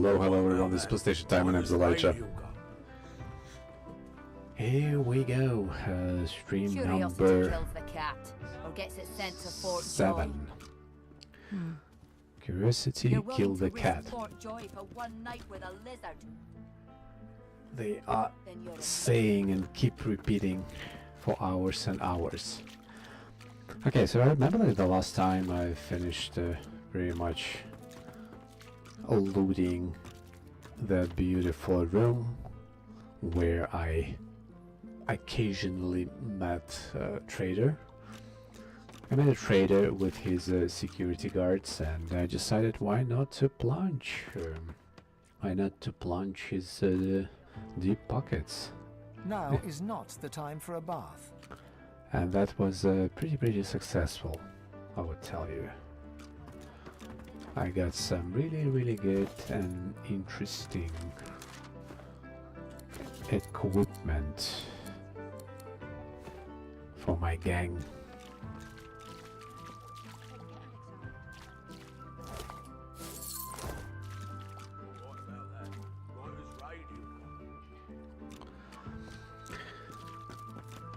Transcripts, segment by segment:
hello everyone, this is PlayStation Time, my name's Elijah. Here we go, stream number 7. Curiosity killed the cat. They are saying and keep repeating for hours and hours. Okay, so I remember that the last time I finished pretty much looting that beautiful room where I occasionally met a trader. I met a trader with his security guards, and I decided why not to plunge his deep pockets. Now is not the time for a bath. And that was pretty successful, I would tell you. I got some really good and interesting equipment for my gang.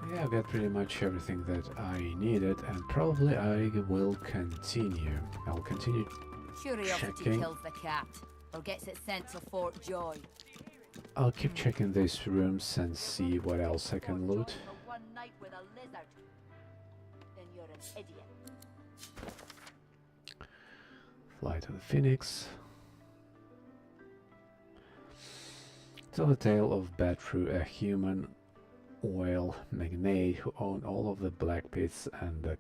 Yeah, I've got pretty much everything that I needed, and probably I will continue. I'll continue checking. Kills the cat, or gets it sent to Fort Joy. I'll keep checking these rooms and see what else I can loot. One night with a lizard, then you're an idiot. Fly to the Phoenix. Tell the tale of Batru, a human oil magnate who owned all of the black pits and the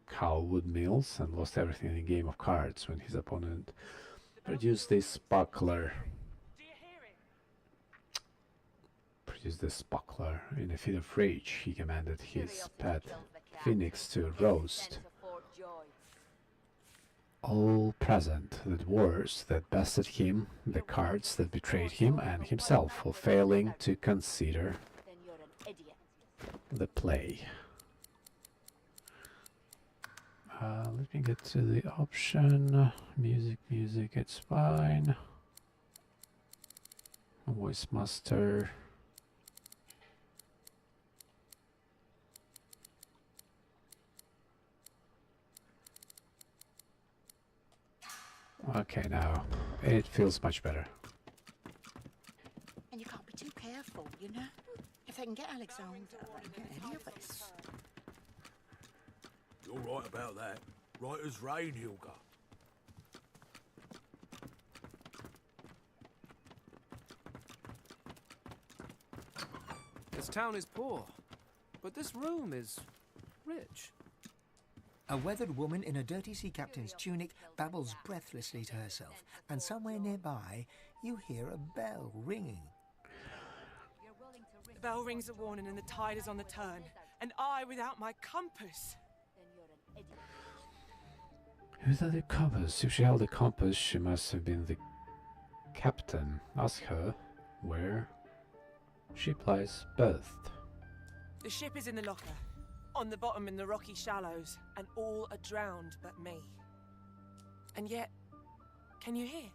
cowwood mills and lost everything in a game of cards when his opponent produced this sparkler. In a fit of rage, he commanded his pet Phoenix to roast all present, the dwarves that bested him, the cards that betrayed him, and himself for failing to consider the play. Let me get to the option. Music, it's fine. Voice master. Okay, now it feels much better. And you can't be too careful, you know? If they can get Alexander, they can get any of us. You're right about that. Right as rain, Hilga. This town is poor, but this room is rich. A weathered woman in a dirty sea captain's tunic babbles breathlessly to herself, and somewhere nearby you hear a bell ringing. The bell rings a warning and the tide is on the turn, and I without my compass. Without the compass? If she held the compass, she must have been the captain. Ask her where ship lies berthed. The ship is in the locker, on the bottom in the rocky shallows, and all are drowned but me. And yet, can you hear?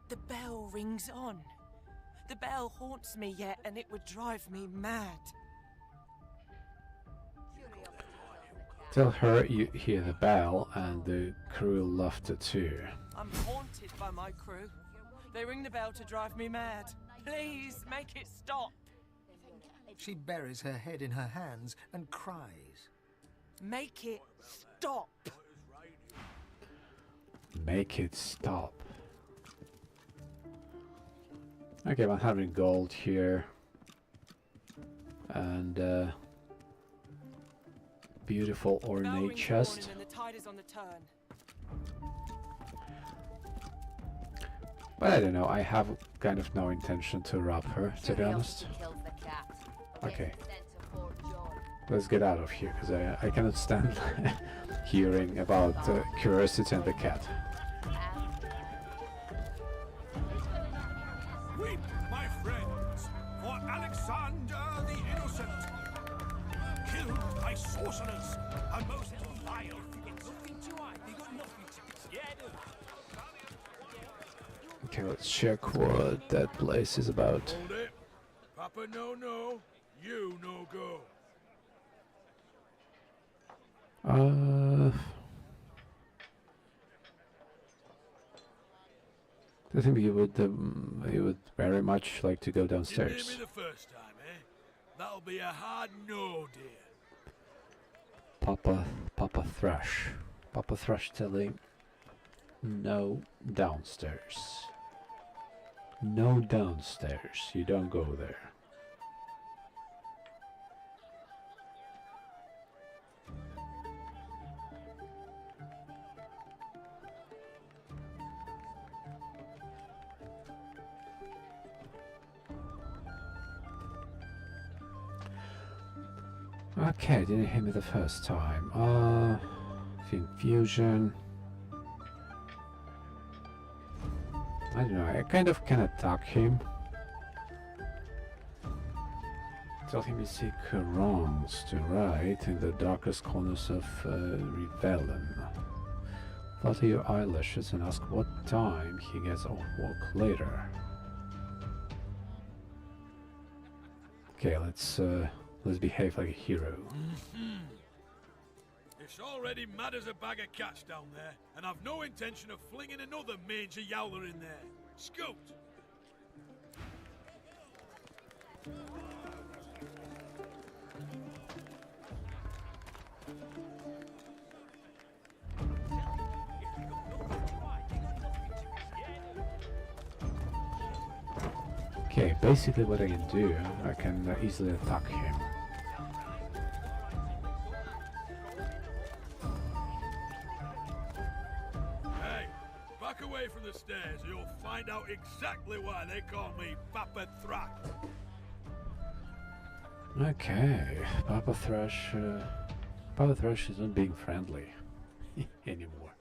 The bell rings on. The bell haunts me yet, and it would drive me mad. Tell her you hear the bell and the crew laughter too. I'm haunted by my crew. They ring the bell to drive me mad. Please, make it stop. She buries her head in her hands and cries. Make it stop. Make it stop. Okay, 100 gold here. And beautiful ornate chest. And the tide is on the turn. But I don't know, I have kind of no intention to rob her, to be honest. Okay. Let's get out of here, because I cannot stand hearing about Curiosity and the cat. Weep, my friends, for Alexander the Innocent, killed by sorcerers, a most vile. It's nothing to hide. They got nothing to. Yeah, I do. Okay, let's check what that place is about. Hold it. Papa no no, you no go. I think we would very much like to go Didn't hear downstairs. me the first time, eh? That'll be a hard no, dear. Papa Thrush. Papa Thrush telling no downstairs. No downstairs. You don't go there. Okay, didn't hit me the first time. Infusion. I don't know, I kind of can attack him. Tell him you seek wrongs to right in the darkest corners of Revellon. Flutter your eyelashes and ask what time he gets off work later. Okay, let's behave like a hero. It's already mad as a bag of cats down there, and I've no intention of flinging another mangy yowler in there. Scoot! Okay, basically what I can do, I can easily attack him. Hey, back away from the stairs or you'll find out exactly why they call me Papa Thrush. Okay, Papa Thrush isn't being friendly anymore.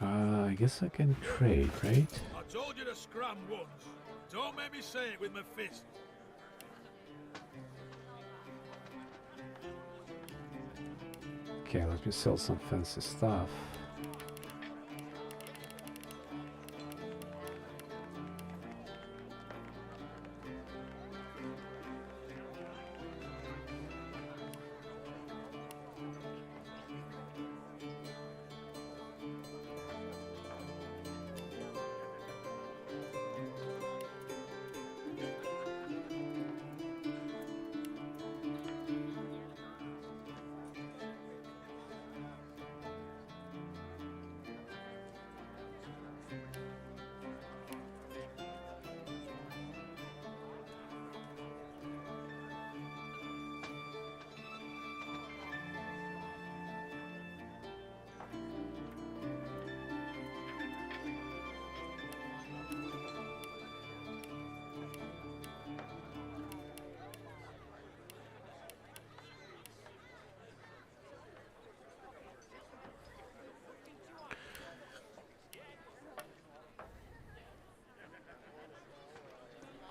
I guess I can trade, right? I told you to scram once. Don't make me say it with my fist. Okay, let me sell some fancy stuff.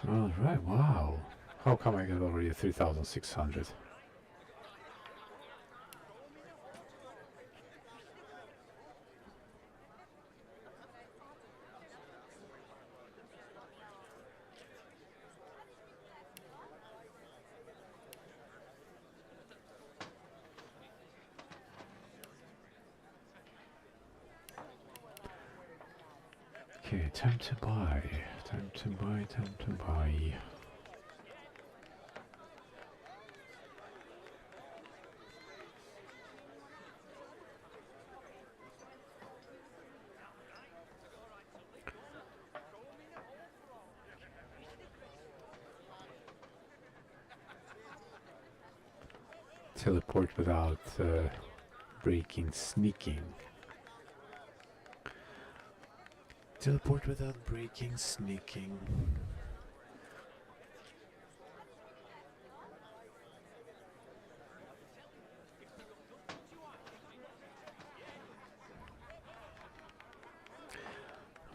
Alright, wow. How come I got already 3,600? Okay, time to buy. Time to buy, time to buy. Teleport without breaking, sneaking. Teleport without breaking, sneaking.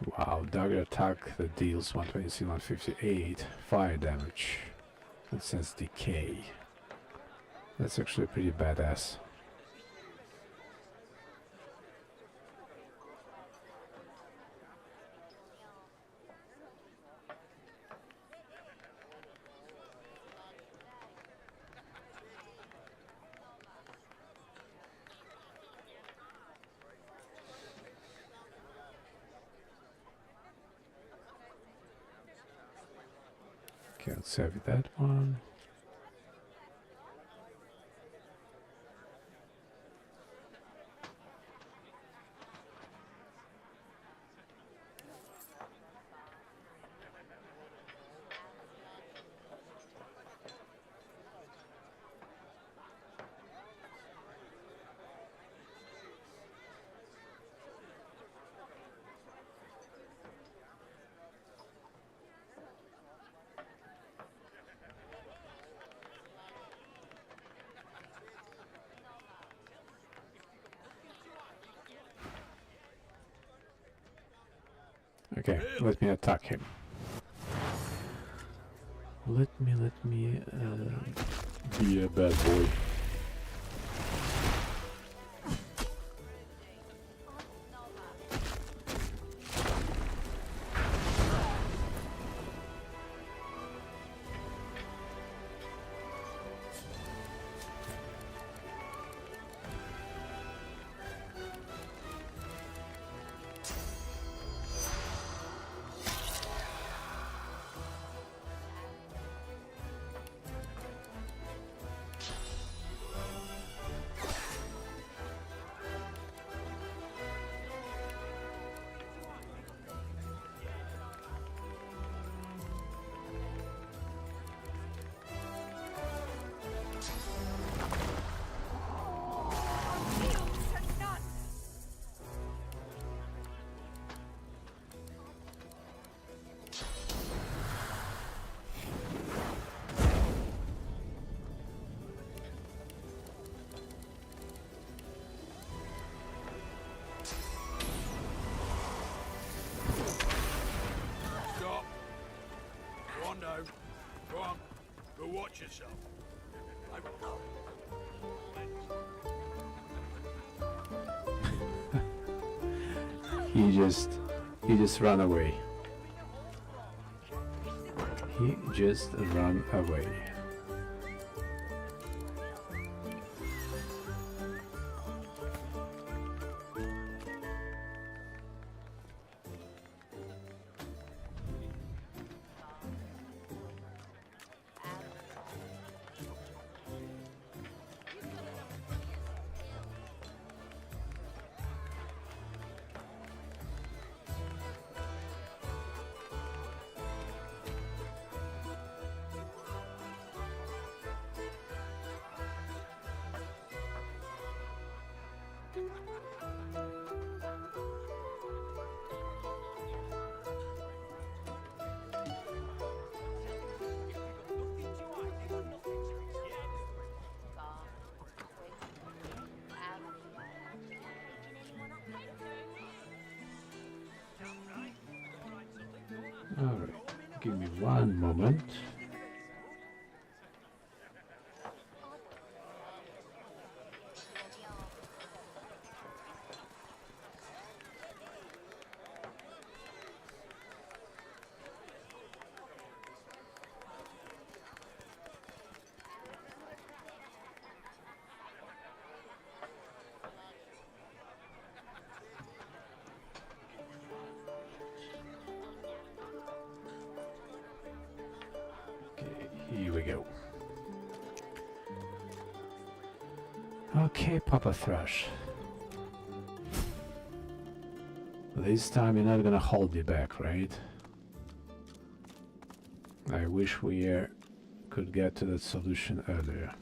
Wow, dagger attack that deals 126, 158 fire damage. That says decay. That's actually pretty badass. Okay, let's save that one. Okay, let me attack him. Let me be a bad boy. Stop. Rondo. Go on. Go watch yourself. He just ran away. He just ran away. Alright, give me one moment. Here we go. Okay, Papa Thrush. This time you're not gonna hold me back, right? I wish we could get to that solution earlier.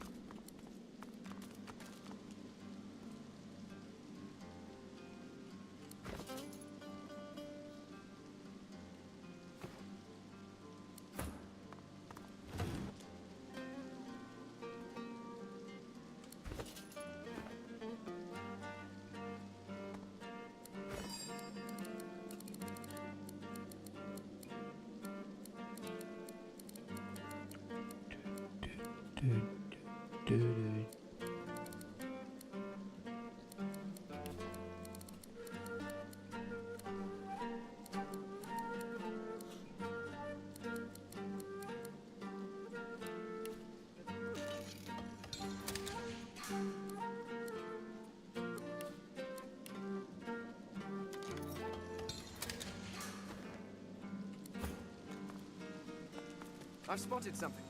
I've spotted something.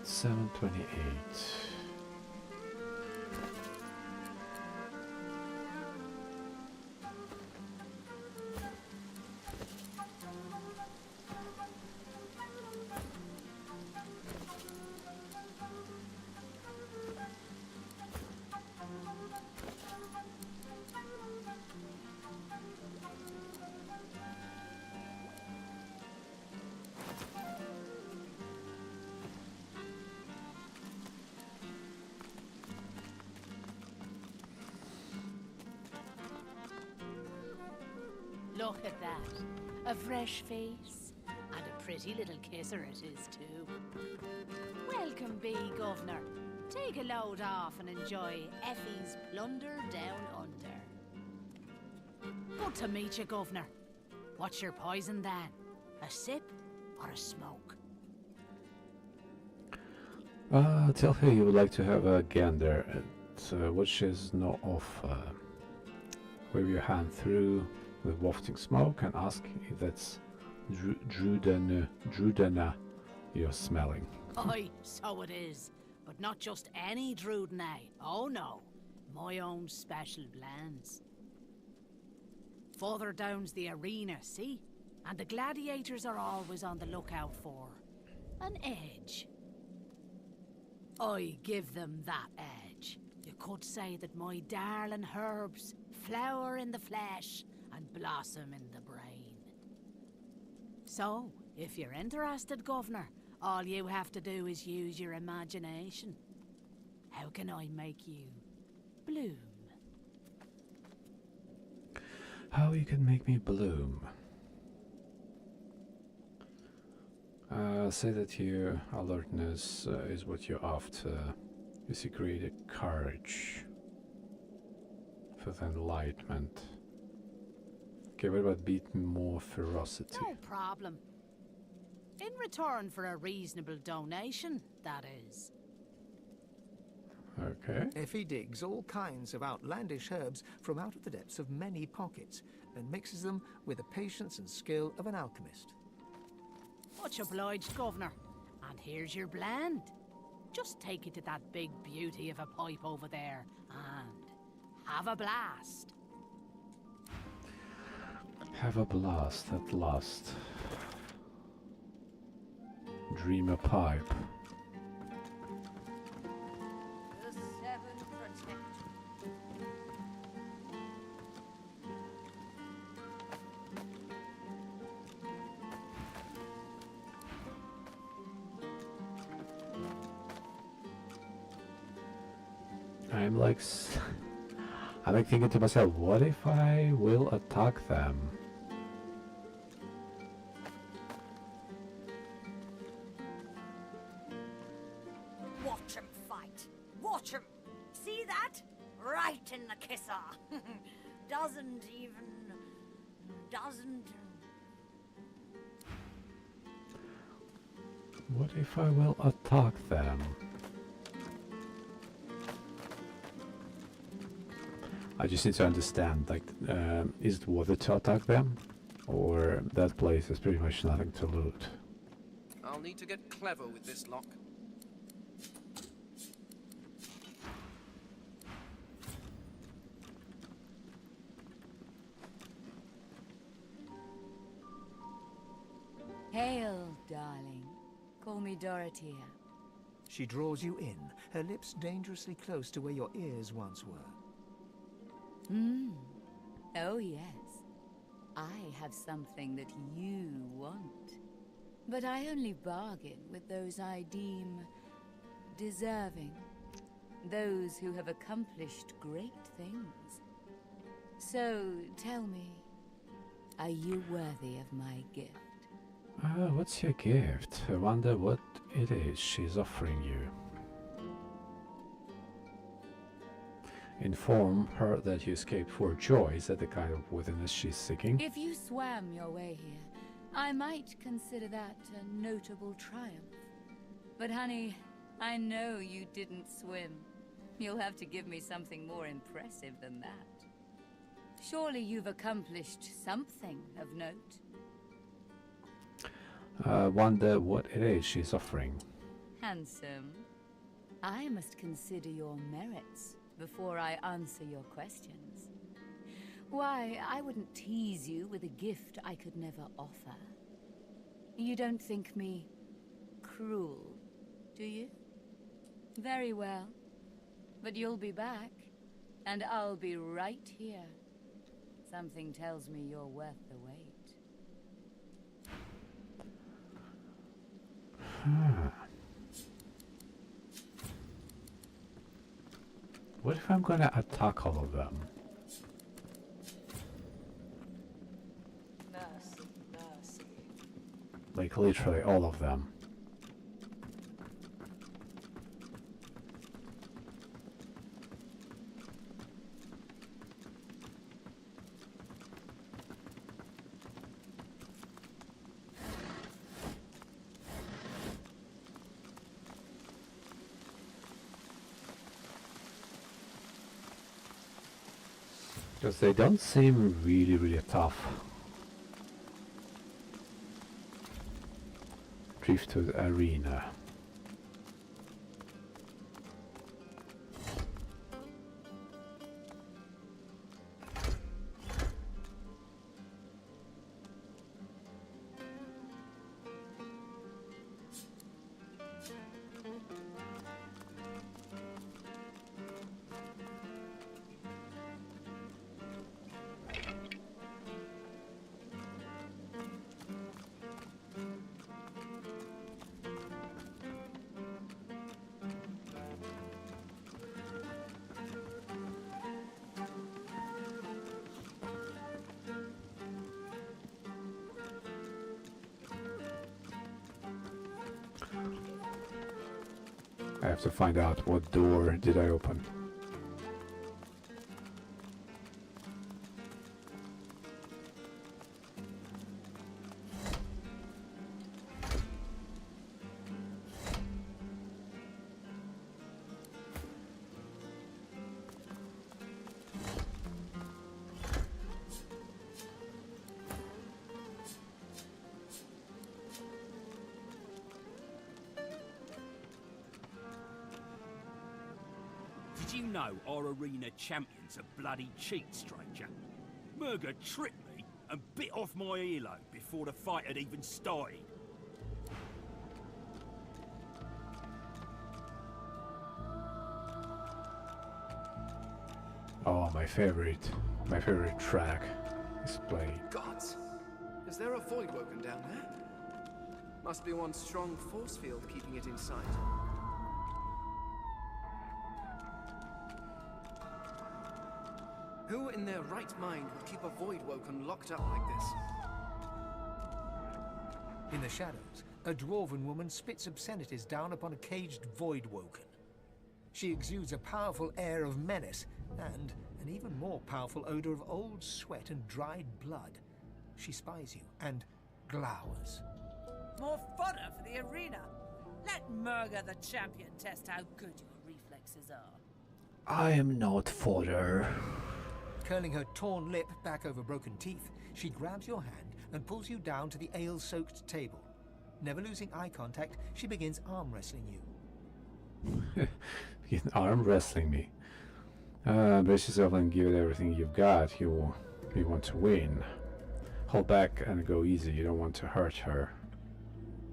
$7.28. Look at that. A fresh face. And a pretty little kisser it is, too. Welcome be, Governor. Take a load off and enjoy Effie's plunder down under. Good to meet you, Governor. What's your poison, then? A sip or a smoke? Tell her you would like to have a gander at what she's not off. Wave your hand through the wafting smoke and ask if that's Drudena you're smelling. Aye, so it is. But not just any Drudena. Oh no. My own special blends. Further down's the arena, see? And the gladiators are always on the lookout for an edge. I give them that edge. You could say that my darling herbs flower in the flesh and blossom in the brain. So, if you're interested, Governor, all you have to do is use your imagination. How can I make you bloom? How you can make me bloom? Say that your alertness is what you're after. You see greater courage for the enlightenment. Okay, what about beat more ferocity? No problem. In return for a reasonable donation, that is. Okay. Effie digs all kinds of outlandish herbs from out of the depths of many pockets and mixes them with the patience and skill of an alchemist. Much obliged, Governor. And here's your blend. Just take it to that big beauty of a pipe over there and have a blast. Have a blast at last. Dream a pipe. The seven protect. I'm like I'm like thinking to myself, what if I will attack them? Watch him fight. Watch him. See that? Right in the kisser. Doesn't. What if I will attack them? I just need to understand, like, is it worth it to attack them? Or that place is pretty much nothing to loot? I'll need to get clever with this lock. Hail, darling. Call me Dorothea. She draws you in, her lips dangerously close to where your ears once were. Oh, yes. I have something that you want. But I only bargain with those I deem deserving. Those who have accomplished great things. So, tell me, are you worthy of my gift? What's your gift? I wonder what it is she's offering you. Inform her that you escaped for joy. Is that the kind of worthiness she's seeking? If you swam your way here, I might consider that a notable triumph. But honey, I know you didn't swim. You'll have to give me something more impressive than that. Surely you've accomplished something of note. Wonder what it is she's offering. Handsome. I must consider your merits before I answer your questions. Why, I wouldn't tease you with a gift I could never offer. You don't think me cruel, do you? Very well. But you'll be back, and I'll be right here. Something tells me you're worth the wait. What if I'm gonna attack all of them? Mercy, mercy. Like literally all of them. Because they don't seem really tough. Driftwood Arena. I have to find out what door did I open. Did you know our arena champion's a bloody cheat, stranger? Murga tripped me and bit off my earlobe before the fight had even started. Oh, my favorite track is playing. Gods! Is there a void woken down there? Must be one strong force field keeping it in sight. Who in their right mind would keep a void woken locked up like this? In the shadows, a dwarven woman spits obscenities down upon a caged void woken. She exudes a powerful air of menace and an even more powerful odor of old sweat and dried blood. She spies you and glowers. More fodder for the arena. Let Murga the champion test how good your reflexes are. I am not fodder. Curling her torn lip back over broken teeth, she grabs your hand and pulls you down to the ale-soaked table. Never losing eye contact, she begins arm wrestling you. Begin arm wrestling me. Brace yourself and give it everything you've got. You want to win. Hold back and go easy. You don't want to hurt her.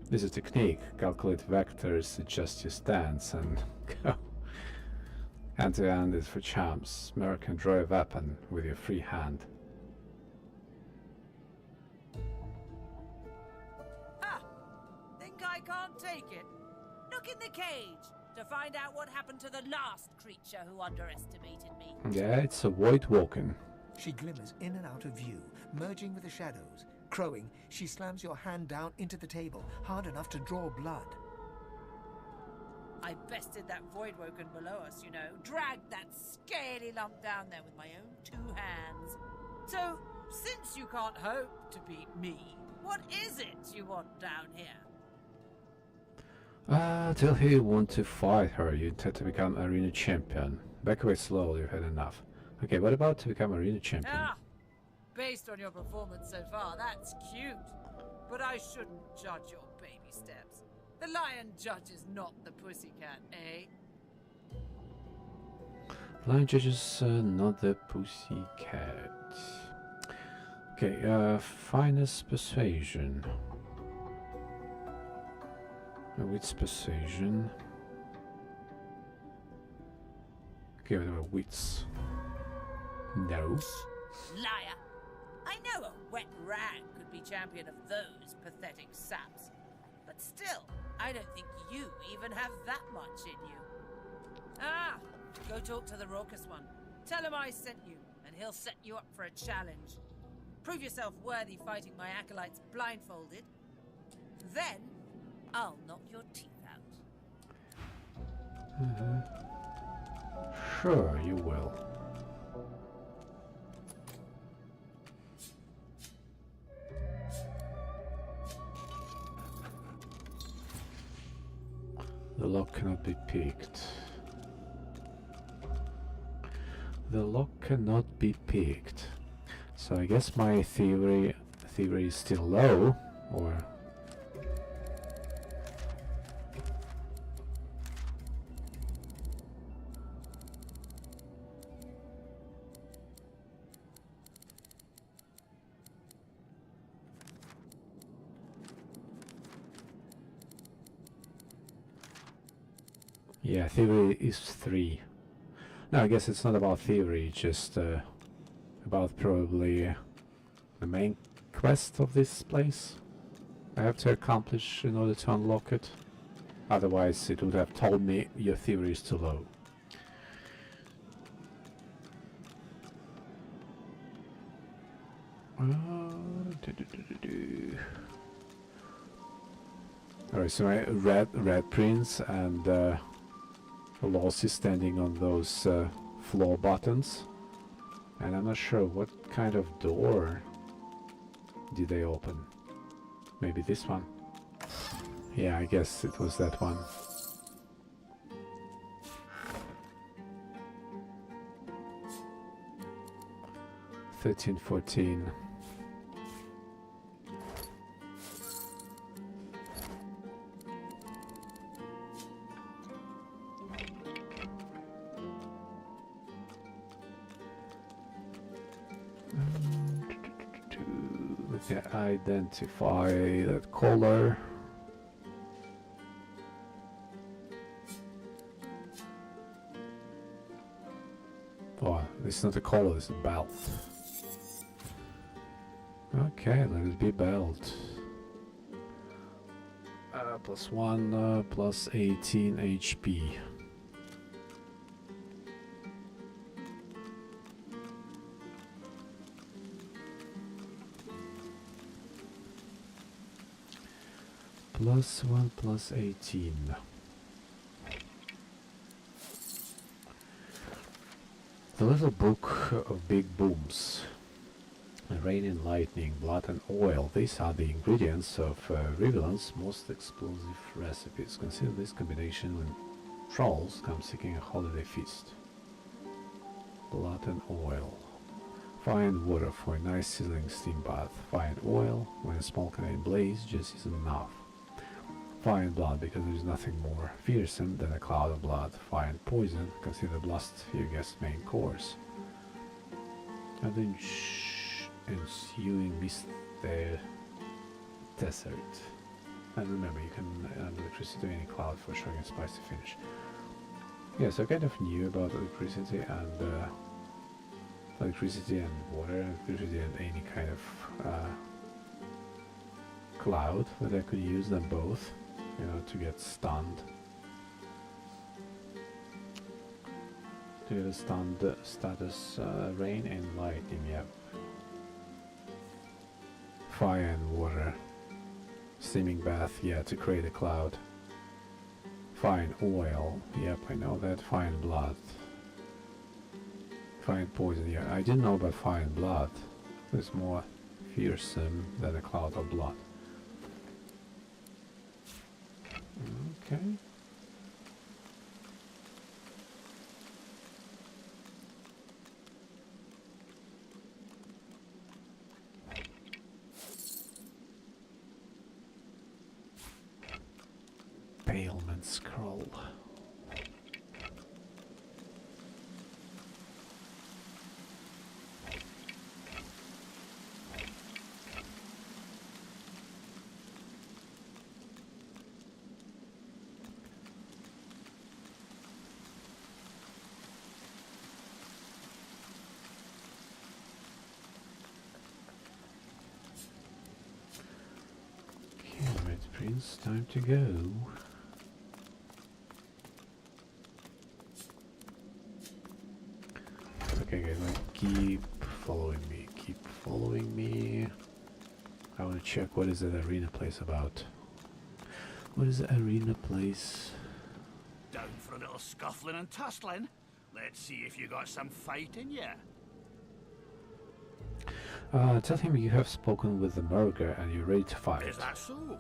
This is technique. Calculate vectors, adjust your stance, and go. Hand to hand is for champs. Mirror can draw a weapon with your free hand. Ha! Think I can't take it? Look in the cage to find out what happened to the last creature who underestimated me. Yeah, it's a void woken. She glimmers in and out of view, merging with the shadows, Crowing, she slams your hand down into the table, hard enough to draw blood. I bested that Voidwoken below us, you know. Dragged that scaly lump down there with my own 2 hands. So, since you can't hope to beat me, what is it you want down here? Tell her you want to fight her. You intend to become arena champion. Back away slowly, you've had enough. Okay, what about to become arena champion? Ah, based on your performance so far, that's cute. But I shouldn't judge your baby steps. The lion judges not the pussycat, eh? Lion judges, not the pussycat. Okay, finest persuasion. Wits persuasion. Okay, whatever, wits. No. Liar! I know a wet rag could be champion of those pathetic saps. But still, I don't think you even have that much in you. Ah, go talk to the raucous one. Tell him I sent you, and he'll set you up for a challenge. Prove yourself worthy fighting my acolytes blindfolded. Then, I'll knock your teeth out. Sure, you will. The lock cannot be picked. The lock cannot be picked. So I guess my theory is still low, or yeah, theory is 3. No, I guess it's not about theory, it's just about probably the main quest of this place I have to accomplish in order to unlock it. Otherwise it would have told me your theory is too low. Alright, so my red prince and Loss is standing on those floor buttons, and I'm not sure what kind of door did they open. Maybe this one. Yeah, I guess it was that one. $13, $14. Identify that color. Oh, it's not a collar, it's a belt. Okay, let it be belt. +1, plus 18 HP. +1, plus 18. The little book of big booms. Rain and lightning, blood and oil. These are the ingredients of Rivelan's most explosive recipes. Consider this combination when trolls come seeking a holiday feast. Blood and oil. Fire and water for a nice sizzling steam bath. Fire and oil, when a small canadian blaze just isn't enough. Fire and blood, because there is nothing more fearsome than a cloud of blood. Fire and poison, consider blast your guest's main course. And the ensuing mist the desert. And remember, you can add electricity to any cloud for showing a spicy finish. Yeah, so I kind of knew about electricity and water, electricity and any kind of cloud, that I could use them both, you know, to get stunned. To get a stunned status, rain and lightning, yeah. Fire and water. Steaming bath, yeah, to create a cloud. Fire and oil, yep, I know that. Fire and blood. Fire and poison, yeah, I didn't know about fire and blood. It's more fearsome than a cloud of blood. Okay. Ailment scroll. Okay, Red Prince, time to go. Okay guys, keep following me, keep following me. I want to check what is that arena place about. What is the arena place? Down for a little scuffling and tussling? Let's see if you got some fight in ya. Tell him you have spoken with the Murder and you're ready to fight. Is that so?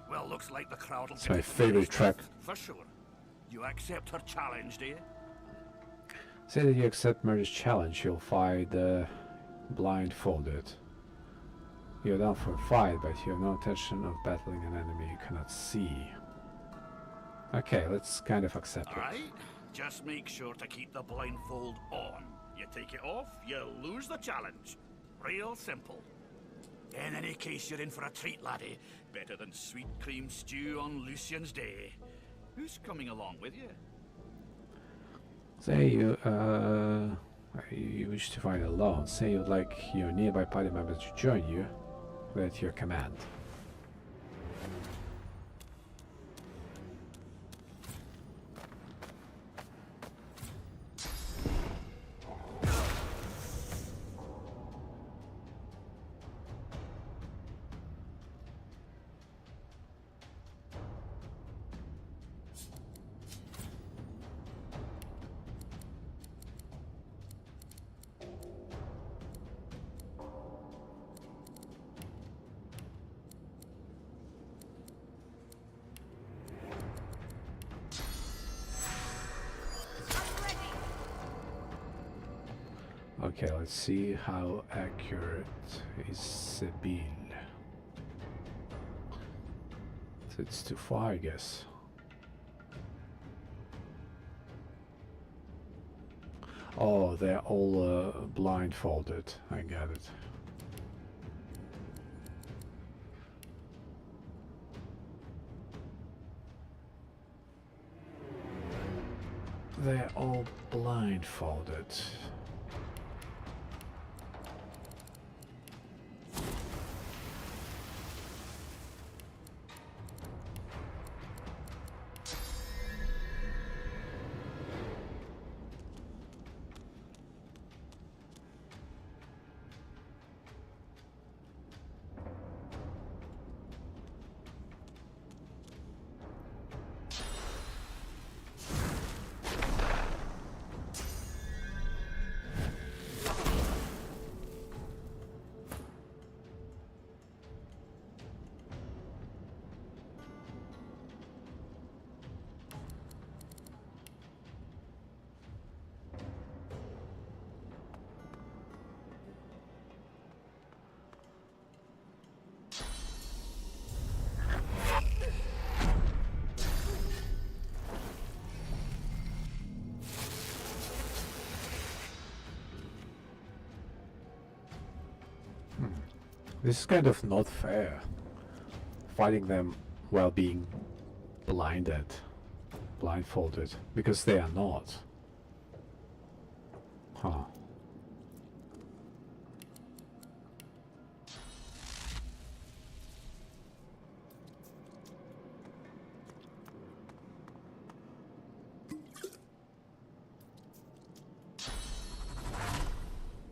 Well, looks like the crowd'll It's my favorite track. For sure. You accept her challenge, do you? Say that you accept Murder's challenge, you'll fight blindfolded. You're down for a fight, but you have no intention of battling an enemy you cannot see. Okay, let's kind of accept it. Alright, just make sure to keep the blindfold on. You take it off, you lose the challenge. Real simple. In any case, you're in for a treat, laddie. Better than sweet cream stew on Lucian's Day. Who's coming along with you? Say you wish to fight alone. Say you'd like your nearby party members to join you. At your command. Okay, let's see how accurate is Sabine. It's too far, I guess. Oh, they're all blindfolded. I got it. They're all blindfolded. This is kind of not fair. Fighting them while being blindfolded, because they are not. Huh.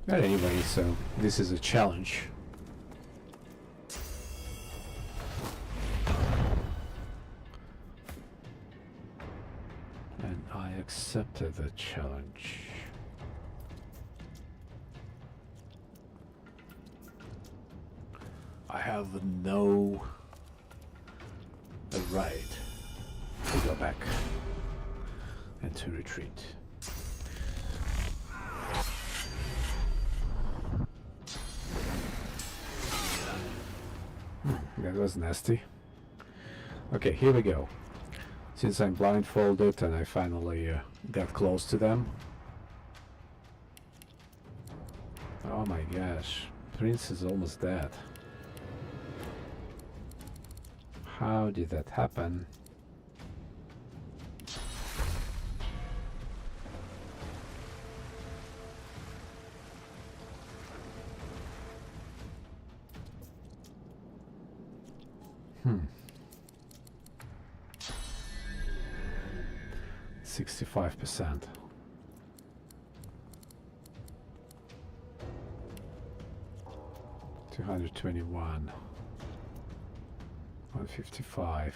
But anyway, so this is a challenge. accepted the challenge. I have no right to go back and to retreat. That was nasty. Okay, here we go. Since I'm blindfolded and I finally got close to them. Oh my gosh, Prince is almost dead. How did that happen? Hmm. 65%. $221. 155.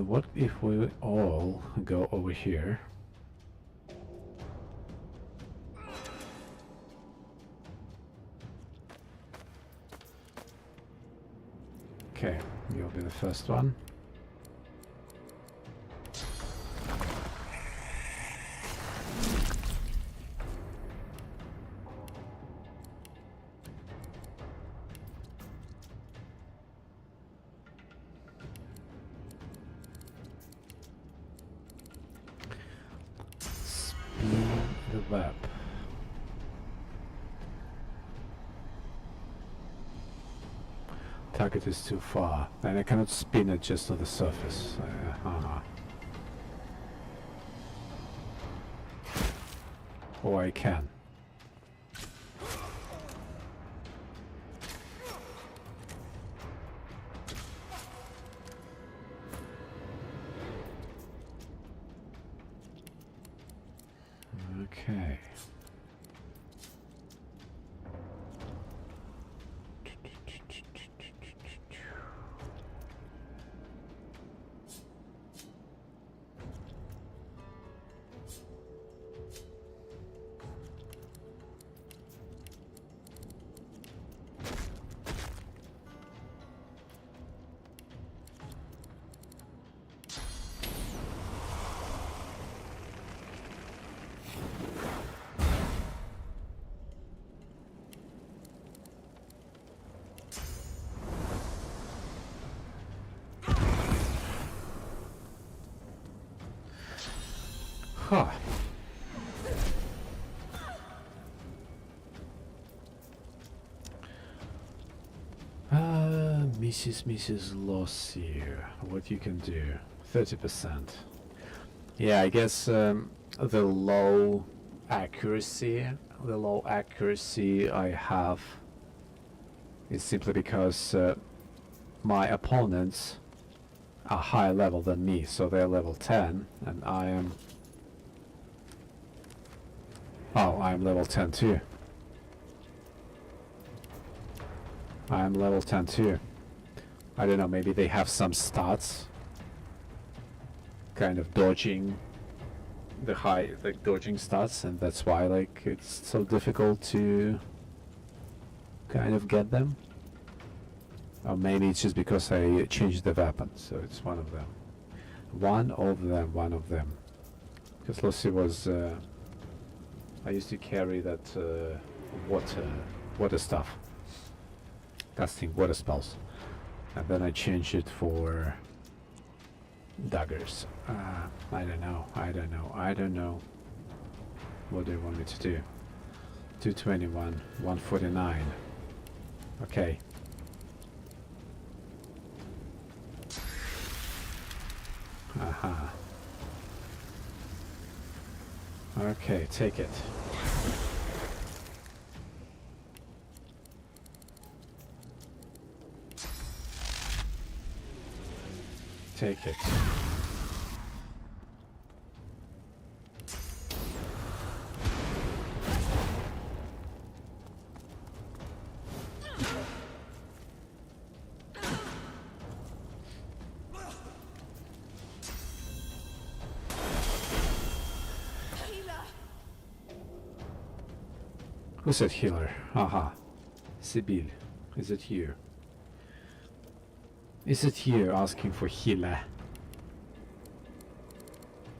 What if we all go over here? Okay, you'll be the first one. The web. Target is too far, and I cannot spin it just on the surface. Or I can. Okay. Huh. Mrs. Lossier, what you can do? 30%. Yeah, I guess the low accuracy I have is simply because my opponents are higher level than me, so they're level 10 and I am... Oh, I'm level 10 too. I'm level 10 too. I don't know, maybe they have some stats kind of dodging the high, like dodging stats, and that's why like it's so difficult to kind of get them. Or maybe it's just because I changed the weapon, so it's one of them. One of them. Because Lucy was... I used to carry that water stuff. Casting water spells. And then I changed it for daggers. I don't know. What do you want me to do? 221, 149. Okay. Aha. Okay, take it. Take it. Who's that healer? Aha. Sibyl. Is it you? Is it you asking for healer?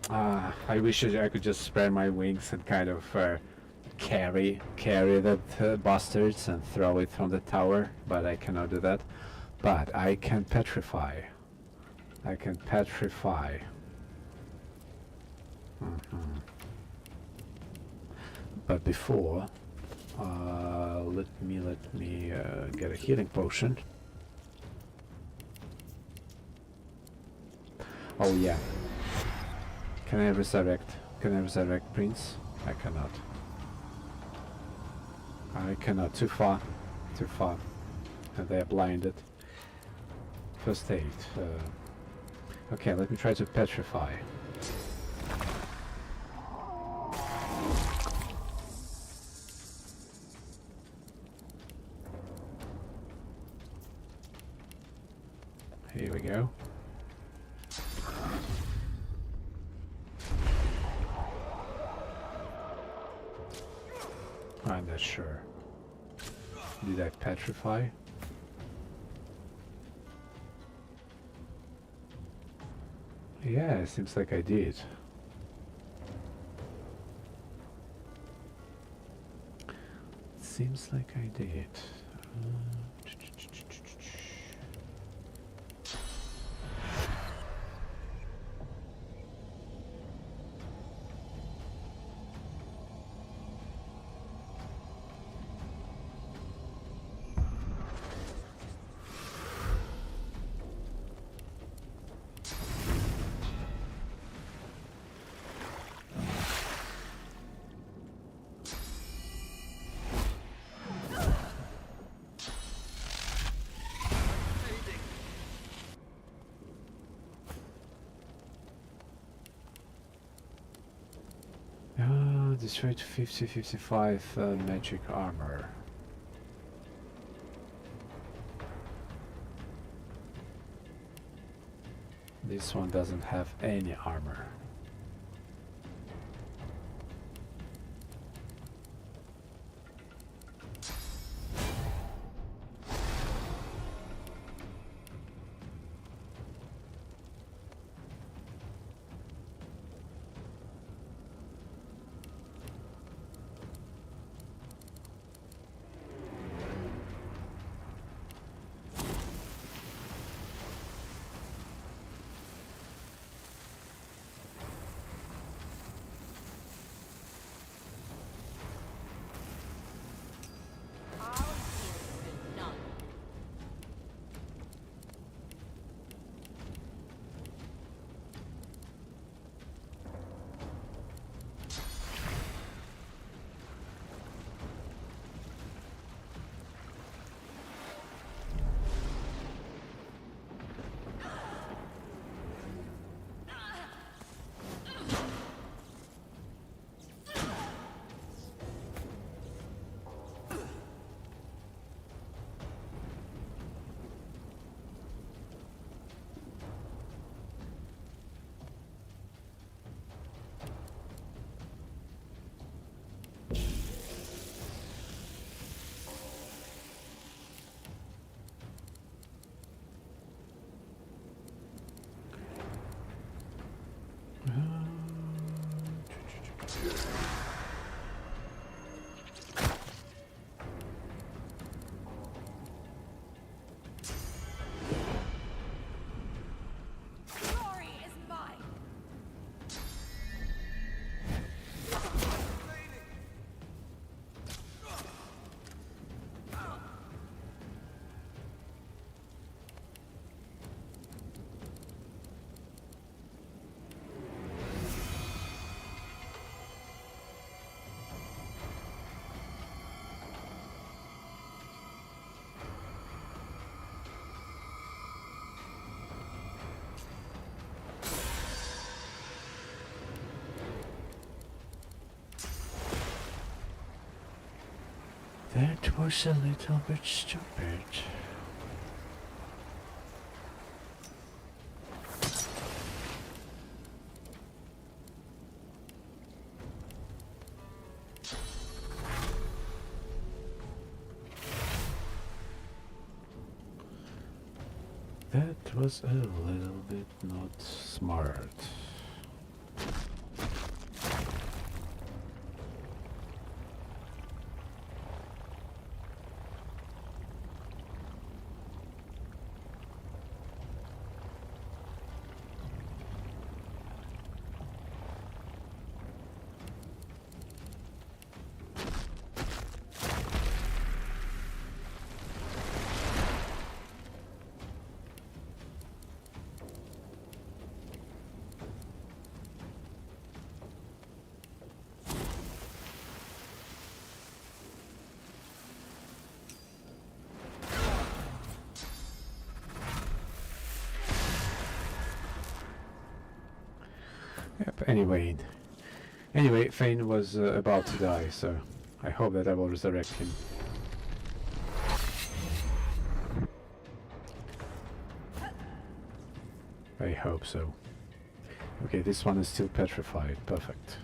I wish I could just spread my wings and kind of carry that bastards and throw it from the tower, but I cannot do that. But I can petrify. I can petrify. But before, let me get a healing potion. Oh yeah. Can I resurrect? Can I resurrect Prince? I cannot. I cannot. Too far. Too far. And they are blinded. First aid. Okay, let me try to petrify. Here we go. I'm not sure. Did I petrify? Yeah, it seems like I did. Seems like I did. Destroyed 55 magic armor. This one doesn't have any armor. That was a little bit stupid. That was a little bit not smart. Yep, anyway, Fane was about to die, so I hope that I will resurrect him. I hope so. Okay, this one is still petrified. Perfect.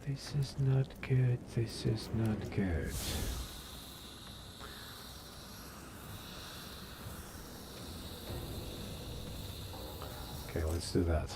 This is not good, this is not good. Okay, let's do that.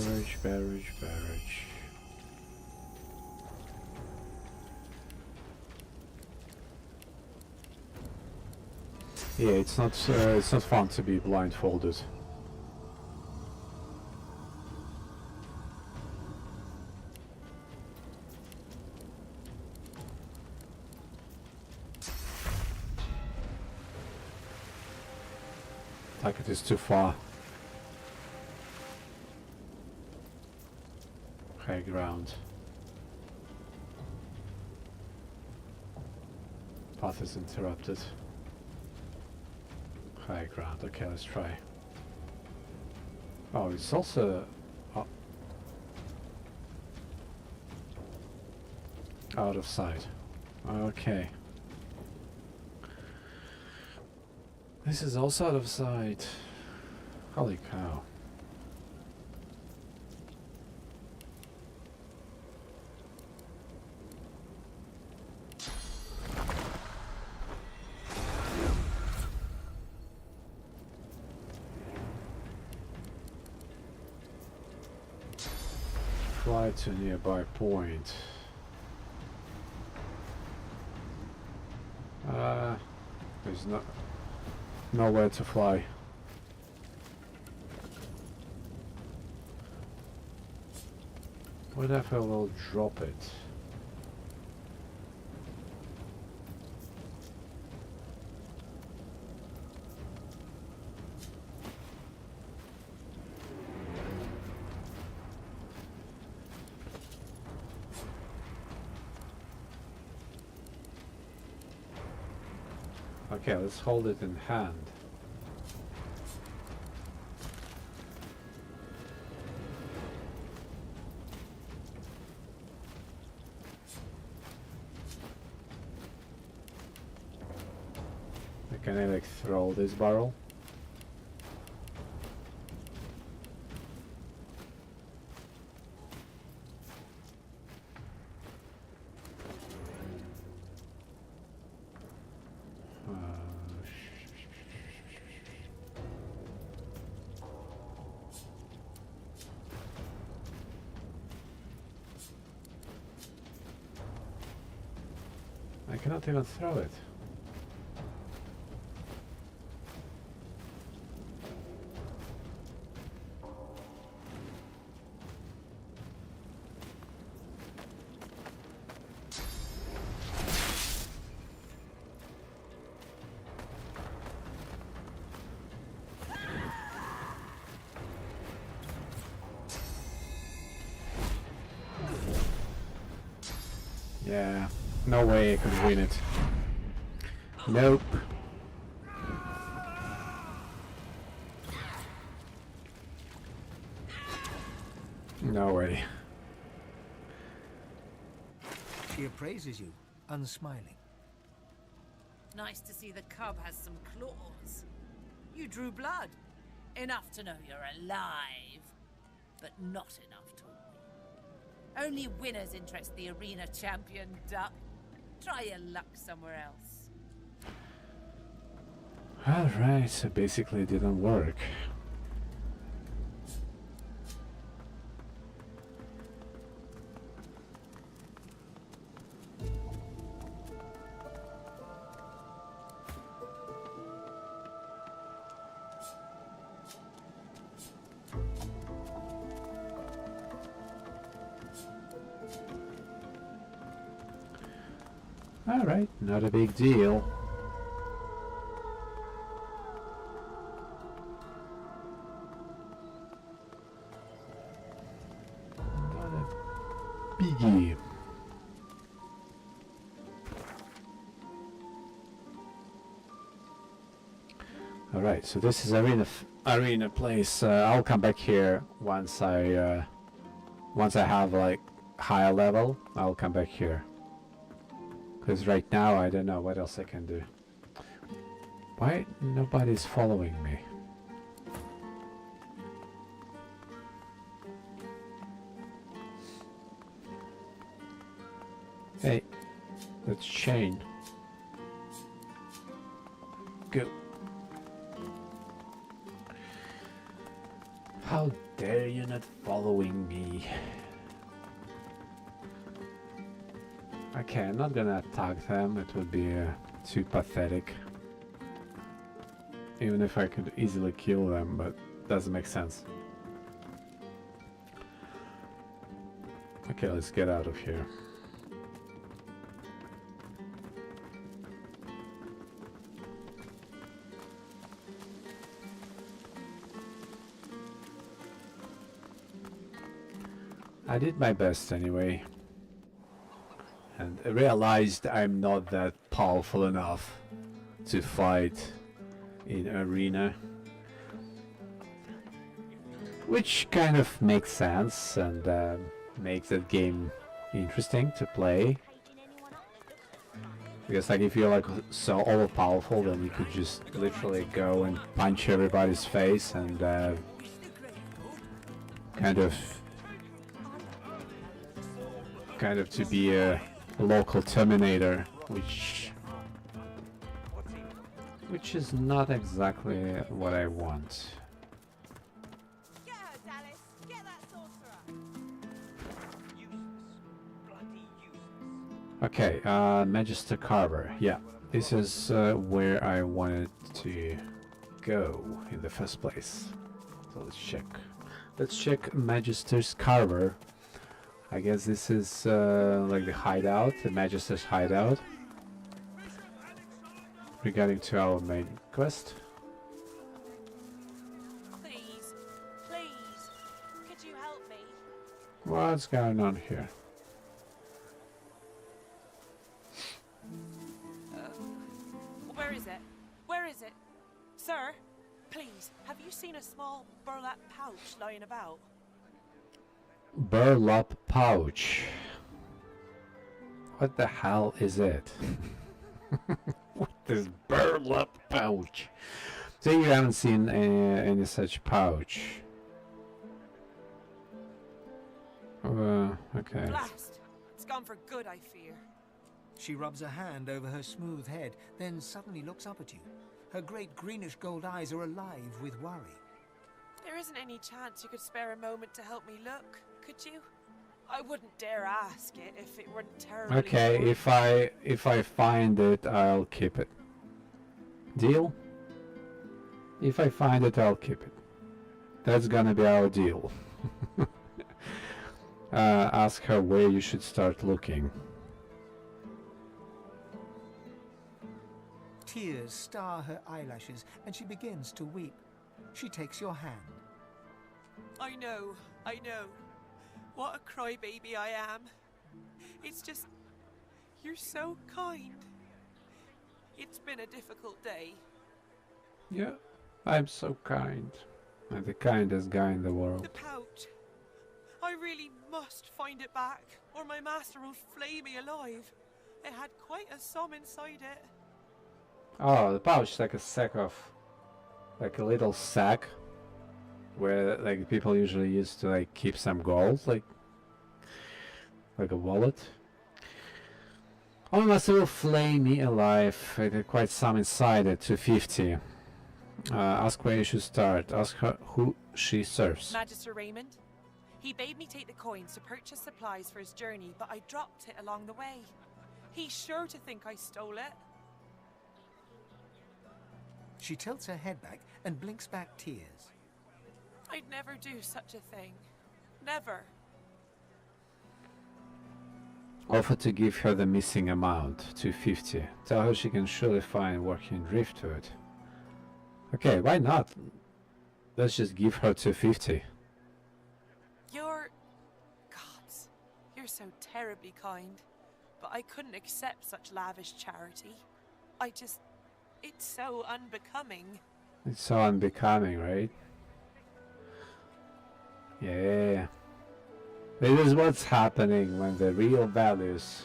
Barrage. Yeah, it's not fun to be blindfolded. Like it is too far. High ground. Path is interrupted. High ground. Okay, let's try. Oh, it's also out of sight. Okay. This is also out of sight. Holy cow. Fly to nearby point. There's nowhere to fly. What if I will drop it? Okay, let's hold it in hand. Can I like throw this barrel? I cannot even throw it. Yeah, no way I could win it. Nope. No way. She appraises you, unsmiling. Nice to see the cub has some claws. You drew blood. Enough to know you're alive, but not enough to win. Only winners interest the arena champion, Duck. Try your luck somewhere else. Alright, so basically it didn't work. Alright, not a big deal. Not a biggie. Alright, so this is arena place. I'll come back here once I have like higher level. I'll come back here. Because right now I don't know what else I can do. Why nobody's following me? Hey, let's chain. Go. How dare you not following me? Okay, I'm not gonna attack them, it would be too pathetic. Even if I could easily kill them, but doesn't make sense. Okay, let's get out of here. I did my best anyway. And I realized I'm not that powerful enough to fight in arena, which kind of makes sense and makes that game interesting to play. Because like if you're like so overpowerful, then you could just literally go and punch everybody's face and kind of to be a local Terminator, which is not exactly what I want. Get her, Dallas. Get that sorcerer. Okay, Magister Carver. Yeah, this is where I wanted to go in the first place. So let's check. Let's check Magister's Carver. I guess this is like the hideout, the Magister's hideout. Regarding to our main quest. Please, please, could you help me? What's going on here? Where is it? Where is it? Sir, please, have you seen a small burlap pouch lying about? Burlap pouch. What the hell is it? What is burlap pouch? So you haven't seen any such pouch. Okay. Blast! It's gone for good, I fear. She rubs a hand over her smooth head, then suddenly looks up at you. Her great greenish gold eyes are alive with worry. There isn't any chance you could spare a moment to help me look, could you? I wouldn't dare ask it if it weren't terribly Okay, important. if I find it, I'll keep it. Deal? If I find it, I'll keep it. That's gonna be our deal. Ask her where you should start looking. Tears star her eyelashes, and she begins to weep. She takes your hand. I know. What a crybaby I am. It's just... you're so kind. It's been a difficult day. Yeah, I'm so kind. I'm the kindest guy in the world. The pouch. I really must find it back, or my master will flay me alive. It had quite a sum inside it. Oh, the pouch is like a sack of... like a little sack where like people usually used to like keep some gold, like a wallet. Oh, master will flay me alive. It had quite some inside it. 250. Ask where you should start. Ask her who she serves. Magister Raymond. He bade me take the coins to purchase supplies for his journey, but I dropped it along the way. He's sure to think I stole it. She tilts her head back and blinks back tears. I'd never do such a thing. Never. Offer to give her the missing amount, 250. Tell her she can surely find working driftwood. Okay, why not? Let's just give her 250. You're... gods. You're so terribly kind. But I couldn't accept such lavish charity. I just... it's so unbecoming. It's so unbecoming, right? Yeah. This is what's happening when the real values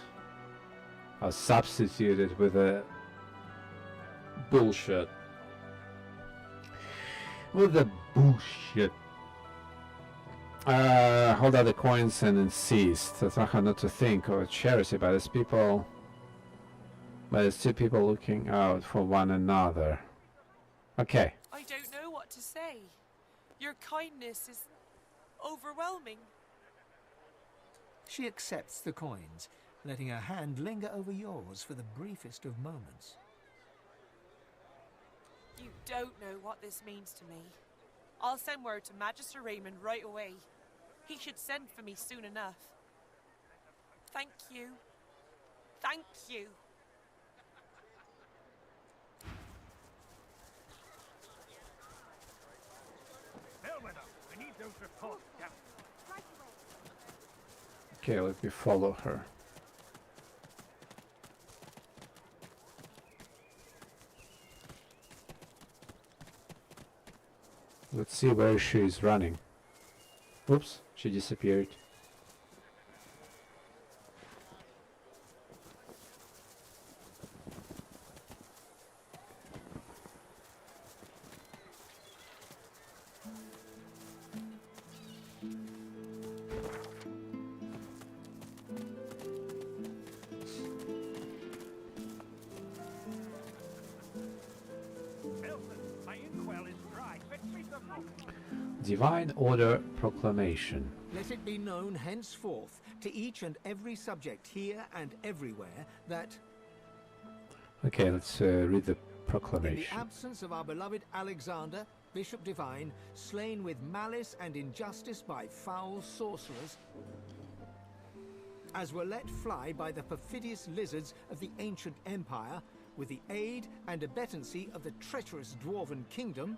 are substituted with a bullshit. With the bullshit. Hold out the coins and insist. Tell her not to think of charity, but as people... but it's two people looking out for one another. Okay. I don't know what to say. Your kindness is overwhelming. She accepts the coins, letting her hand linger over yours for the briefest of moments. You don't know what this means to me. I'll send word to Magister Raymond right away. He should send for me soon enough. Thank you. Thank you. I need those reports down. Okay, let me follow her. Let's see where she is running. Oops, she disappeared. Divine Order Proclamation. Let it be known henceforth to each and every subject here and everywhere that Okay, let's read the in proclamation. the absence of our beloved Alexander, Bishop Divine, slain with malice and injustice by foul sorcerers, as were let fly by the perfidious lizards of the ancient empire, with the aid and abettancy of the treacherous dwarven kingdom.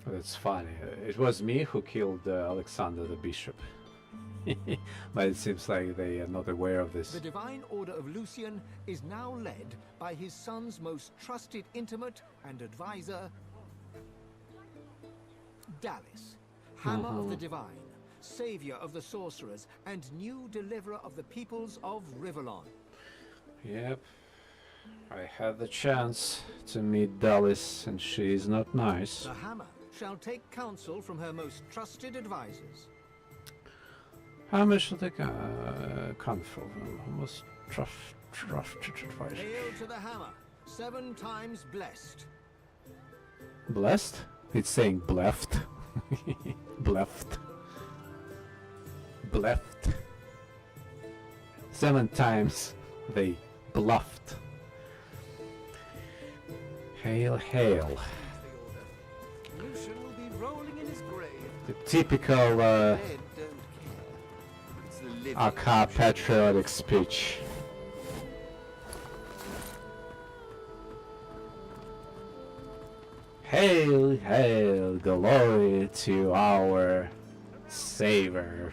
That's funny. It was me who killed Alexander the bishop. But it seems like they are not aware of this. The Divine Order of Lucian is now led by his son's most trusted intimate and advisor, Dallis, Hammer of the Divine, savior of the sorcerers, and new deliverer of the peoples of Rivellon. Yep. I had the chance to meet Dallis, and she is not nice. The Hammer shall take counsel from her most trusted advisors. Hammer shall take counsel from her most trusted advisors. Hail to the Hammer, 7 times blessed. Blessed? It's saying bleft. Bleft. Bleft. 7 times they bluffed. Hail, hail. Lucian will be rolling in his grave. The typical Dead don't care. It's the living Aka patriotic speech. Hail, hail, glory to our Savior.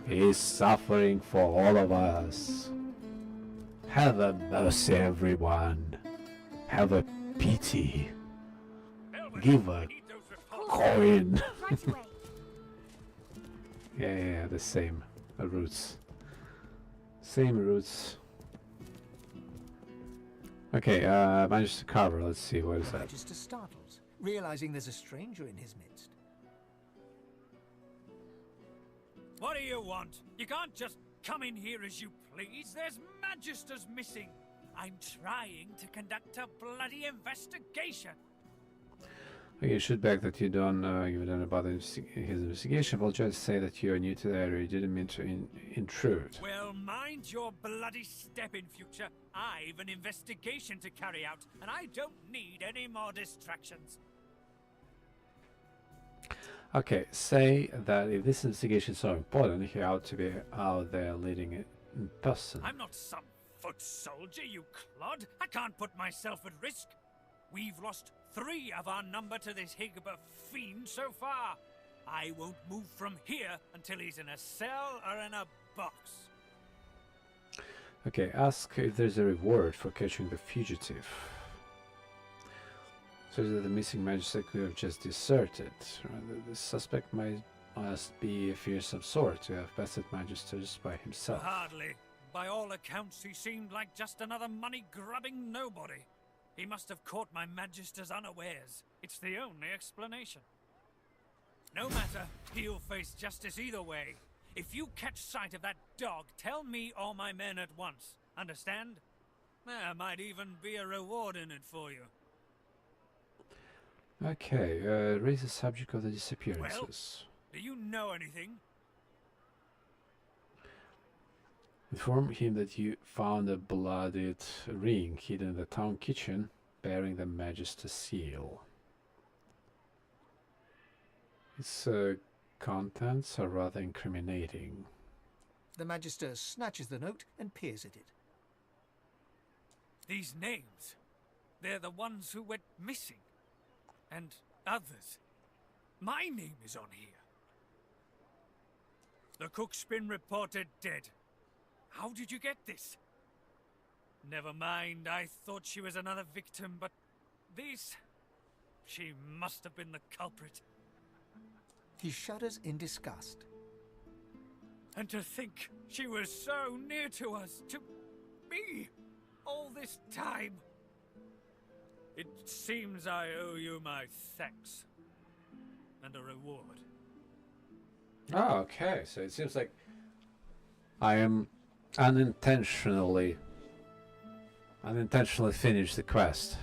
He is suffering for all of us. Have a mercy, everyone. Have a pity. Give a coin. Right away. Yeah, the same roots. Same roots. Okay, managed to cover. Let's see, what is that? Magister startles, realizing there's a stranger in his midst. What do you want? You can't just come in here as you please. There's Magisters missing. I'm trying to conduct a bloody investigation. Okay, shoot back that you don't give a damn about his investigation. Apologize to say that you are new to the area. You didn't mean to intrude. Well, mind your bloody step in future. I've an investigation to carry out, and I don't need any more distractions. Okay, say that if this investigation is so important, he ought to be out there leading it in person. I'm not some foot soldier, you clod. I can't put myself at risk. We've lost 3 of our number to this Higba fiend so far. I won't move from here until he's in a cell or in a box. Okay, ask if there's a reward for catching the fugitive. Says that the missing magister could have just deserted. The suspect must be a fearsome sort to have bested magisters by himself. Hardly. By all accounts, he seemed like just another money-grubbing nobody. He must have caught my magisters unawares. It's the only explanation. No matter, he'll face justice either way. If you catch sight of that dog, tell me or my men at once. Understand? There might even be a reward in it for you. Okay, raise the subject of the disappearances. Well, do you know anything? Inform him that you found a bloodied ring hidden in the town kitchen bearing the Magister seal. Its contents are rather incriminating. The Magister snatches the note and peers at it. These names, they're the ones who went missing. And others. My name is on here. The cook's been reported dead. How did you get this? Never mind, I thought she was another victim, but this... she must have been the culprit. He shudders in disgust. And to think she was so near to us, to me, all this time. It seems I owe you my thanks. And a reward. Oh, okay, so it seems like I am unintentionally finished the quest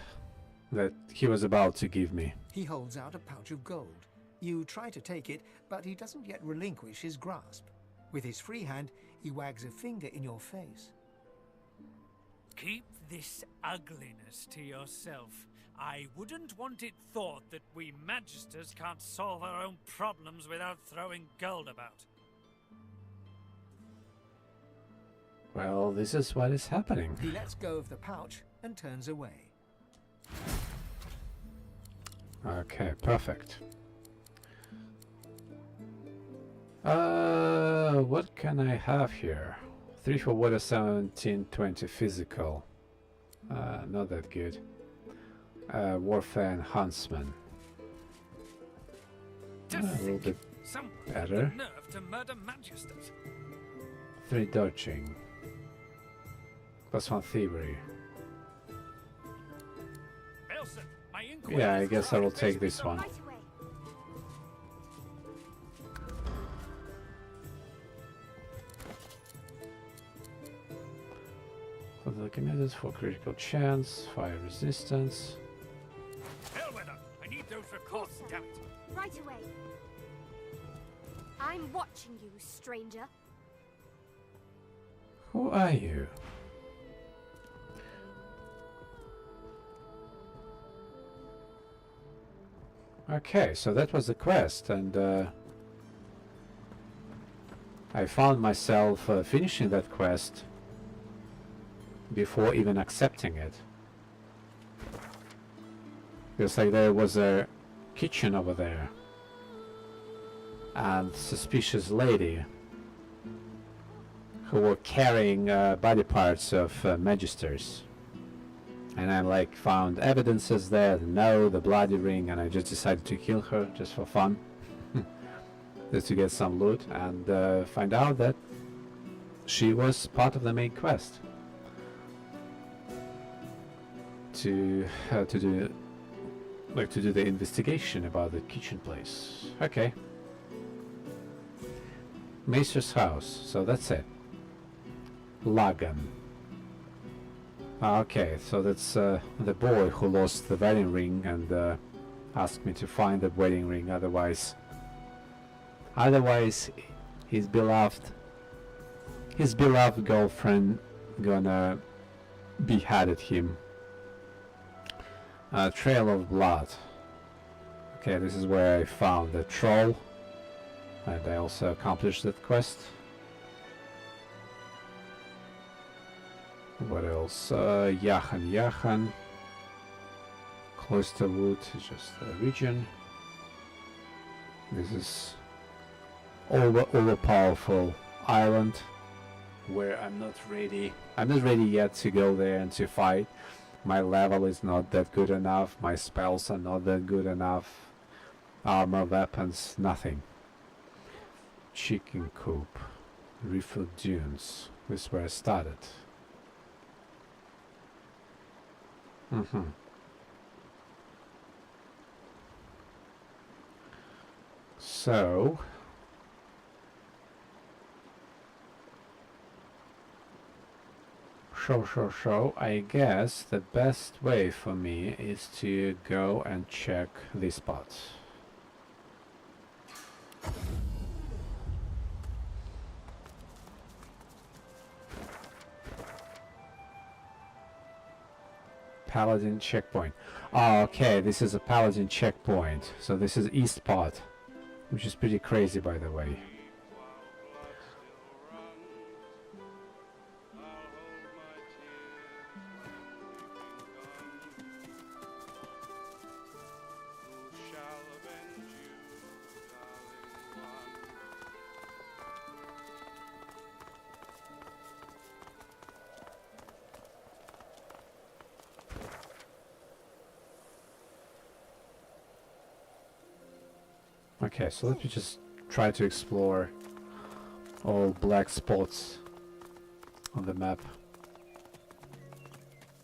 that he was about to give me. He holds out a pouch of gold. You try to take it, but he doesn't yet relinquish his grasp. With his free hand, he wags a finger in your face. Keep this ugliness to yourself. I wouldn't want it thought that we magisters can't solve our own problems without throwing gold about. Well, this is what is happening. He lets go of the pouch and turns away. Okay, perfect. What can I have here? 3 for water, 17, 20 physical. Not that good. Warfare and huntsman. To A little think bit someone better. had the nerve to murder magisters. 3 dodging. +1 thievery. Elson, my inquiry Yeah, I is guess I will right. take this one. Right away. Telekinesis for critical chance, fire resistance. Hell with them. I need those records, damn it. Right away. I'm watching you, stranger. Who are you? Okay, so that was the quest, and I found myself finishing that quest before even accepting it. Because like there was a kitchen over there and suspicious lady who were carrying body parts of magisters. And I like found evidences there, the bloody ring, and I just decided to kill her just for fun. Just to get some loot and find out that she was part of the main quest. To do the investigation about the kitchen place. Okay. Maester's house, so that's it. Lagan. Okay, so that's the boy who lost the wedding ring and asked me to find the wedding ring, otherwise his beloved girlfriend gonna beheaded him. Trail of blood. Okay, this is where I found the troll, and I also accomplished that quest. What else? Yahan. Cloisterwood is just a region. This is overpowerful island where I'm not ready yet to go there and to fight. My level is not that good enough, my spells are not that good enough, armor, weapons, nothing. Chicken coop, Refill Dunes, this is where I started. So I guess the best way for me is to go and check this spot. Paladin checkpoint. Oh, okay, this is a Paladin checkpoint. So this is east part, which is pretty crazy, by the way. Okay, so let me just try to explore all black spots on the map.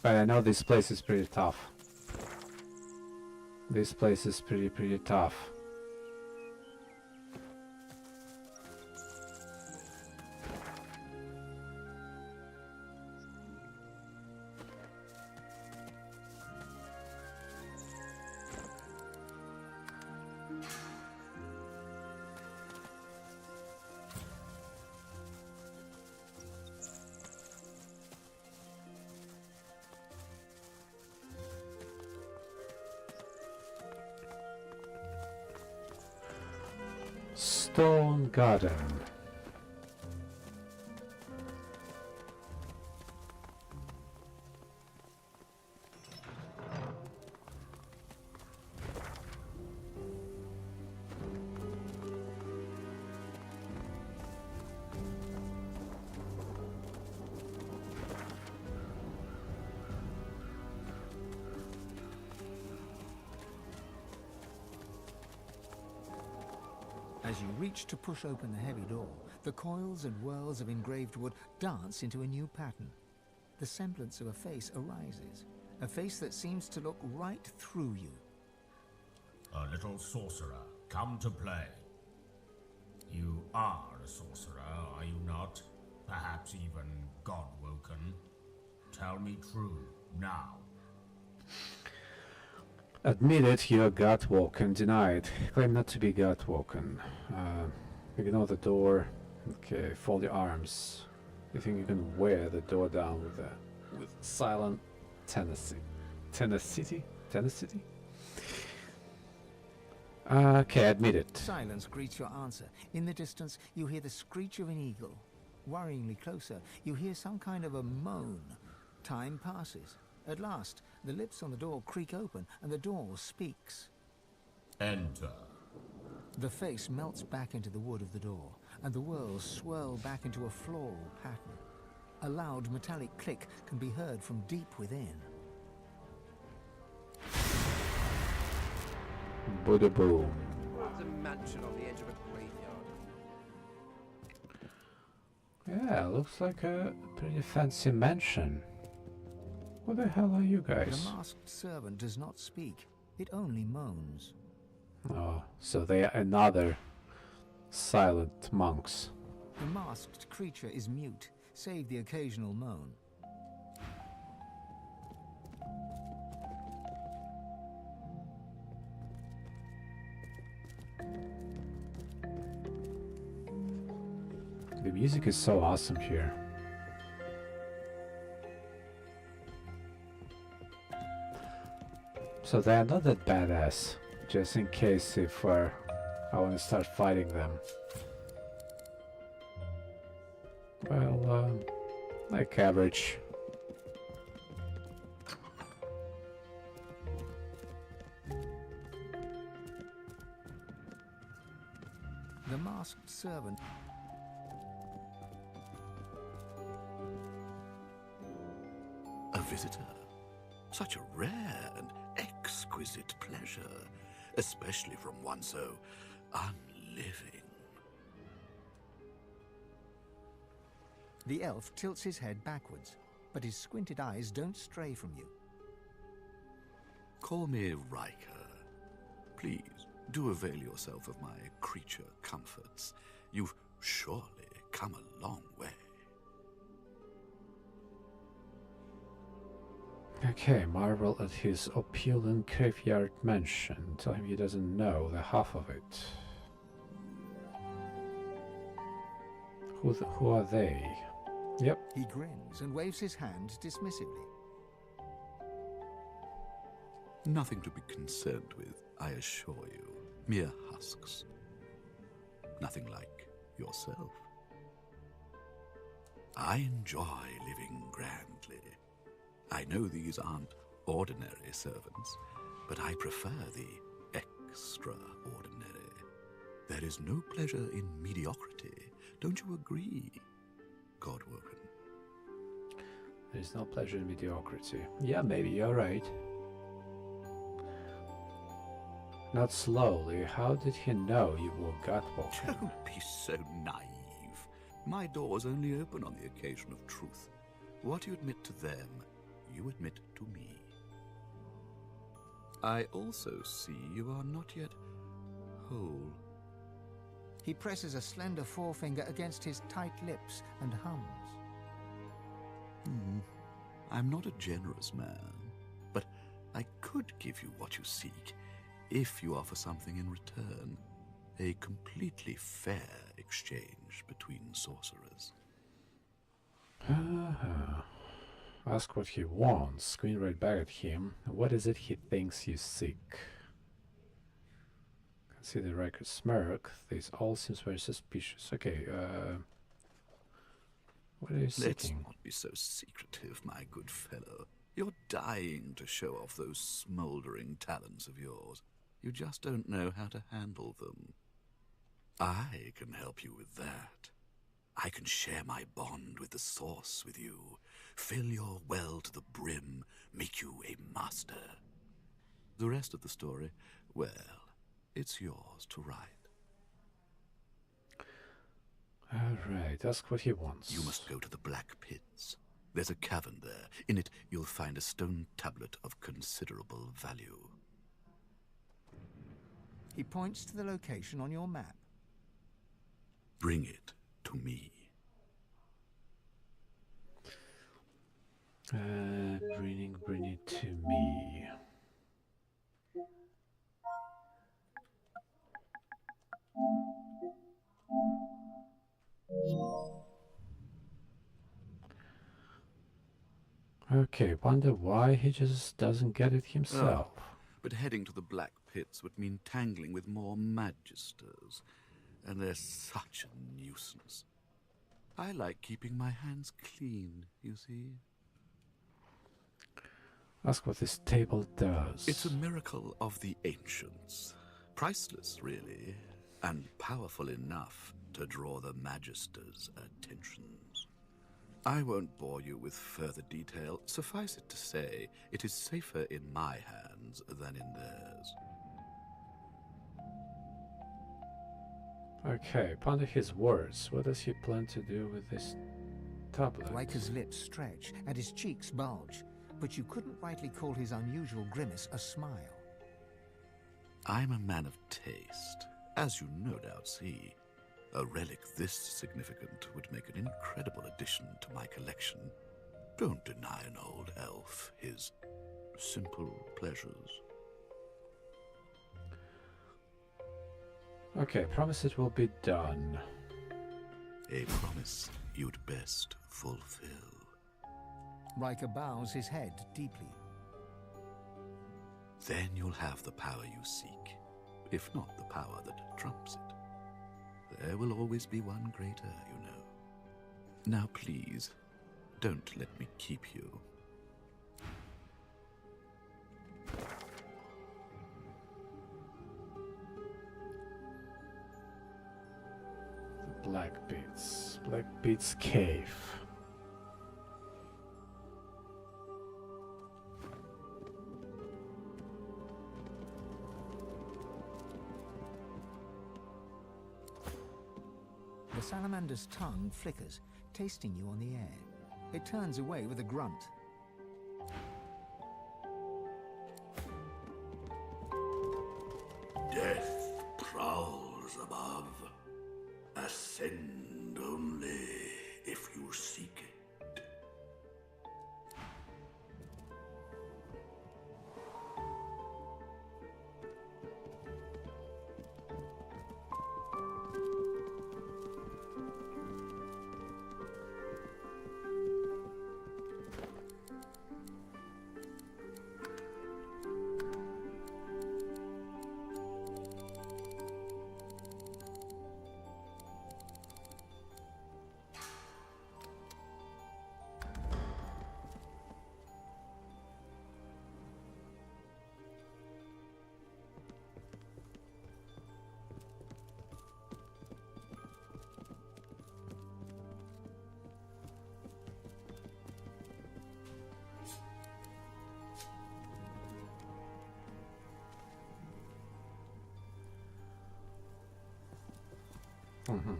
But I know this place is pretty tough. This place is pretty tough. Stone Garden. As you reach to push open the heavy door, the coils and whirls of engraved wood dance into a new pattern. The semblance of a face arises, a face that seems to look right through you. A little sorcerer, come to play. You are a sorcerer, are you not? Perhaps even God-woken? Tell me true, now. Admit it, you're God-woken. Denied. Claim not to be God-woken. Ignore the door. Okay, fold your arms. You think you can wear the door down with silent tenacity? Tenacity? Okay, admit it. Silence greets your answer. In the distance, you hear the screech of an eagle. Worryingly closer, you hear some kind of a moan. Time passes. At last, the lips on the door creak open, and the door speaks. Enter. The face melts back into the wood of the door, and the whirls swirl back into a floral pattern. A loud metallic click can be heard from deep within. Buddha boom. It's a mansion on the edge of a graveyard. Yeah, looks like a pretty fancy mansion. Who the hell are you guys? The masked servant does not speak. It only moans. Oh, so they are another silent monks. The masked creature is mute, save the occasional moan. The music is so awesome here. So they are not that badass, just in case if I want to start fighting them. Well, like average. The masked servant. A visitor. Such a rare and exquisite pleasure, especially from one so unliving. The elf tilts his head backwards, but his squinted eyes don't stray from you. Call me Riker. Please, do avail yourself of my creature comforts. You've surely come a long way. Okay, marvel at his opulent graveyard mansion. Tell him he doesn't know the half of it. Who are they? Yep. He grins and waves his hand dismissively. Nothing to be concerned with, I assure you. Mere husks. Nothing like yourself. I enjoy living grandly. I know these aren't ordinary servants, but I prefer the extraordinary. There is no pleasure in mediocrity. Don't you agree, Godwoken? There's no pleasure in mediocrity. Yeah, maybe you're right. Not slowly. How did he know you were Godwoken? Don't be so naive. My doors only open on the occasion of truth. What you admit to them, you admit to me. I also see you are not yet whole. He presses a slender forefinger against his tight lips and hums. I'm not a generous man, but I could give you what you seek if you offer something in return. A completely fair exchange between sorcerers. Ask what he wants. Squint right back at him. What is it he thinks you seek? See the record smirk. This all seems very suspicious. Okay, what are you Let's seeking? not be so secretive, my good fellow. You're dying to show off those smoldering talents of yours. You just don't know how to handle them. I can help you with that. I can share my bond with the source with you, fill your well to the brim, make you a master. The rest of the story, well, it's yours to write. Alright, ask what he wants. You must go to the Black Pits. There's a cavern there. In it, you'll find a stone tablet of considerable value. He points to the location on your map. Bring it to me. Bring it to me. Okay, wonder why he just doesn't get it himself. Oh, but heading to the Black Pits would mean tangling with more magisters, and they're such a nuisance. I like keeping my hands clean, you see. Ask what this table does. It's a miracle of the ancients. Priceless, really, and powerful enough to draw the magisters' attentions. I won't bore you with further detail. Suffice it to say, it is safer in my hands than in theirs. Okay, ponder his words. What does he plan to do with this tablet? Riker's lips stretch and his cheeks bulge, but you couldn't rightly call his unusual grimace a smile. I'm a man of taste, as you no doubt see. A relic this significant would make an incredible addition to my collection. Don't deny an old elf his simple pleasures. Okay, promise it will be done. A promise you'd best fulfill. Riker bows his head deeply. Then you'll have the power you seek, if not the power that trumps it. There will always be one greater, you know. Now please, don't let me keep you. The Black Pits. Black Pits Cave. The salamander's tongue flickers, tasting you on the air. It turns away with a grunt. Death prowls above. Ascend only if you seek it.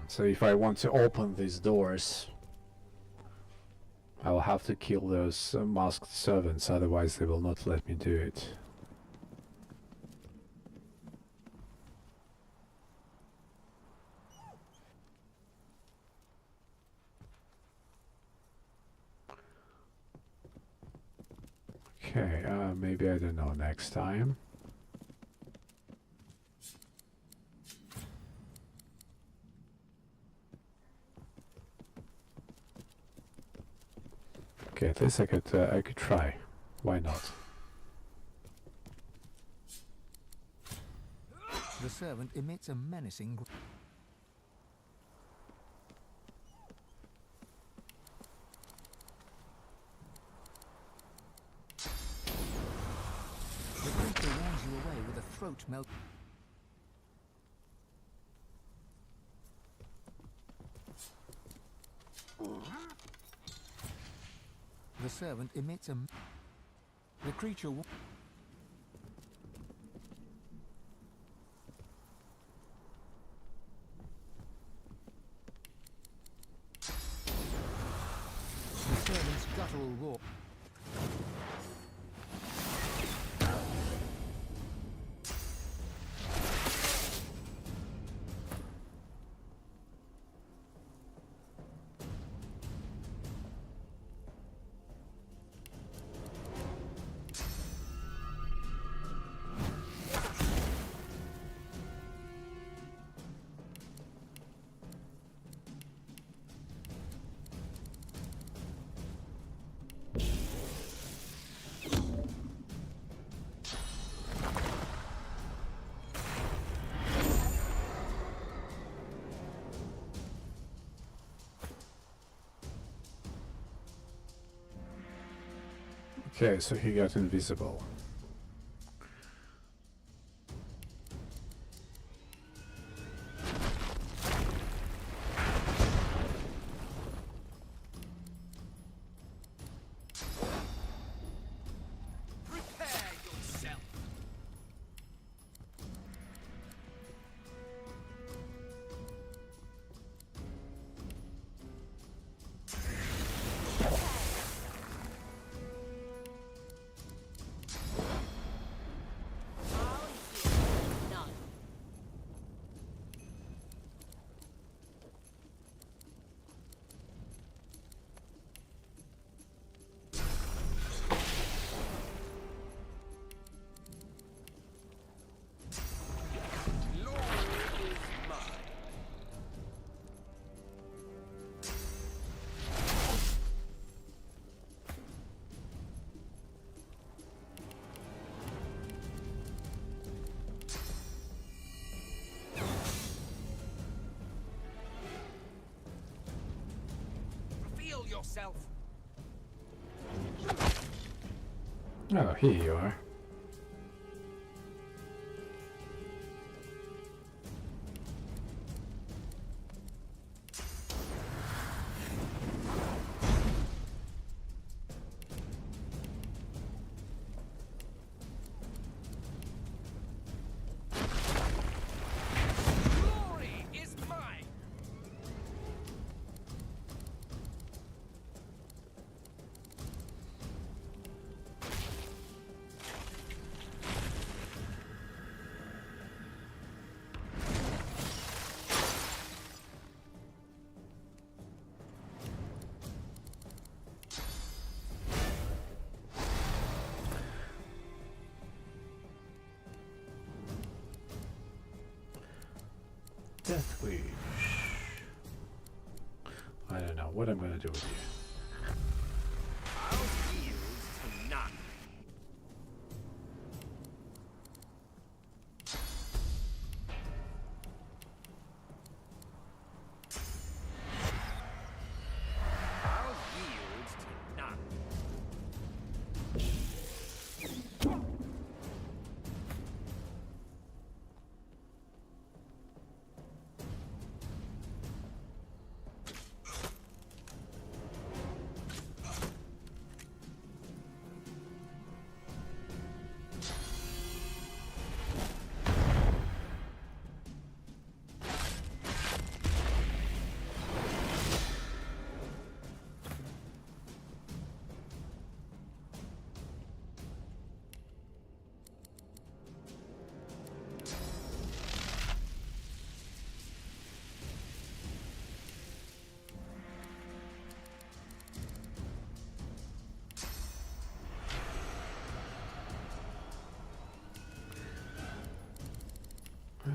So if I want to open these doors, I'll have to kill those masked servants, otherwise they will not let me do it. Okay, maybe I don't know next time. Okay, at least I could try. Why not? The servant emits a menacing The creature warns you away with a throat melt. The servant emits a... The creature... servant's guttural roar. Okay, so he got invisible. Prepare yourself. Reveal yourself. Oh, here you are. Glory is mine. Death Wish. I don't know what I'm gonna do with you. I'll yield to none. I'll yield to none.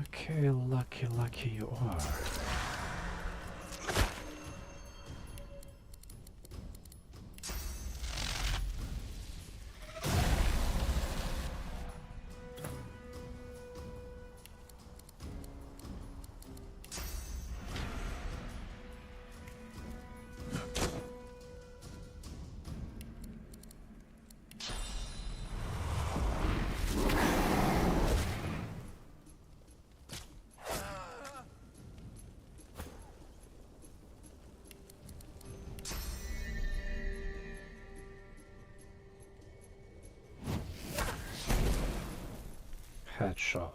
Okay, lucky you are. Headshot.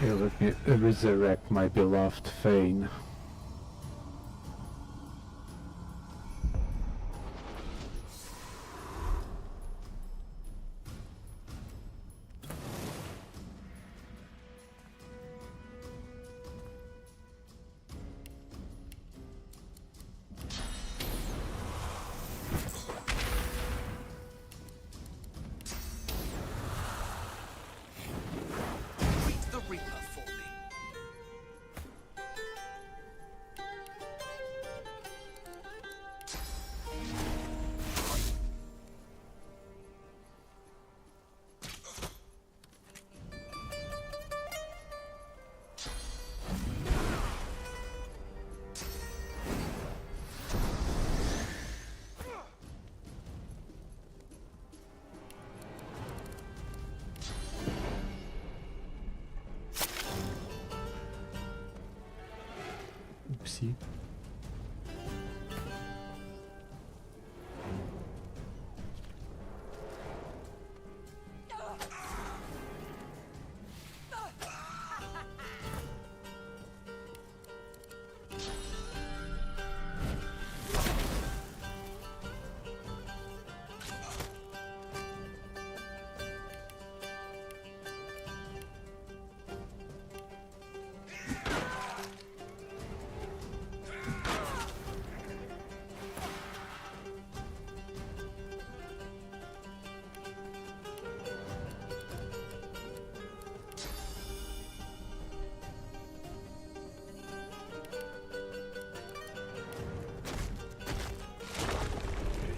Okay, let me resurrect my beloved Fane. Greet the Reaper for me. Oopsie.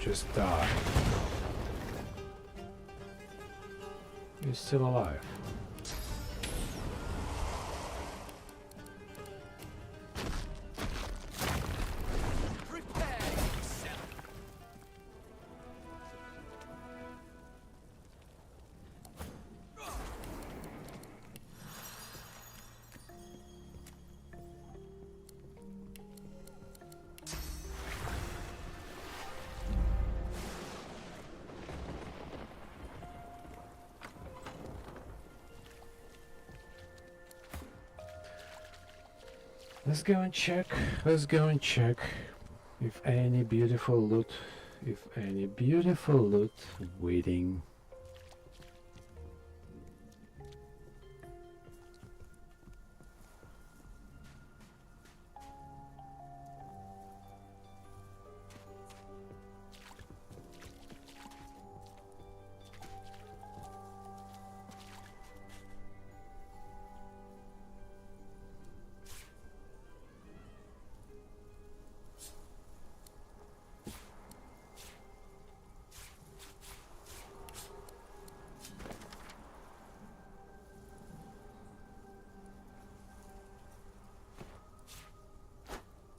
Just die. You're still alive. Prepare yourself. Let's go and check. Let's go and check if any beautiful loot, waiting.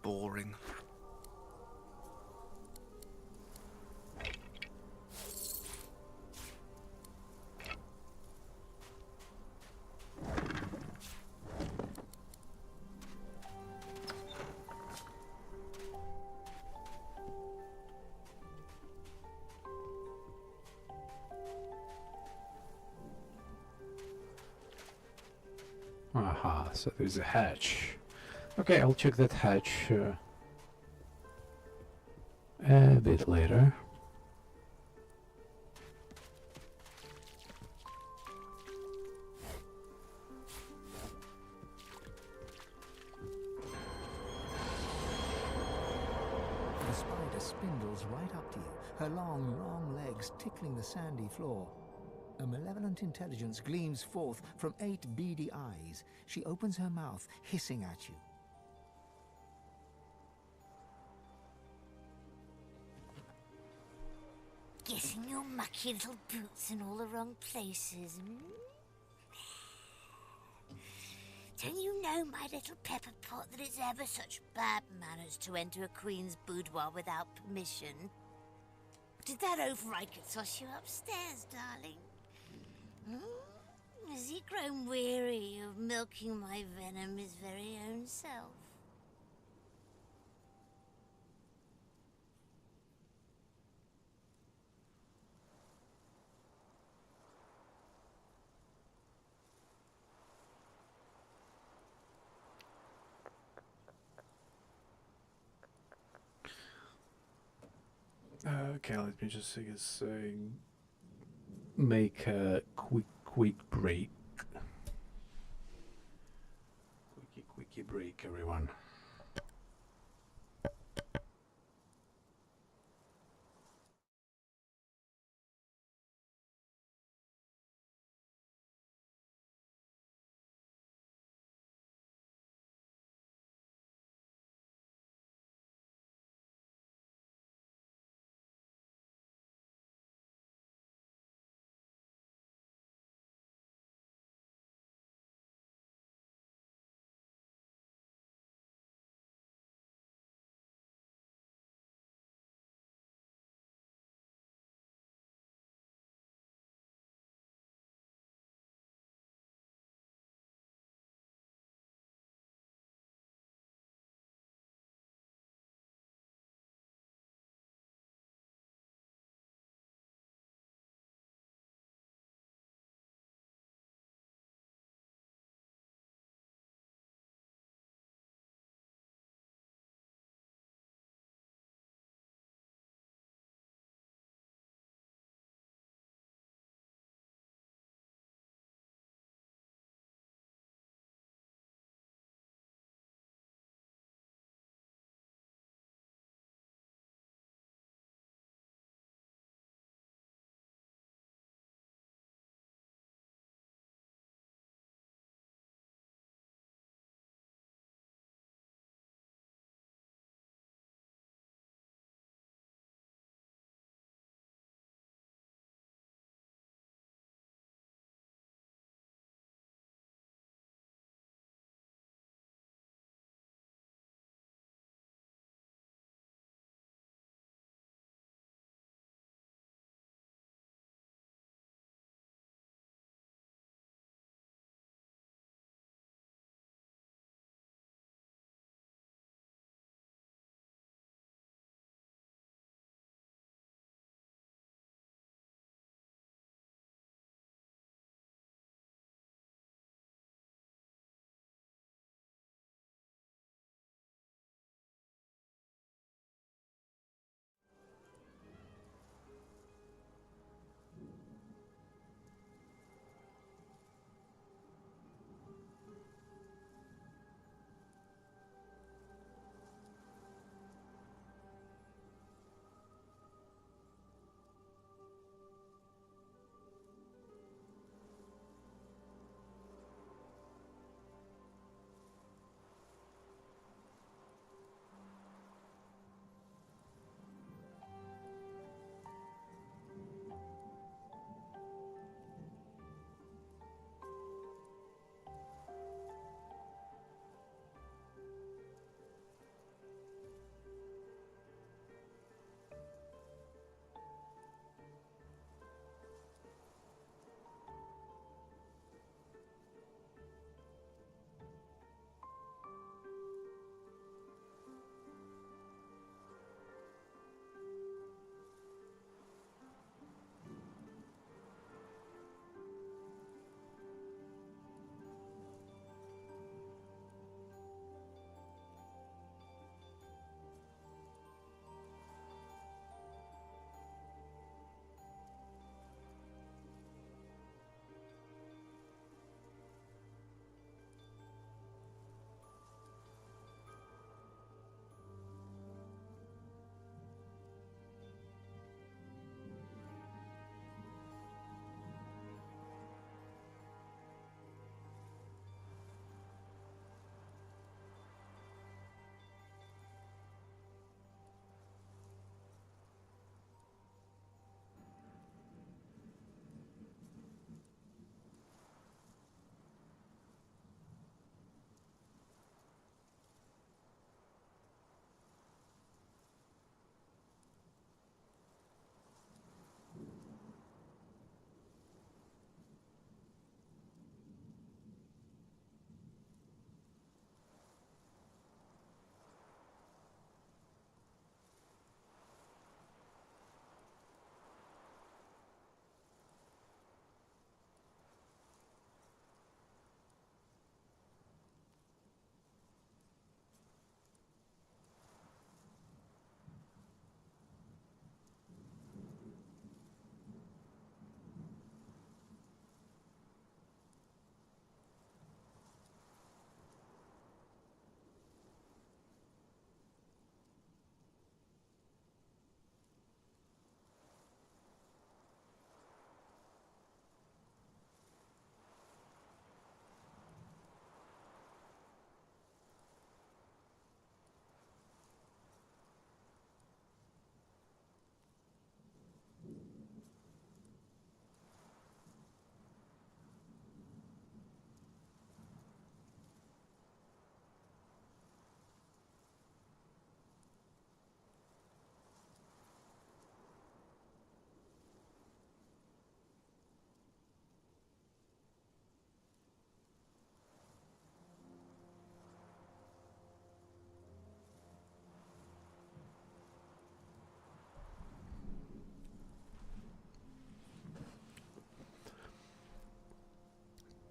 Boring. Aha, so there's a hatch. Okay, I'll check that hatch a bit later. The spider spindles right up to you, her long, long legs tickling the sandy floor. A malevolent intelligence gleams forth from 8 beady eyes. She opens her mouth, hissing at you. Getting your mucky little boots in all the wrong places. Don't you know, my little pepper pot, that it's ever such bad manners to enter a queen's boudoir without permission? Did that override could toss you upstairs, darling? Has he grown weary of milking my venom his very own self? Okay, let me just make a quick break. Quickie break, everyone.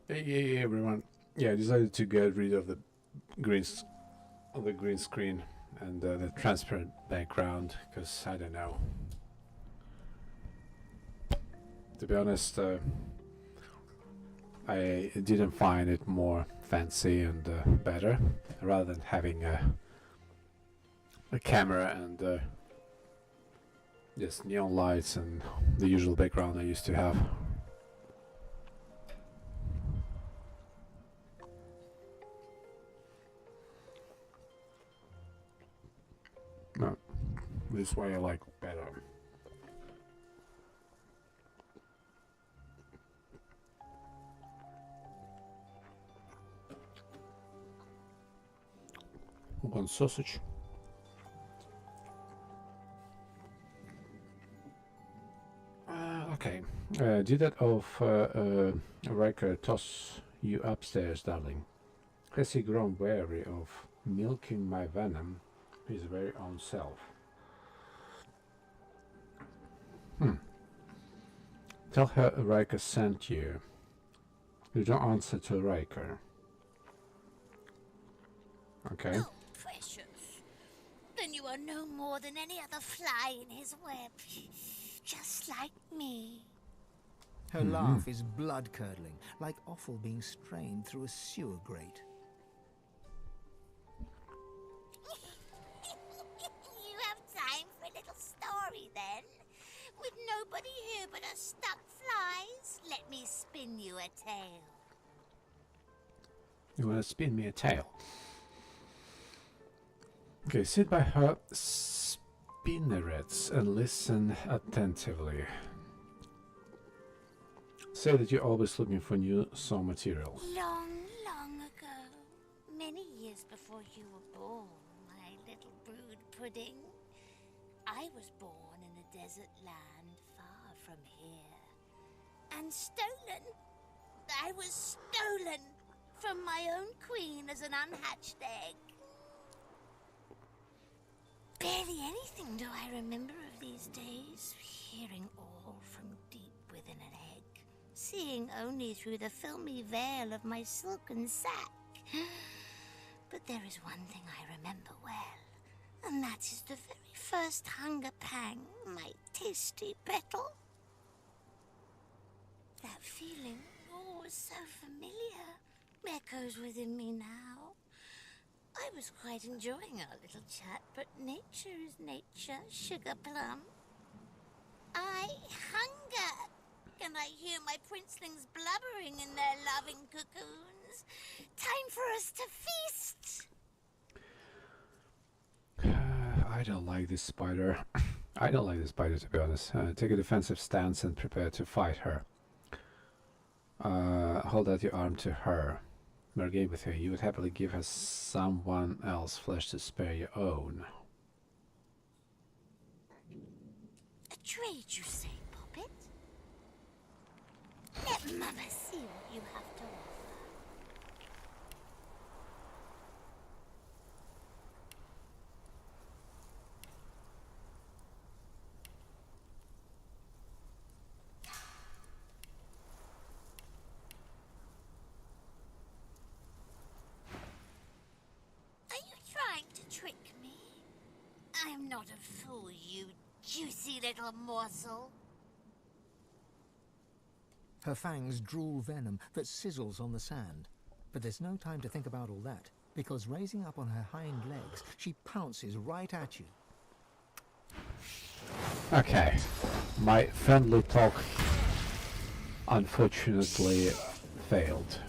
Hey, everyone. Yeah, I decided to get rid of the green screen and the transparent background because I don't know. To be honest, I didn't find it more fancy and better, rather than having a camera and just neon lights and the usual background I used to have. No, this way I like better. One sausage. Okay. Did that of Riker toss you upstairs, darling? Has he grown weary of milking my venom his very own self? Tell her Riker sent you. You don't answer to Riker. Okay. Oh, precious. Then you are no more than any other fly in his web. Just like me. Her laugh is blood-curdling, like offal being strained through a sewer grate. You have time for a little story, then? With nobody here but us stuck flies, let me spin you a tale. You want to spin me a tale? Okay, sit by her spinnerets and listen attentively. Say that you're always looking for new song material. Long, long ago, many years before you were born, my little brood pudding, I was born in a desert land far from here. And stolen. I was stolen from my own queen as an unhatched egg. Barely anything do I remember of these days, hearing all from deep within an egg, seeing only through the filmy veil of my silken sack. But there is one thing I remember well, and that is the very first hunger pang, my tasty petal. That feeling, oh, so familiar, echoes within me now. I was quite enjoying our little chat, but nature is nature, sugar plum. I hunger. Can I hear my princelings blubbering in their loving cocoons? Time for us to feast. I don't like this spider. I don't like this spider, to be honest. Take a defensive stance and prepare to fight her. Hold out your arm to her. Bargain with her. You would happily give her someone else flesh to spare your own. A trade, you say, Poppet? Let Mama see what you have to offer. Trying to trick me? I'm not a fool, you juicy little morsel. Her fangs drool venom that sizzles on the sand. But there's no time to think about all that, because raising up on her hind legs, she pounces right at you. Okay. My friendly talk unfortunately failed.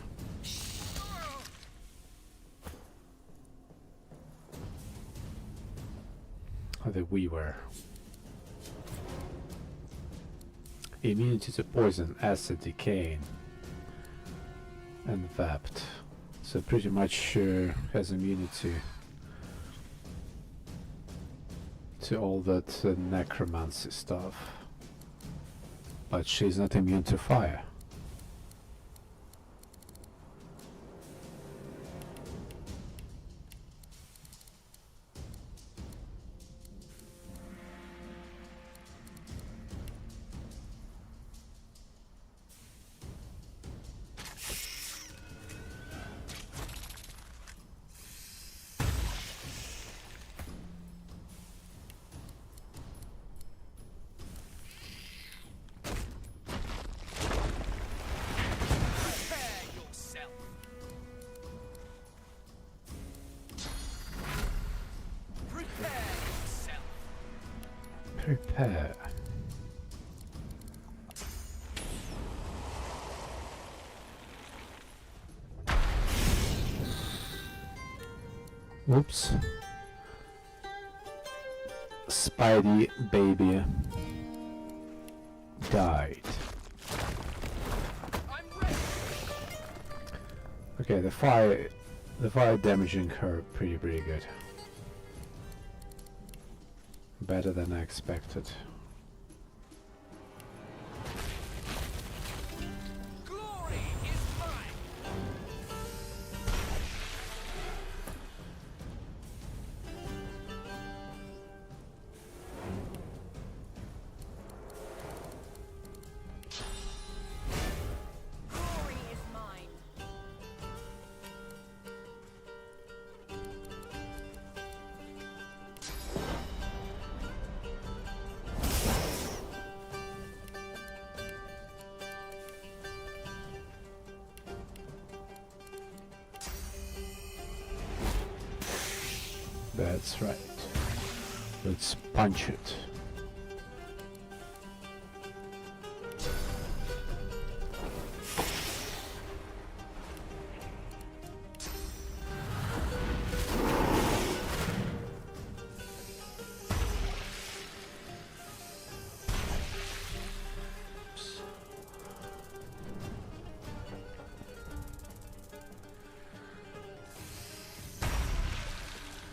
The Weaver. Immunity to poison, acid, decay, and vapt. So pretty much has immunity to all that necromancy stuff. But she's not immune to fire. Prepare. Whoops. Spidey baby died. Okay, the fire damaging her pretty good. Better than I expected. Glory is mine. Glory is mine. That's right. Let's punch it.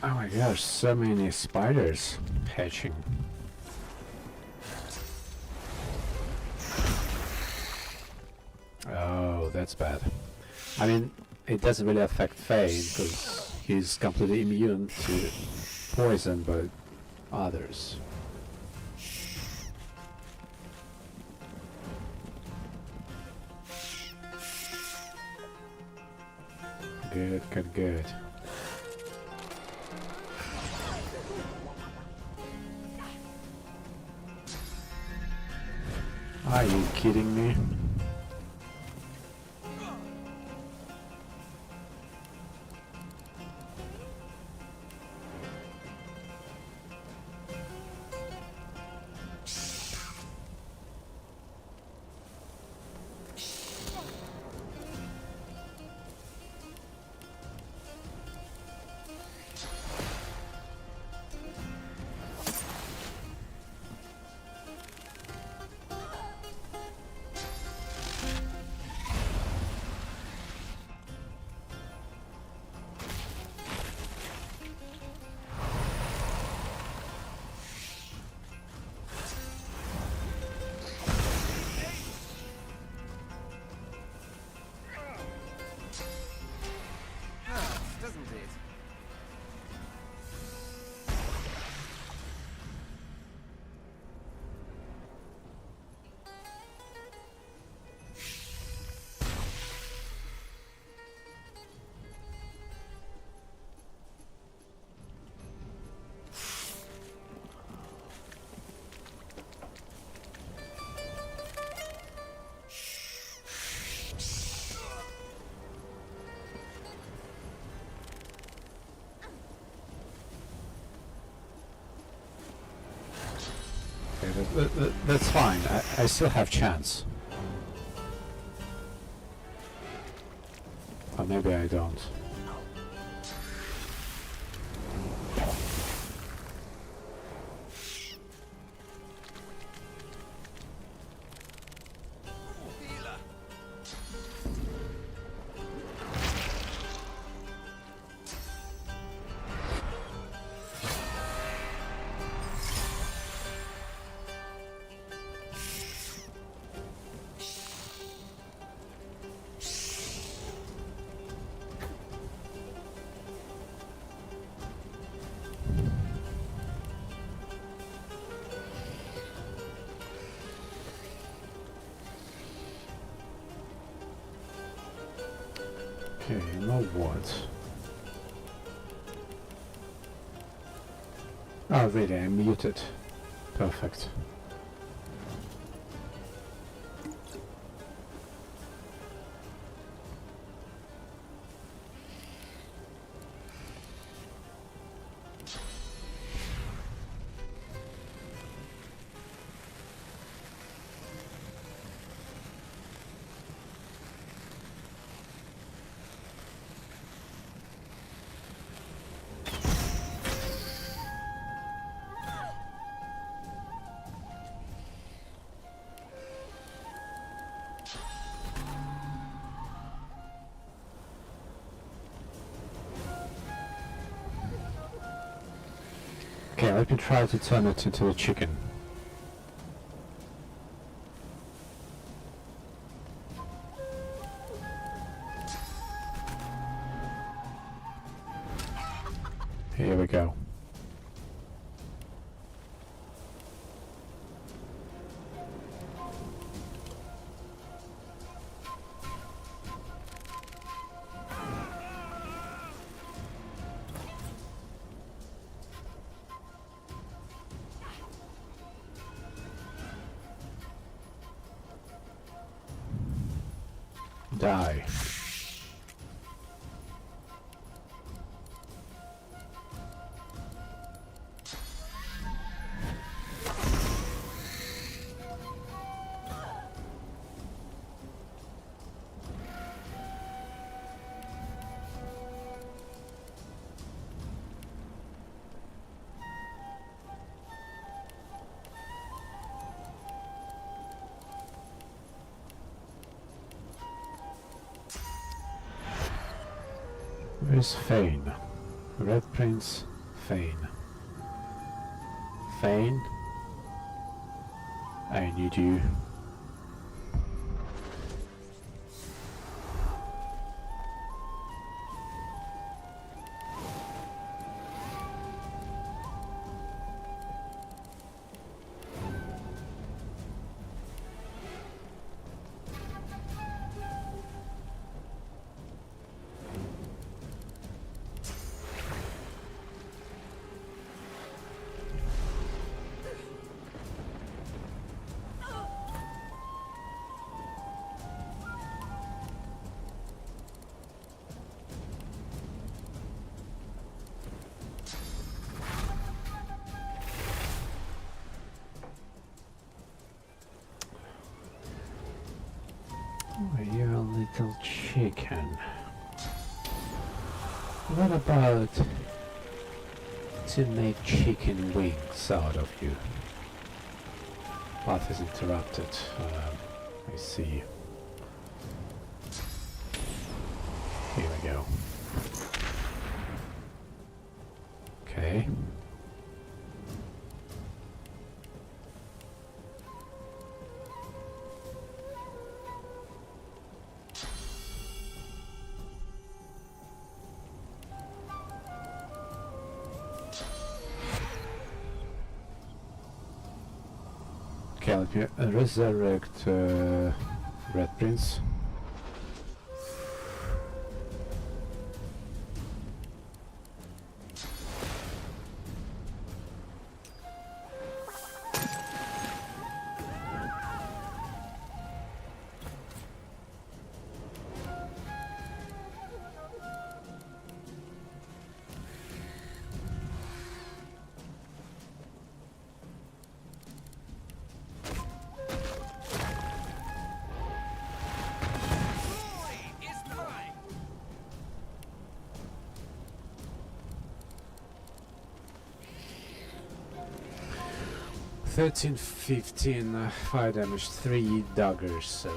Oh my gosh, so many spiders hatching. Oh, that's bad. I mean, it doesn't really affect Faye because he's completely immune to poison, but others. Good, good, good. Are you kidding me? Doesn't it? Okay, that's fine. I still have chance. Or maybe I don't. Okay, you know what? Oh, really, I'm muted. Perfect. Okay, let me try to turn it into a chicken. Here we go. Die. Where's Fane? Red Prince, Fane. Fane? I need you. Oh, you're a little chicken. What about to make chicken wings out of you? Path is interrupted. I see. Here we go. Okay. Okay, let me resurrect Red Prince. Thirteen, 15 fire damage, 3 daggers, so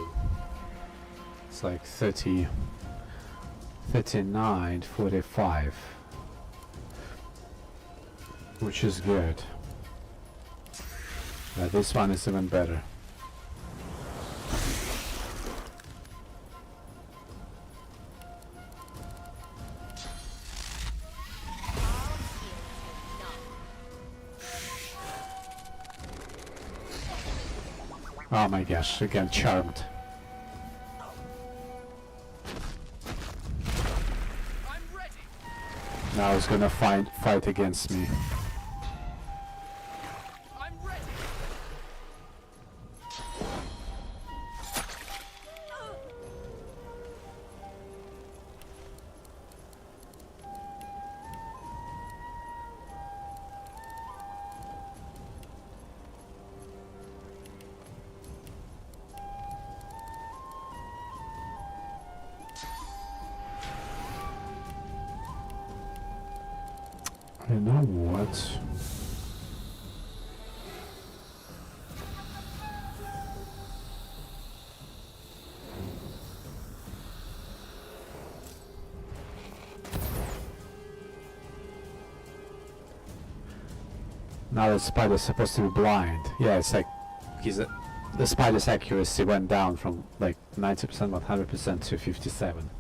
it's like 30, 39, 45, which is good. This one is even better. Oh my gosh, again charmed. Now he's gonna fight against me. You know what? Now the spider's supposed to be blind. Yeah, it's like the spider's accuracy went down from like 90%, 100% to 57.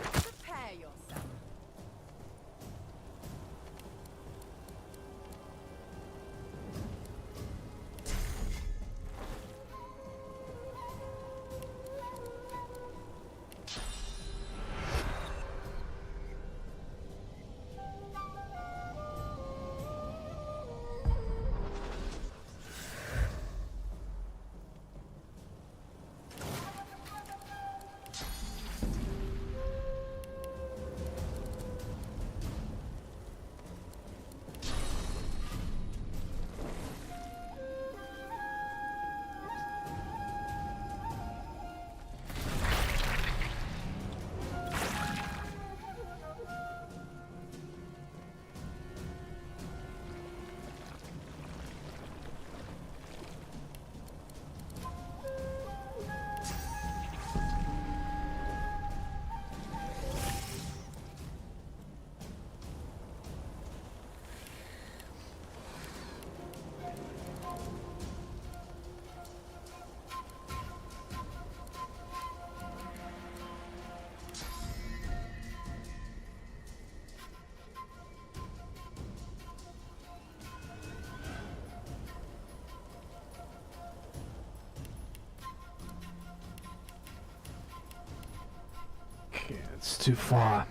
Prepare yourself. Okay, it's too far.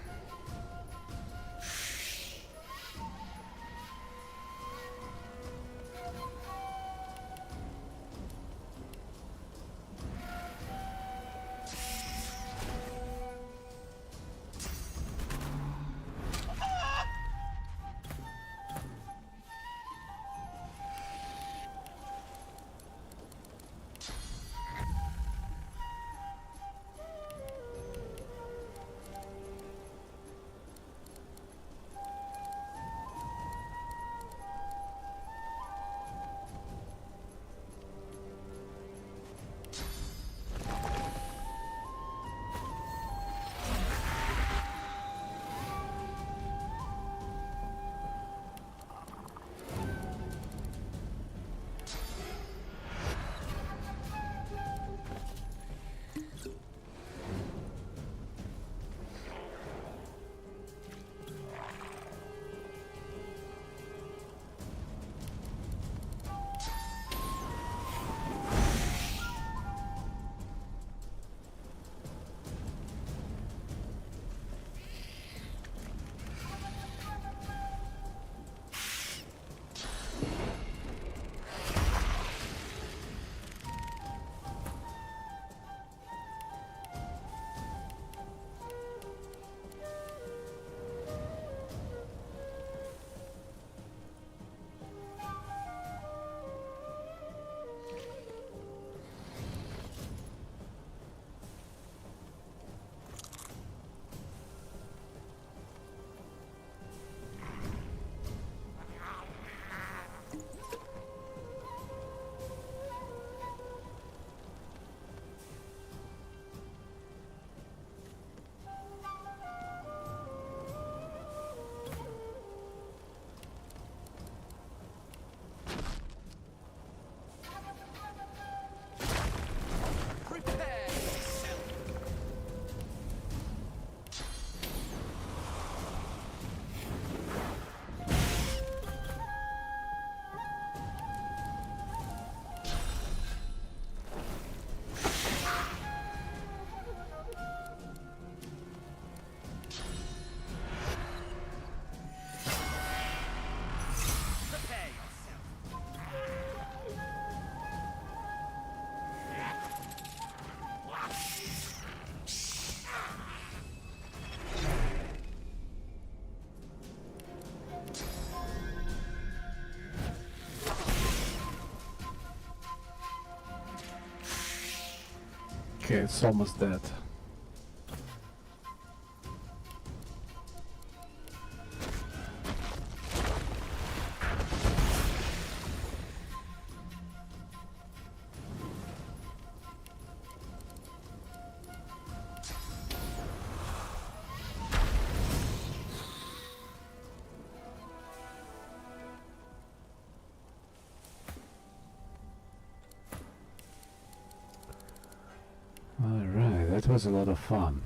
Okay, it's almost dead. Alright, that was a lot of fun.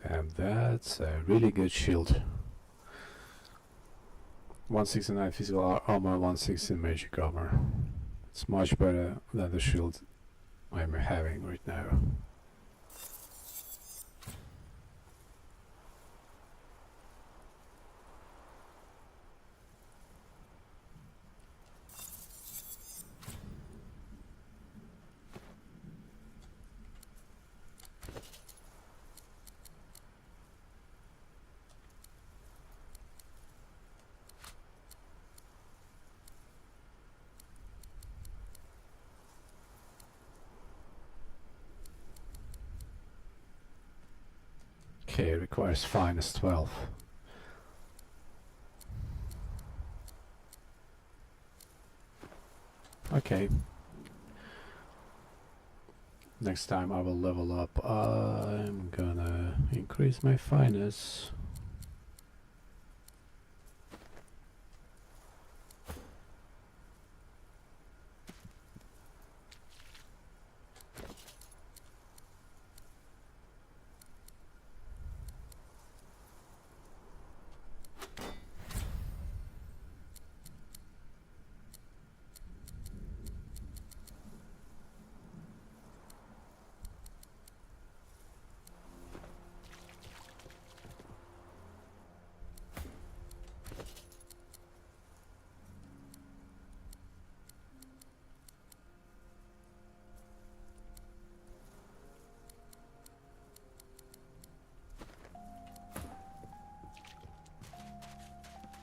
And that's a really good shield. 169 physical armor, 160 magic armor. It's much better than the shield I'm having right now. Okay, it requires finest 12. Okay. Next time I will level up. I'm gonna increase my finest.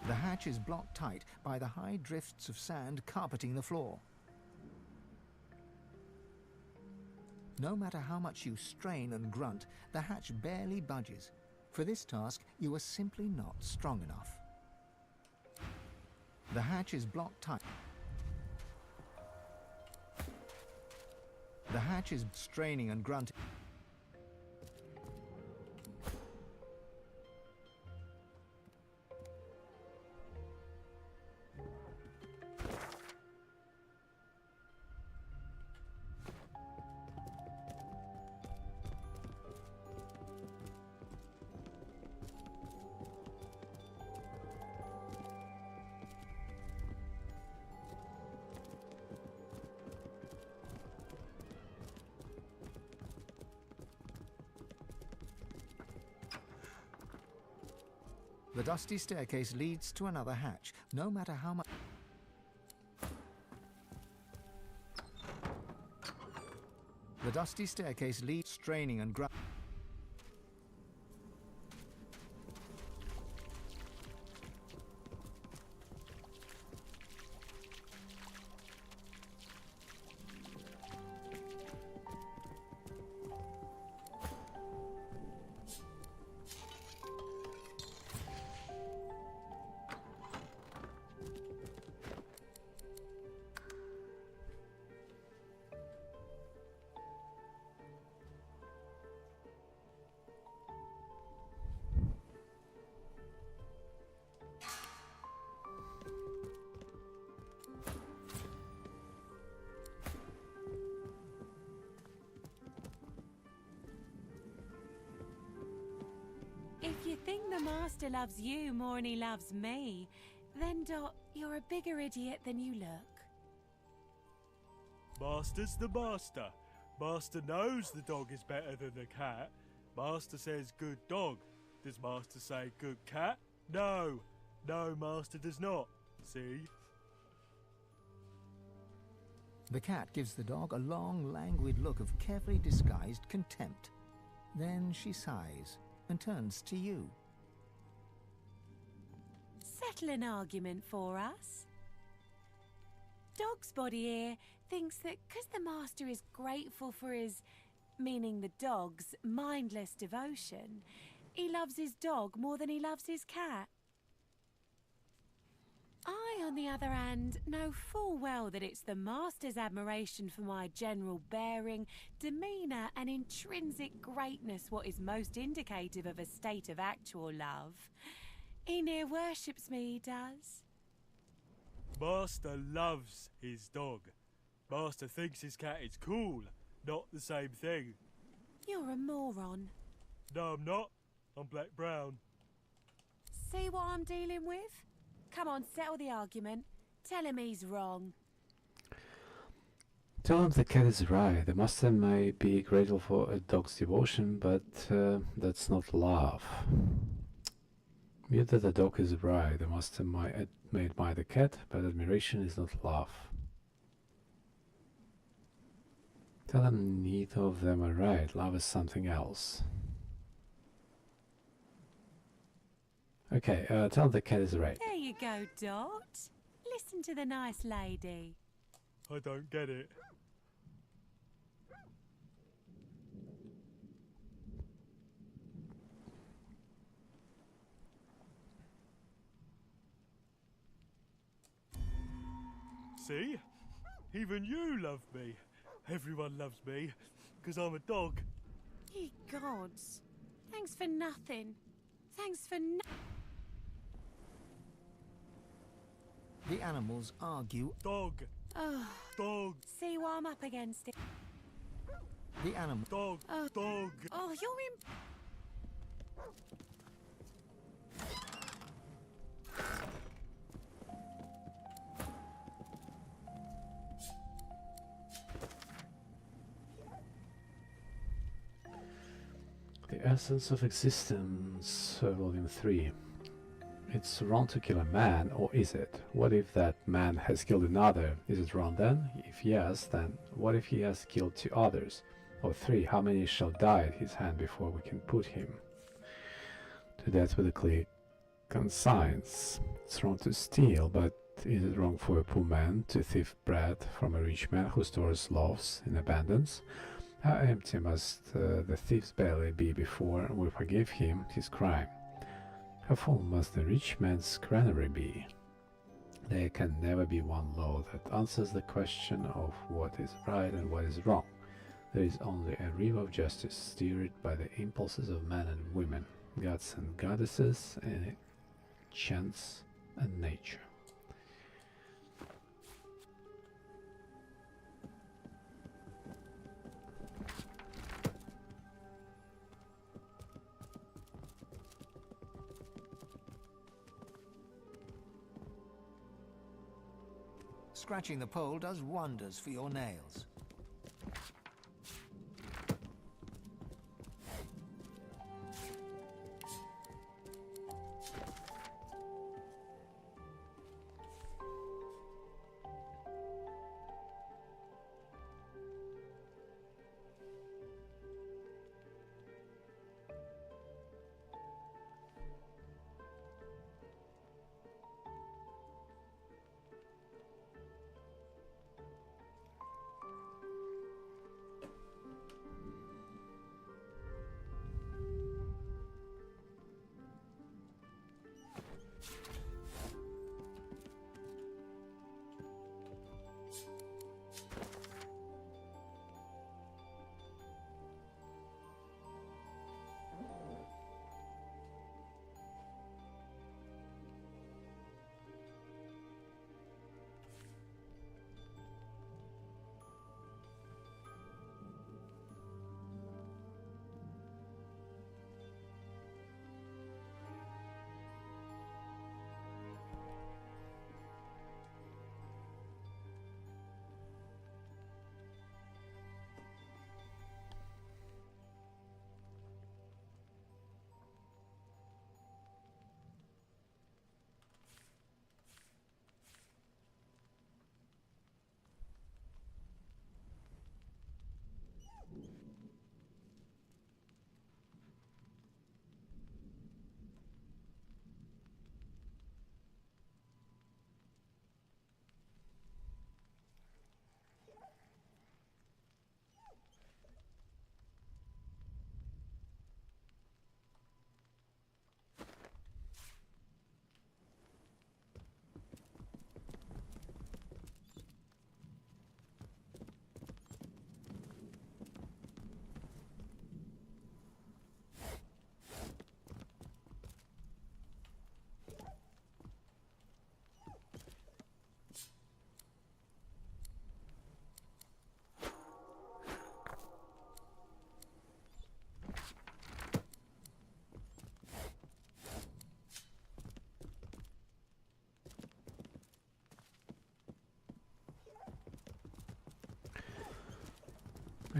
The hatch is blocked tight by the high drifts of sand carpeting the floor. No matter how much you strain and grunt, the hatch barely budges. For this task, you are simply not strong enough. The hatch is blocked tight. The hatch is straining and grunting. The dusty staircase leads to another hatch, no matter how much... The dusty staircase leads, straining and If you think the Master loves you more than he loves me, then Dot, you're a bigger idiot than you look. Master's the master. Master knows the dog is better than the cat. Master says good dog. Does Master say good cat? No. No, Master does not. See? The cat gives the dog a long, languid look of carefully disguised contempt. Then she sighs and turns to you. Settle an argument for us. Dog's body here thinks that because the Master is grateful for his, meaning the dog's, mindless devotion, he loves his dog more than he loves his cat. I, on the other hand, know full well that it's the Master's admiration for my general bearing, demeanour and intrinsic greatness what is most indicative of a state of actual love. He near worships me, he does. Master loves his dog. Master thinks his cat is cool, not the same thing. You're a moron. No, I'm not. I'm black-brown. See what I'm dealing with? Come on, settle the argument. Tell him he's wrong. Tell him the cat is right. The master may be grateful for a dog's devotion, but that's not love. Mute that the dog is right. The master may admire the cat, but admiration is not love. Tell him neither of them are right. Love is something else. Okay, tell him the cat is right. There you go, Dot. Listen to the nice lady. I don't get it. See? Even you love me. Everyone loves me, because I'm a dog. Ye gods. Thanks for nothing. Thanks for no... The animals argue. Dog. Oh. Dog. See what I'm up against. The animal. Dog. Dog. Oh, you're in... The Essence of Existence, Volume 3. It's wrong to kill a man, or is it? What if that man has killed another? Is it wrong then? If yes, then what if he has killed 2 others? Or 3, how many shall die at his hand before we can put him to death with a clear conscience? It's wrong to steal, but is it wrong for a poor man to thief bread from a rich man who stores loaves in abundance? How empty must the thief's belly be before we forgive him his crime? How full must the rich man's granary be? There can never be one law that answers the question of what is right and what is wrong. There is only a river of justice steered by the impulses of men and women, gods and goddesses, and chance and nature. Scratching the pole does wonders for your nails.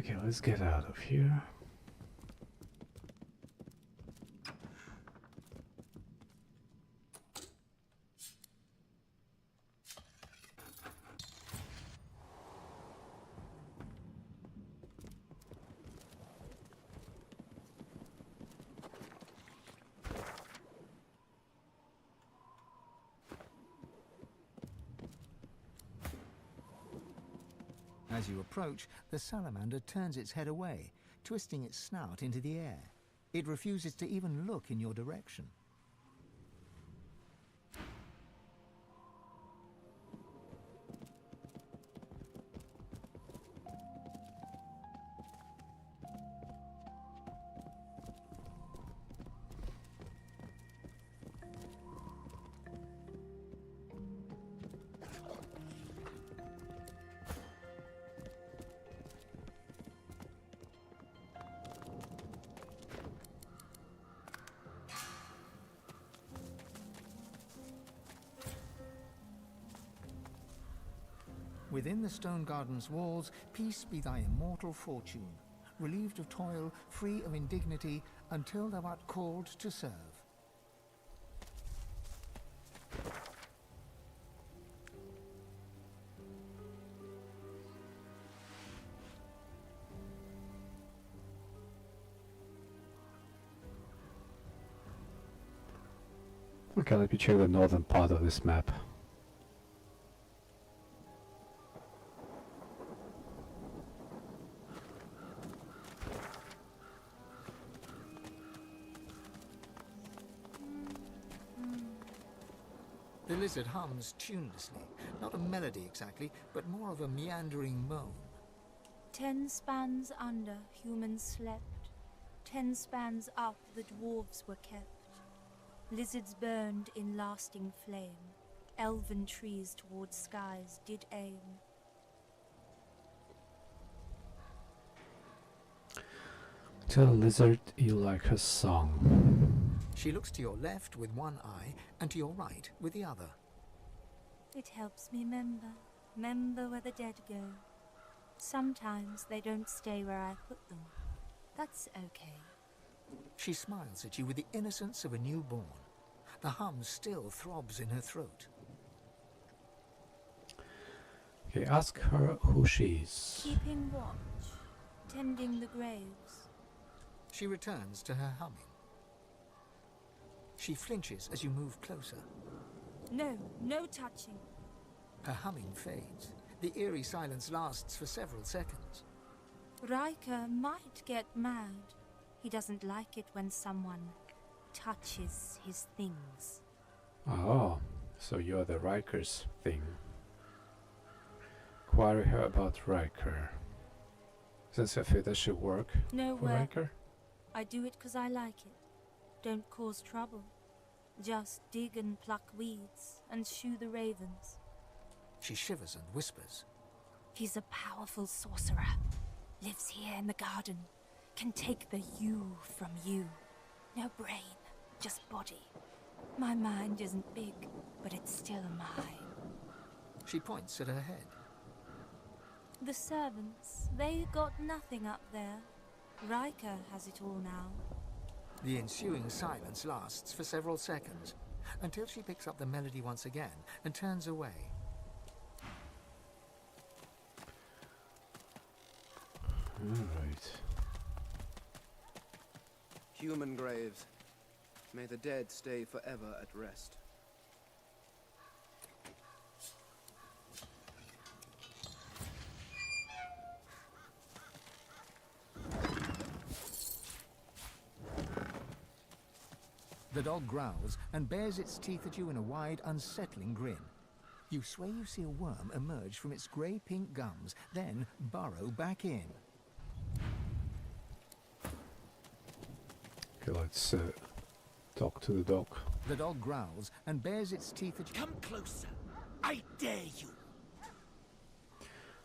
Okay, let's get out of here. As you approach, the salamander turns its head away, twisting its snout into the air. It refuses to even look in your direction. Within the stone garden's walls, peace be thy immortal fortune, relieved of toil, free of indignity, until thou art called to serve. Okay, let me check the northern part of this map. The lizard hums tunelessly, not a melody exactly, but more of a meandering moan. 10 spans under, humans slept. 10 spans up, the dwarves were kept. Lizards burned in lasting flame. Elven trees towards skies did aim. Tell a lizard you like her song. She looks to your left with one eye and to your right with the other. It helps me remember where the dead go. Sometimes they don't stay where I put them. That's okay. She smiles at you with the innocence of a newborn. The hum still throbs in her throat. Okay, ask her who she is. Keeping watch, tending the graves. She returns to her humming. She flinches as you move closer. No, no touching. Her humming fades. The eerie silence lasts for several seconds. Riker might get mad. He doesn't like it when someone touches his things. Oh, so you're the Riker's thing. Query her about Riker. Since I feel that should work No for way. Riker. I do it 'cause I like it. Don't cause trouble. Just dig and pluck weeds and shoo the ravens. She shivers and whispers. He's a powerful sorcerer. Lives here in the garden. Can take the you from you. No brain, just body. My mind isn't big, but it's still mine. She points at her head. The servants, they got nothing up there. Riker has it all now. The ensuing silence lasts for several seconds, until she picks up the melody once again and turns away. Alright. Human graves. May the dead stay forever at rest. The dog growls and bares its teeth at you in a wide, unsettling grin. You swear you see a worm emerge from its grey-pink gums, then burrow back in. Okay, let's talk to the dog. The dog growls and bares its teeth at you. Come closer. I dare you.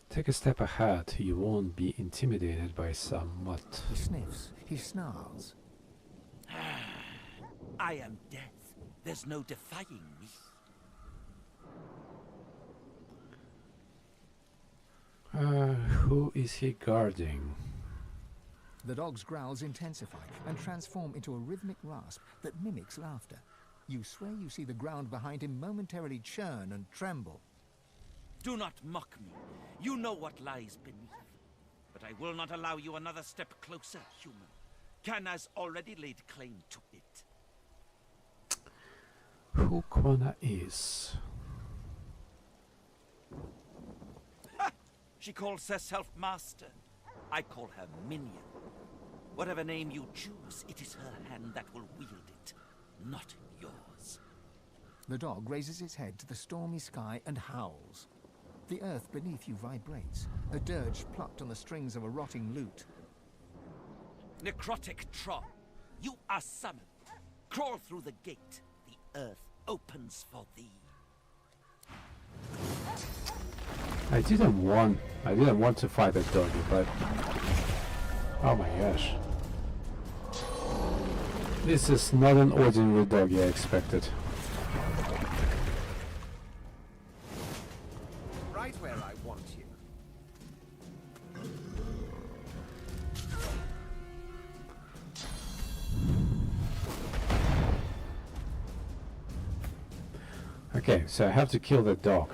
Take a step ahead. You won't be intimidated by some mutt. He sniffs. He snarls. I am death. There's no defying me. Who is he guarding? The dog's growls intensify and transform into a rhythmic rasp that mimics laughter. You swear you see the ground behind him momentarily churn and tremble. Do not mock me. You know what lies beneath. But I will not allow you another step closer, human. Khan has already laid claim to it. Who Kwana is? Ha! She calls herself master. I call her minion. Whatever name you choose, it is her hand that will wield it, not yours. The dog raises its head to the stormy sky and howls. The earth beneath you vibrates, a dirge plucked on the strings of a rotting lute. Necrotic troll, you are summoned. Crawl through the gate. The earth opens for thee. I didn't want to fight that doggy, but oh my gosh. This is not an ordinary doggy I expected. Right where I want you. Okay, so I have to kill that dog.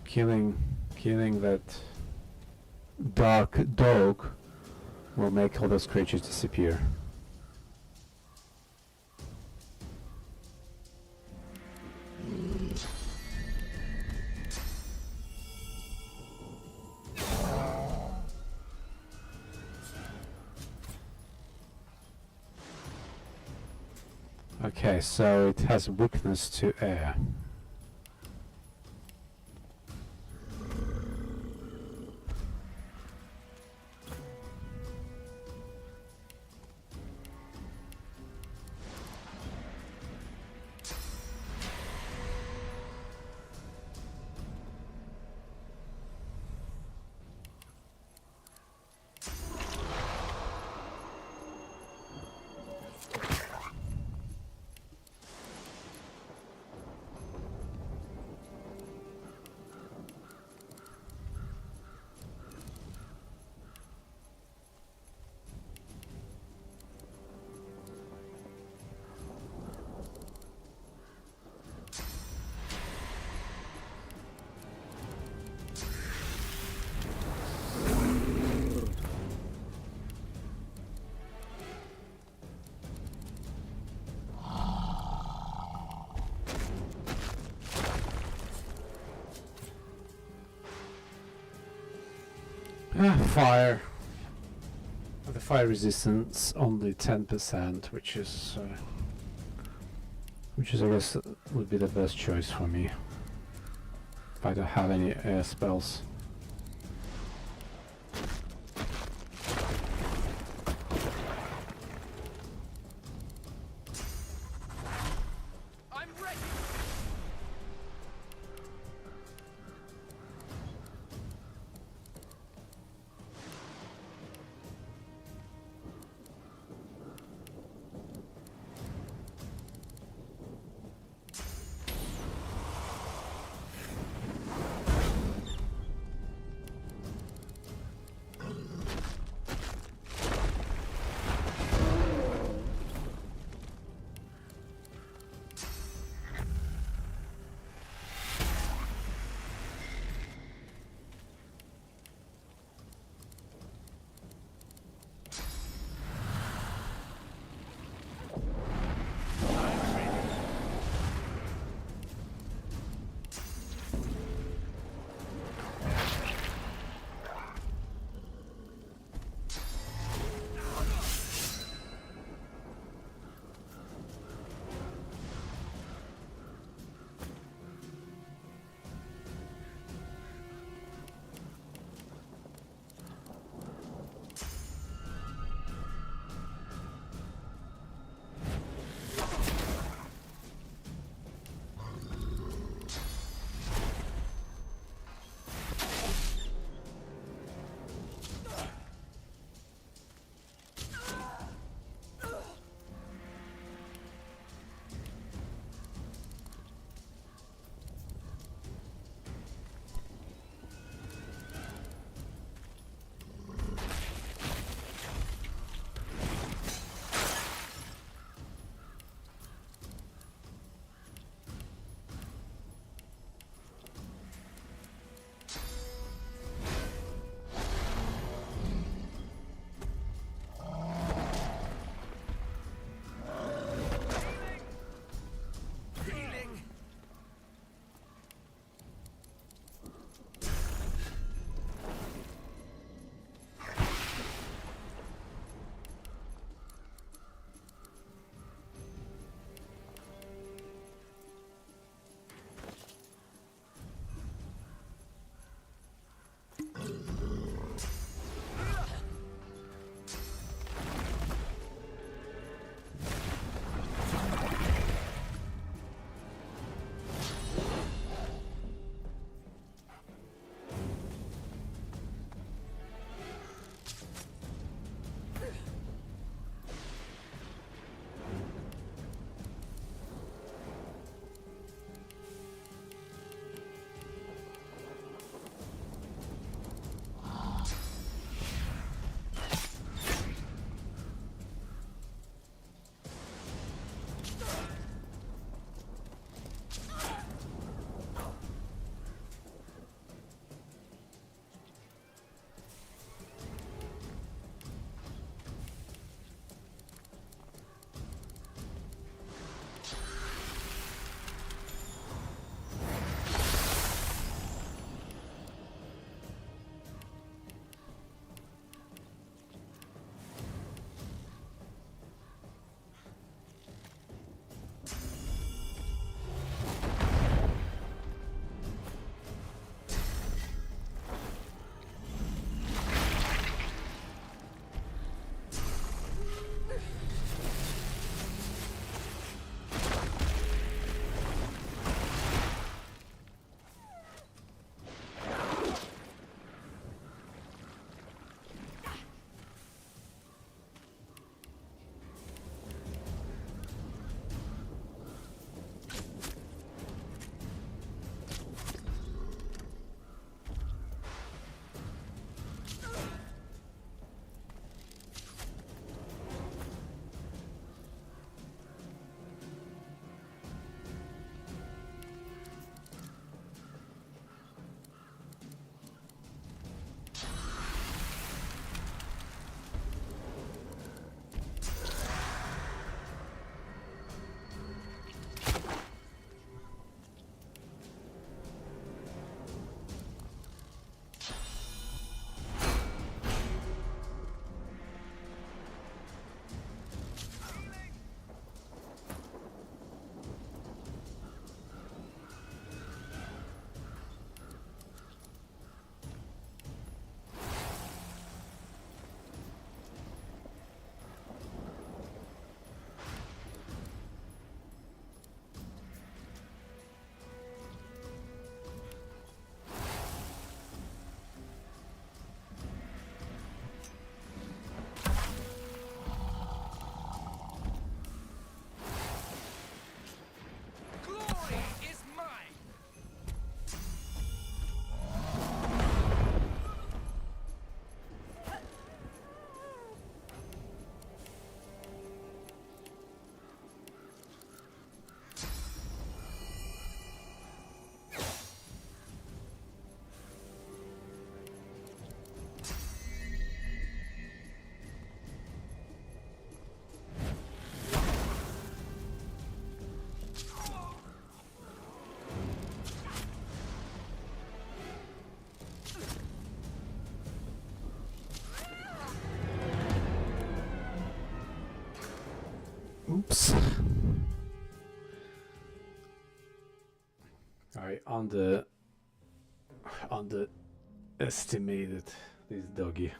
Killing that dark dog will make all those creatures disappear. Okay, so it has weakness to air. Fire. The fire resistance only 10%, which is I guess would be the best choice for me if I don't have any air spells. Oops. I underestimated this doggy.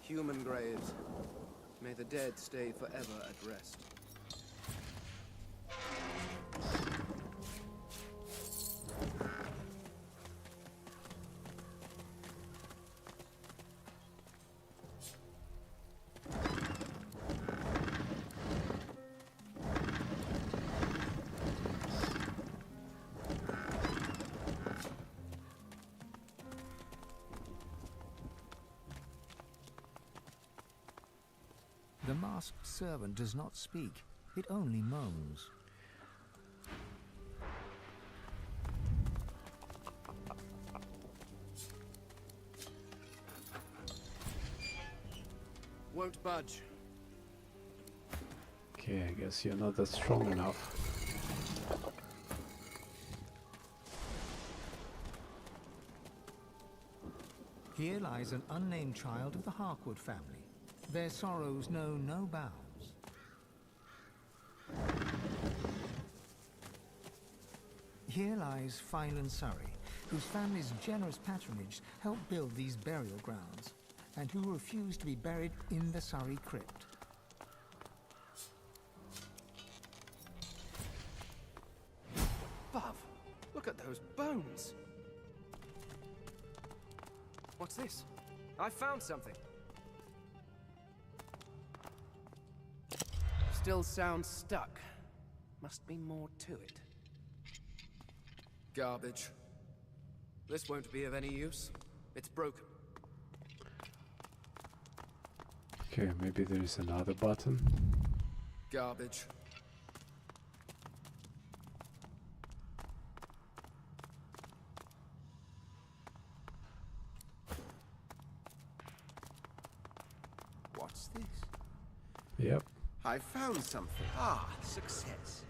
Human graves. May the dead stay forever at rest. The masked servant does not speak. It only moans. Won't budge. Okay, I guess you're not that strong enough. Here lies an unnamed child of the Harkwood family. Their sorrows know no bounds. Here lies Phylan Surrey, whose family's generous patronage helped build these burial grounds, and who refused to be buried in the Surrey crypt. Buv, look at those bones. What's this? I found something. Still sounds stuck. Must be more to it. Garbage. This won't be of any use. It's broken. Okay, maybe there is another button. Garbage. What's this? Yep. I found something. Ah, success.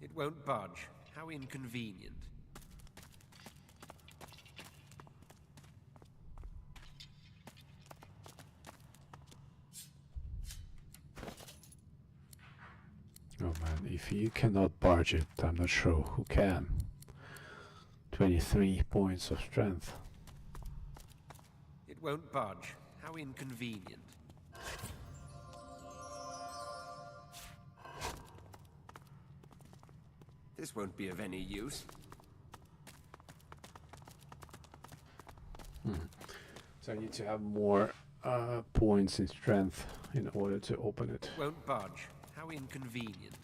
It won't budge. How inconvenient. Oh man, if you cannot barge it, I'm not sure who can. 23 points of strength. It won't budge. How inconvenient. This won't be of any use. So I need to have more points in strength in order to open it. Won't budge. How inconvenient.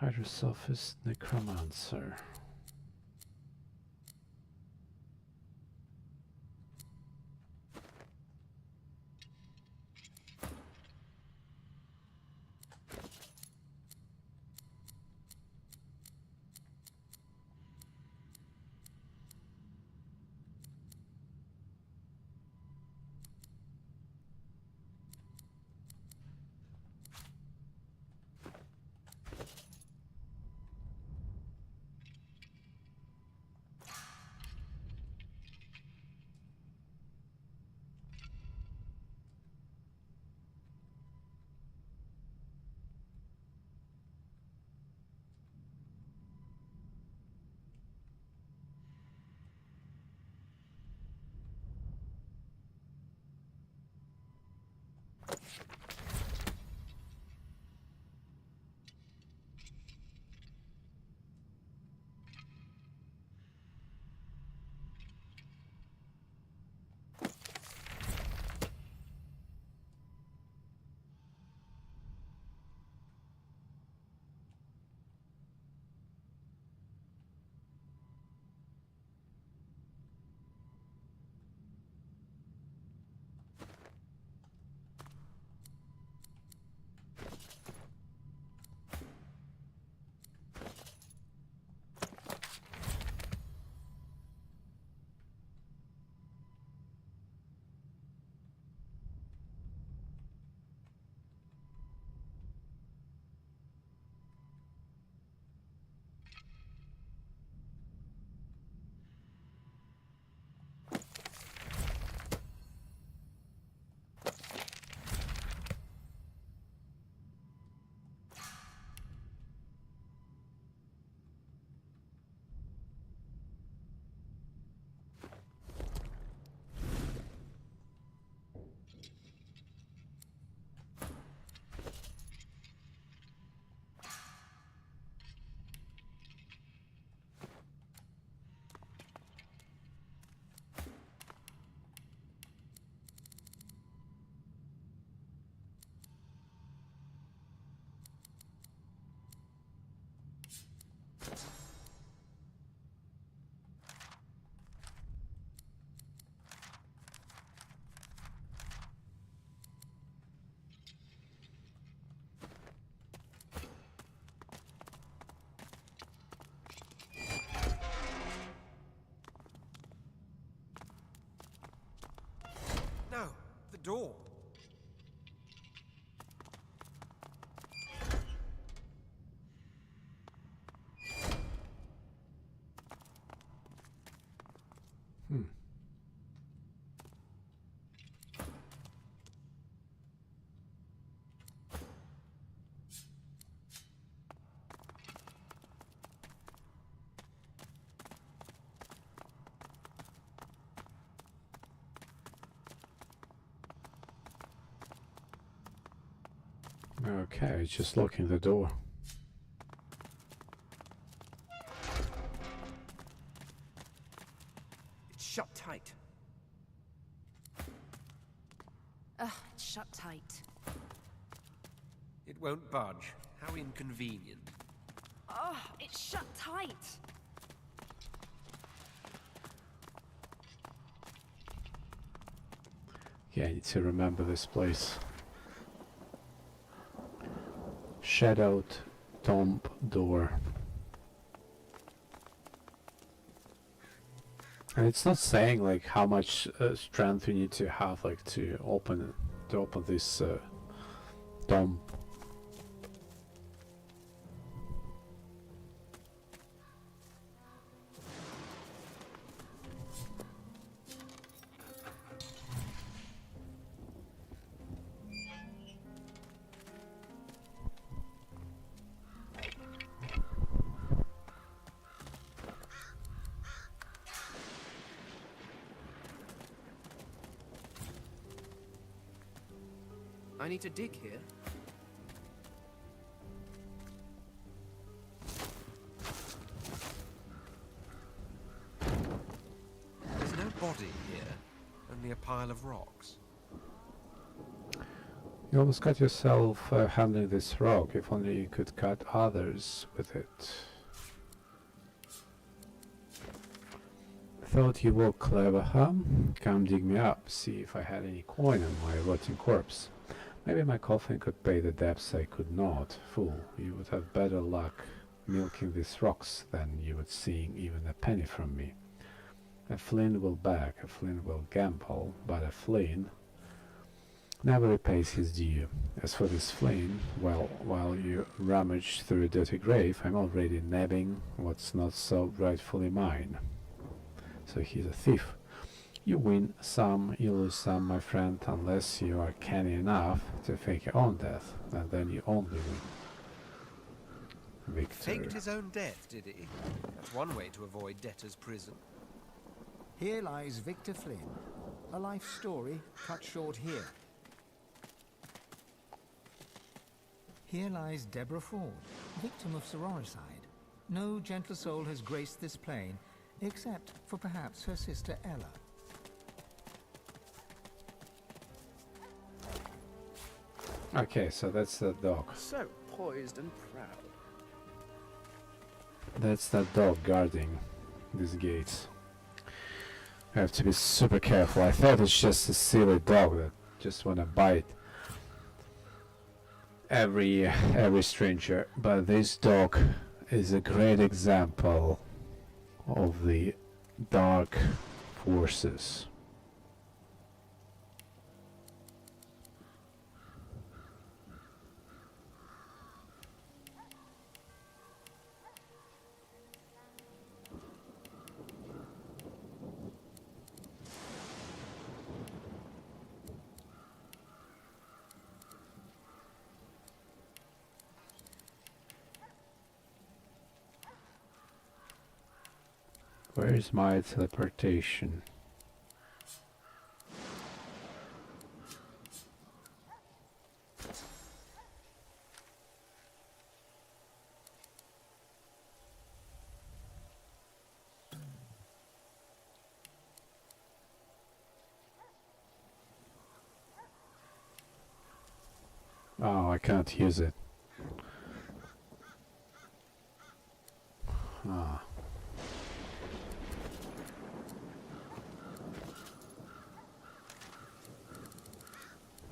Hydrosophist Necromancer. door. Hmm. Okay, just locking the door. It's shut tight. Ugh, it's shut tight. It won't budge. How inconvenient. Oh, it's shut tight. Yeah, I need to remember this place. Shadowed tomb door. And it's not saying like how much strength you need to have like to open this tomb. I need to dig here. There's no body here, only a pile of rocks. You almost cut yourself handling this rock. If only you could cut others with it. Thought you were clever, huh? Come dig me up, see if I had any coin on my rotting corpse. Maybe my coffin could pay the debts I could not. Fool, you would have better luck milking these rocks than you would seeing even a penny from me. A flint will beg, a flint will gamble, but a flint never repays his due. As for this flint, well, while you rummage through a dirty grave, I'm already nabbing what's not so rightfully mine. So he's a thief. You win some, you lose some, my friend, unless you are canny enough to fake your own death, and then you only win. Victor. Faked his own death, did he? That's one way to avoid debtor's prison. Here lies Victor Flynn, a life story cut short here. Here lies Deborah Ford, victim of sororicide. No gentler soul has graced this plane, except for perhaps her sister Ella. Okay, so that's the dog. So poised and proud. That's the dog guarding these gates. I have to be super careful. I thought it's just a silly dog that just wanna bite every stranger, but this dog is a great example of the dark forces. Where is my teleportation? Oh, I can't use it. Ah.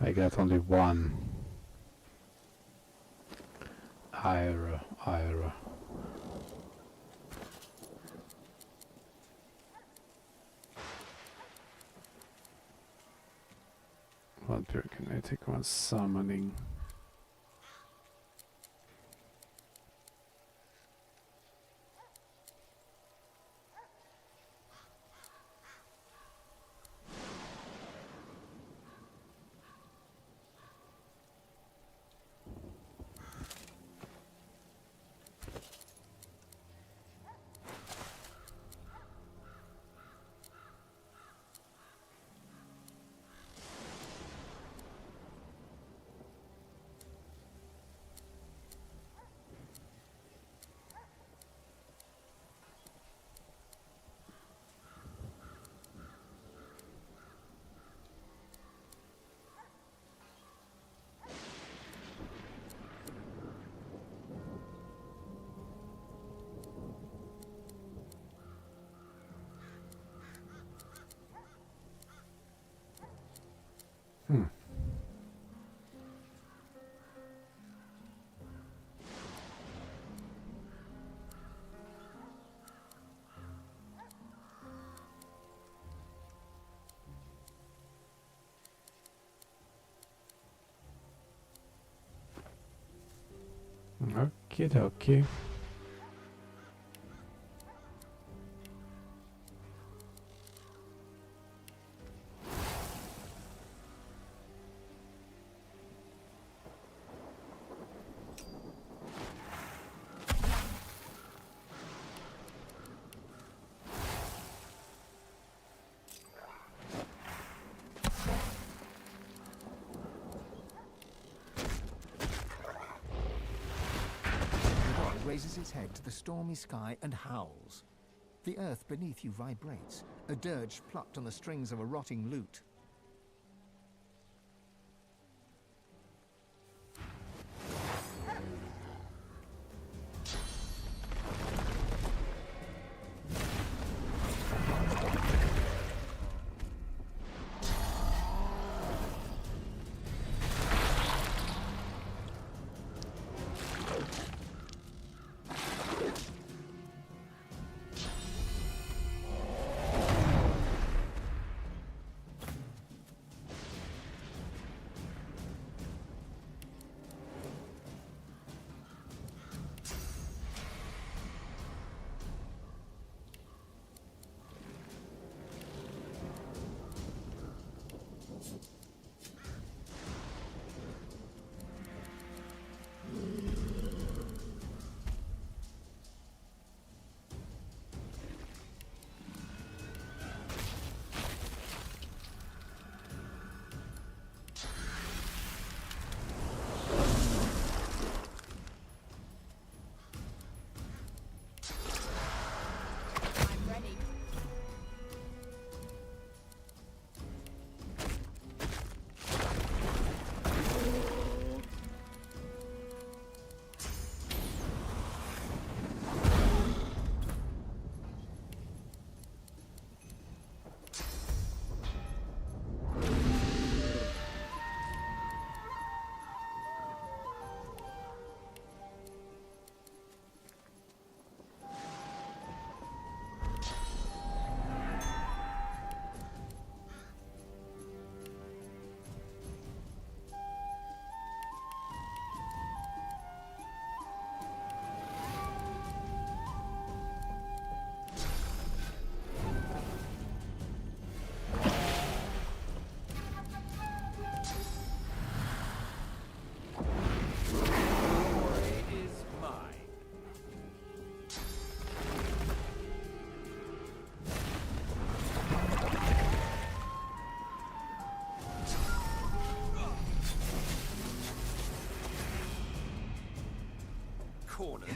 I got only one. Ira. Pyrokinetic one summoning. Okie dokie. Raises its head to the stormy sky and howls. The earth beneath you vibrates, a dirge plucked on the strings of a rotting lute. Cornered.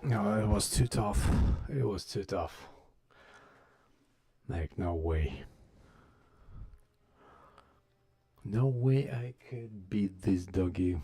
No, it was too tough. It was too tough. Like, no way. No way I could beat this doggy.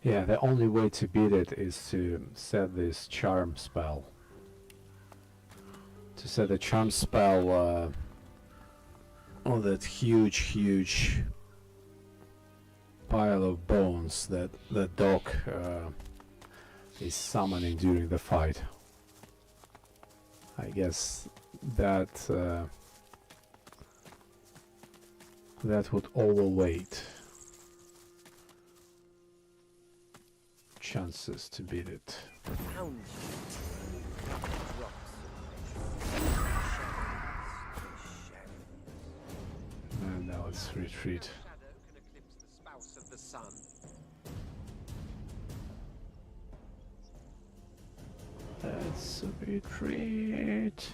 Yeah, the only way to beat it is to set this charm spell. To set the charm spell on that huge pile of bones that the dog is summoning during the fight. I guess that that would overweight chances to beat it. And now let's retreat. Of the sun. Let's retreat.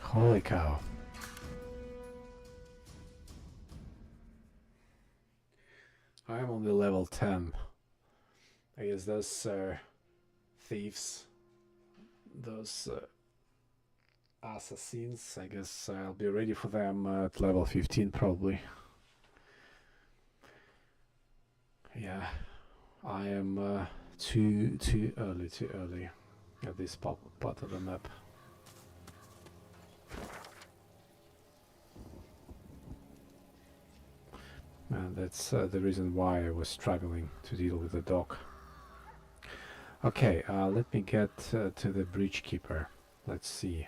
Holy cow. I'm on the level 10. I guess those thieves, those assassins, I guess I'll be ready for them at level 15 probably. Yeah, I am too early at this part of the map. And that's the reason why I was struggling to deal with the dog. Okay, let me get to the bridge keeper. Let's see,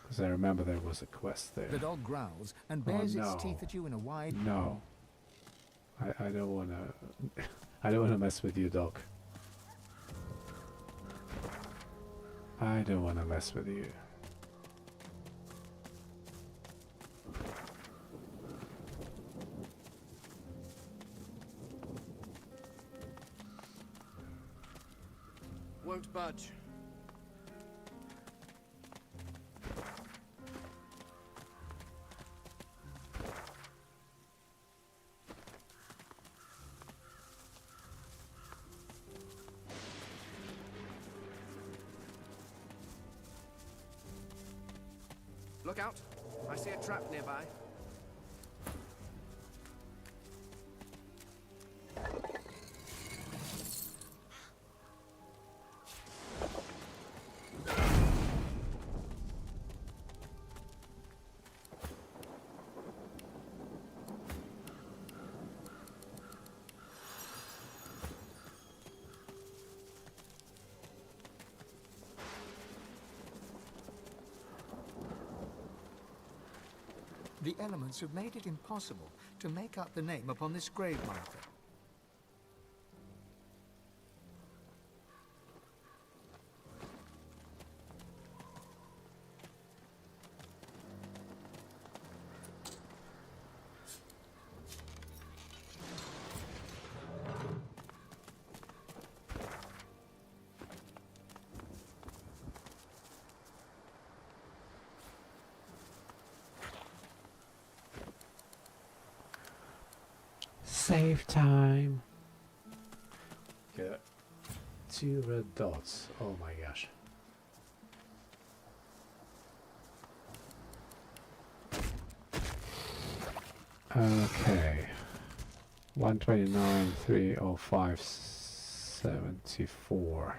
because I remember there was a quest there. The dog growls and bares its teeth at you in a wide... No. I don't wanna... I don't wanna mess with you, dog. I don't wanna mess with you. Won't budge. Look out! I see a trap nearby. The elements have made it impossible to make out the name upon this grave marker. Save time. Got 2 red dots. Oh my gosh. Okay. 129, 305, 74.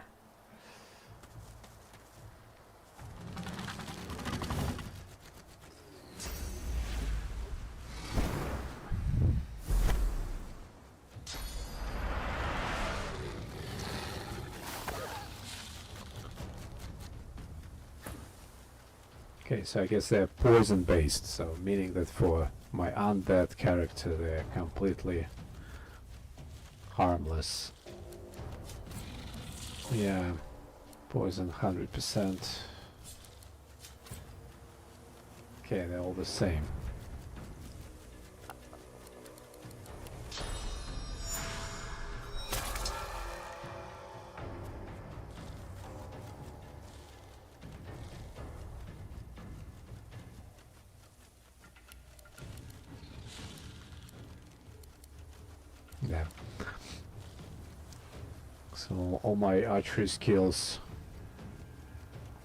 Okay, so I guess they're poison based, so meaning that for my undead character they're completely harmless. Yeah, poison 100%. Okay, they're all the same. Yeah. So all my archery skills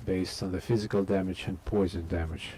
based on the physical damage and poison damage.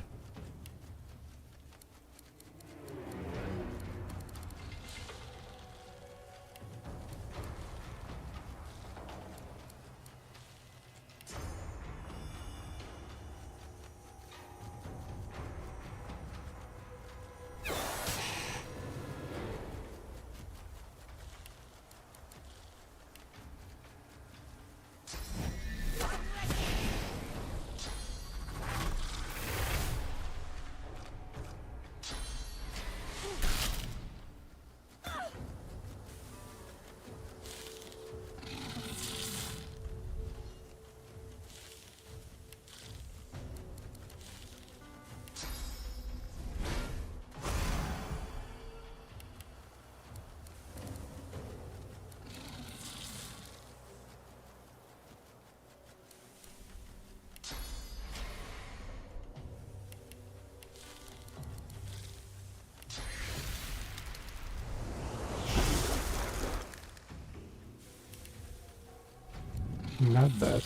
Not bad.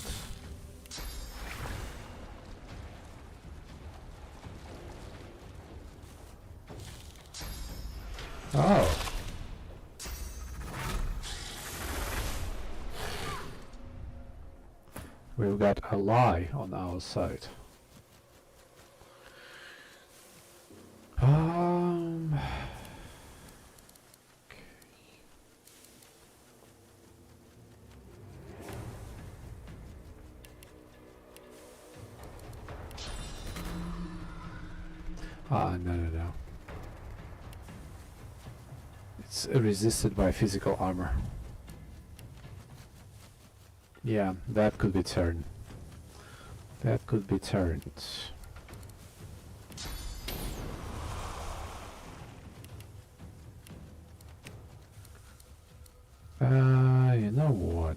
Oh. We've got a lie on our side. No. It's resisted by physical armor. Yeah, that could be turned. That could be turned. You know what?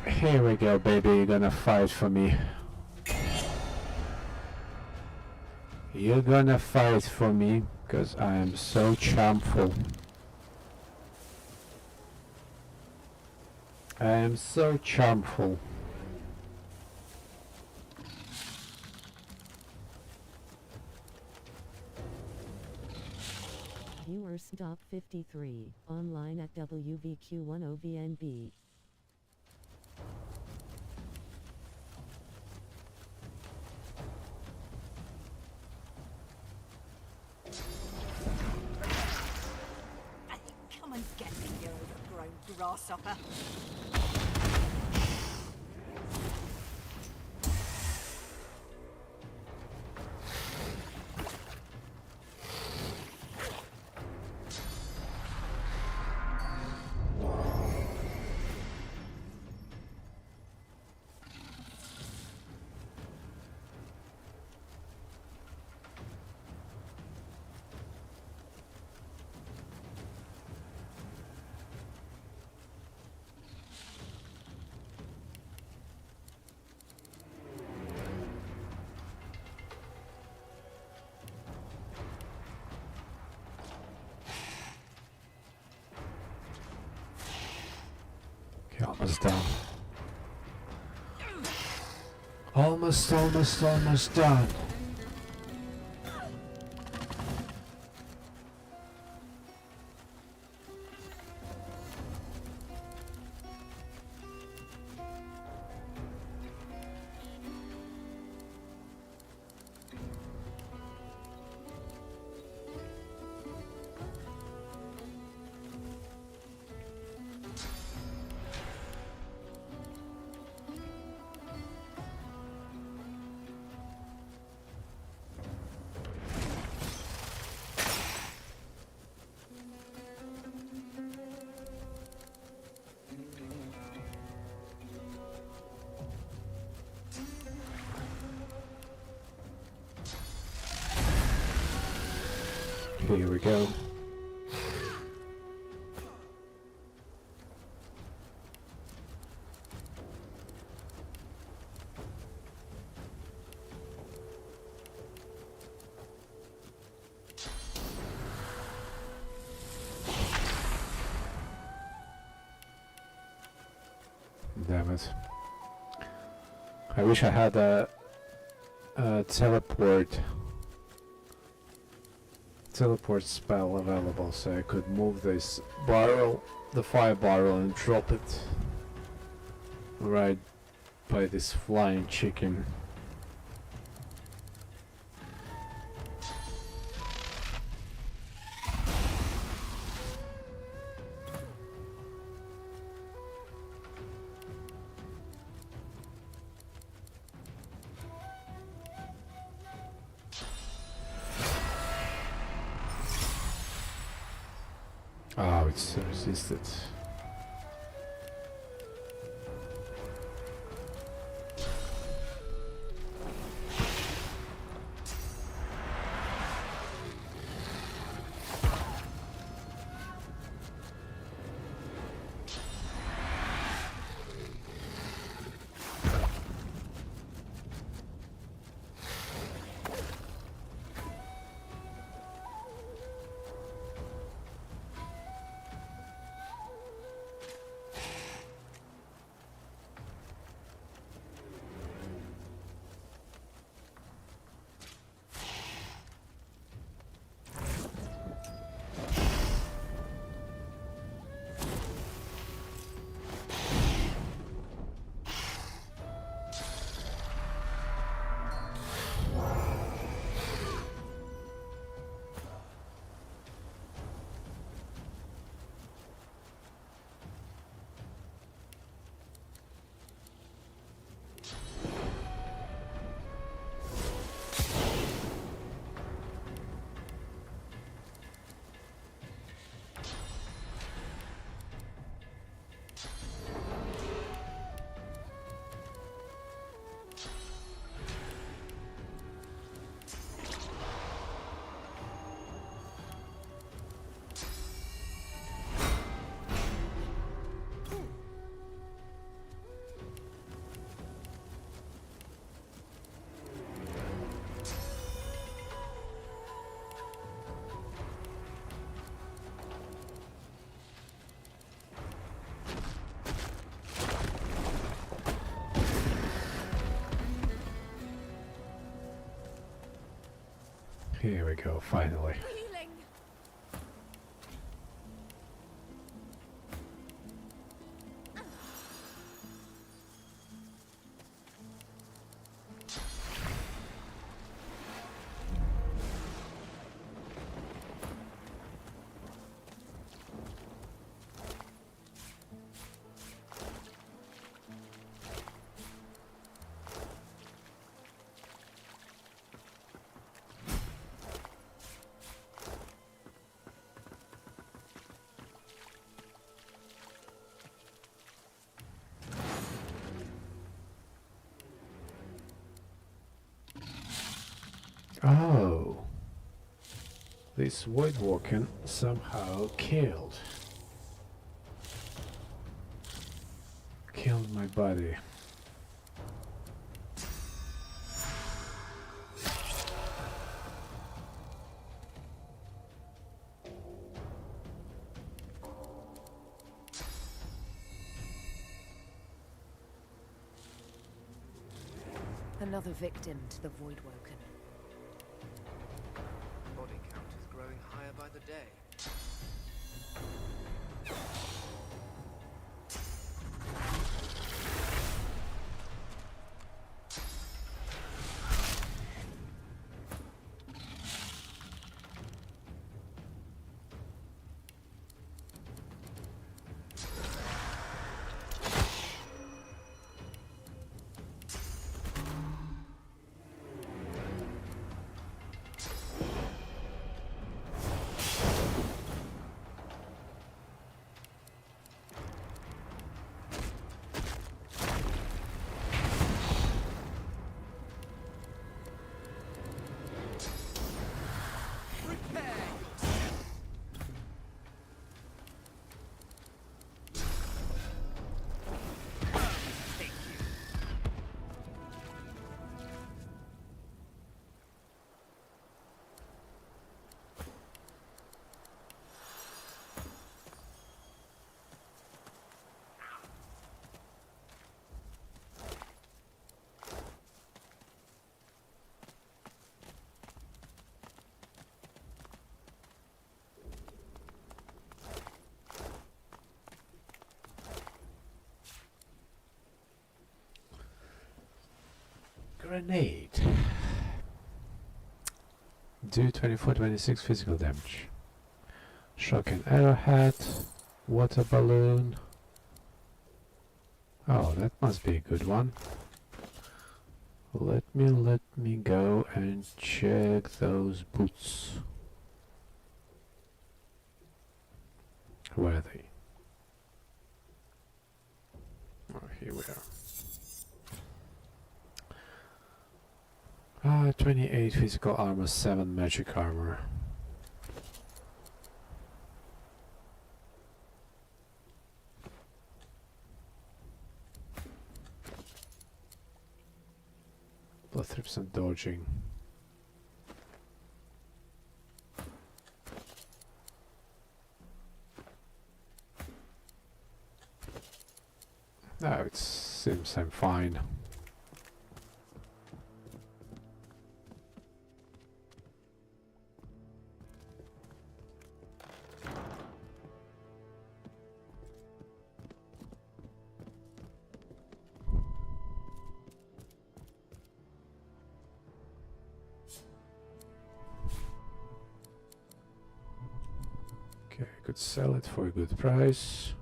Here we go, baby. You're gonna fight for me. You're gonna fight for me, because I am so charmful. I am so charmful. Viewer stop 53, online at WVQ10VNB. your supper. Okay, almost done. Almost done. Here we go. Damn it. I wish I had a teleport spell available so I could move this barrel, the fire barrel, and drop it right by this flying chicken. Oh, it's resisted. Here we go, finally. Oh, this Voidwalker somehow killed my body. Another victim to the Voidwoken. Body count is growing higher by the day. Grenade. Do 24-26 physical damage. Shock and arrowhead. Water balloon. Oh, that must be a good one. Let me go and check those boots. Where are they? Oh, here we are. 28 physical armor, 7 magic armor. Blood trips and dodging. No, it seems I'm fine. Okay, I could sell it for a good price.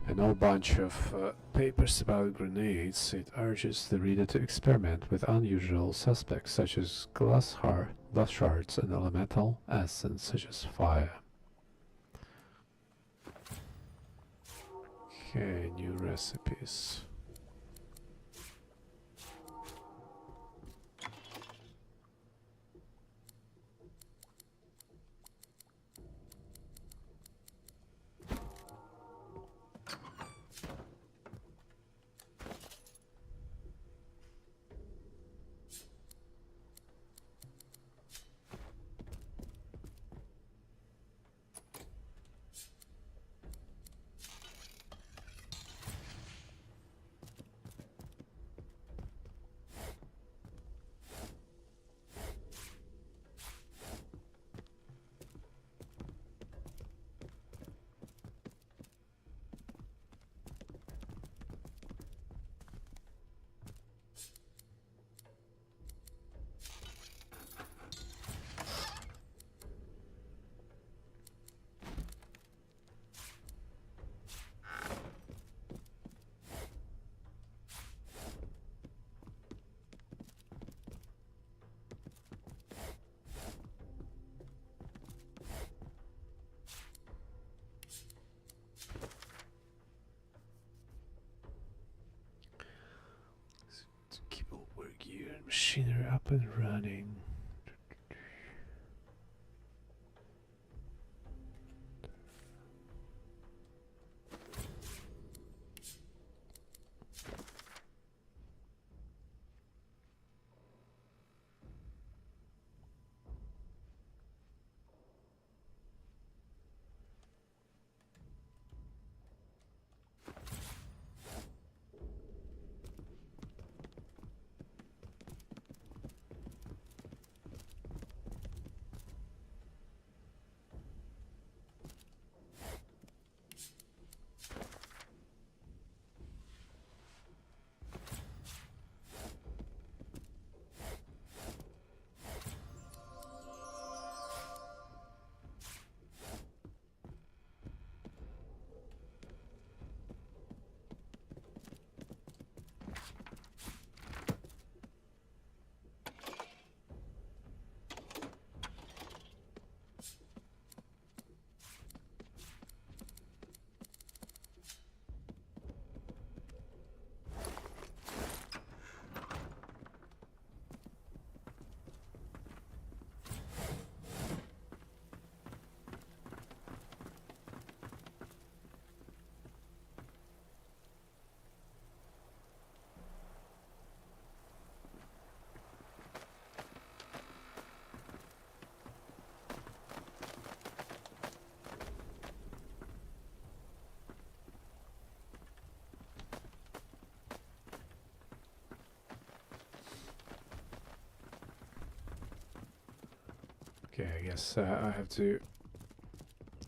An old bunch of papers about grenades. It urges the reader to experiment with unusual suspects such as glass shards and elemental essence such as fire. Okay, new recipes. Up and running. Okay, I guess I have to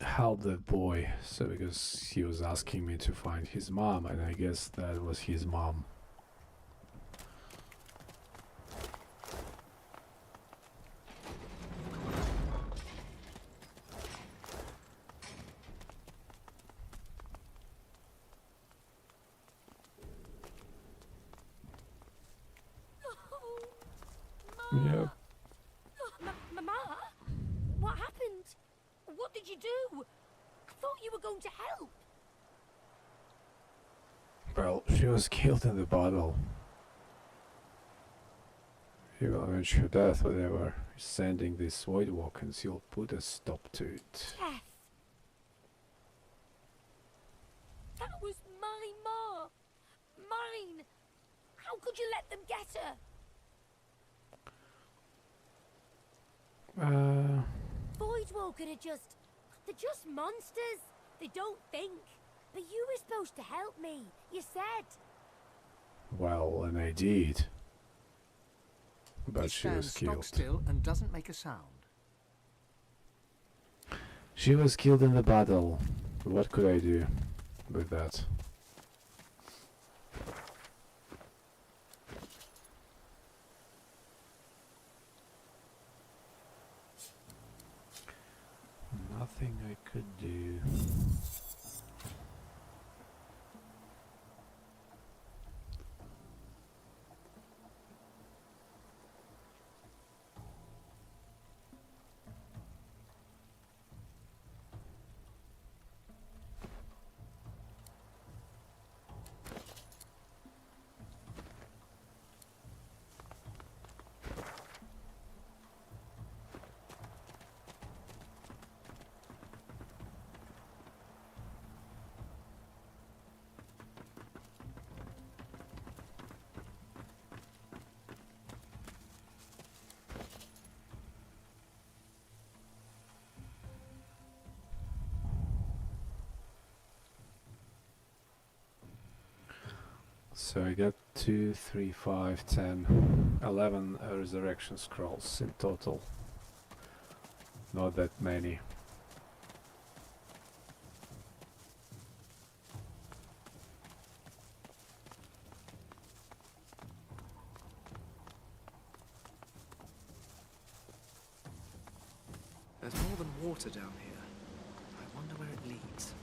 help that boy. So because he was asking me to find his mom, and I guess that was his mom. Yep. Mama? What happened? What did you do? I thought you were going to help. Well, she was killed in the battle. He will avenge her death, whatever. Sending these void walkers, you'll put a stop to it. Death. That was my ma. Mine. How could you let them get her? Voidwalker they're just monsters. They don't think. But you were supposed to help me. You said. Well, and I did. But He she was stands stock killed. still and doesn't make a sound. She was killed in the battle. What could I do with that? Nothing I could do. So I got 2, 3, 5, 10, 11 resurrection scrolls in total. Not that many. There's more than water down here. I wonder where it leads.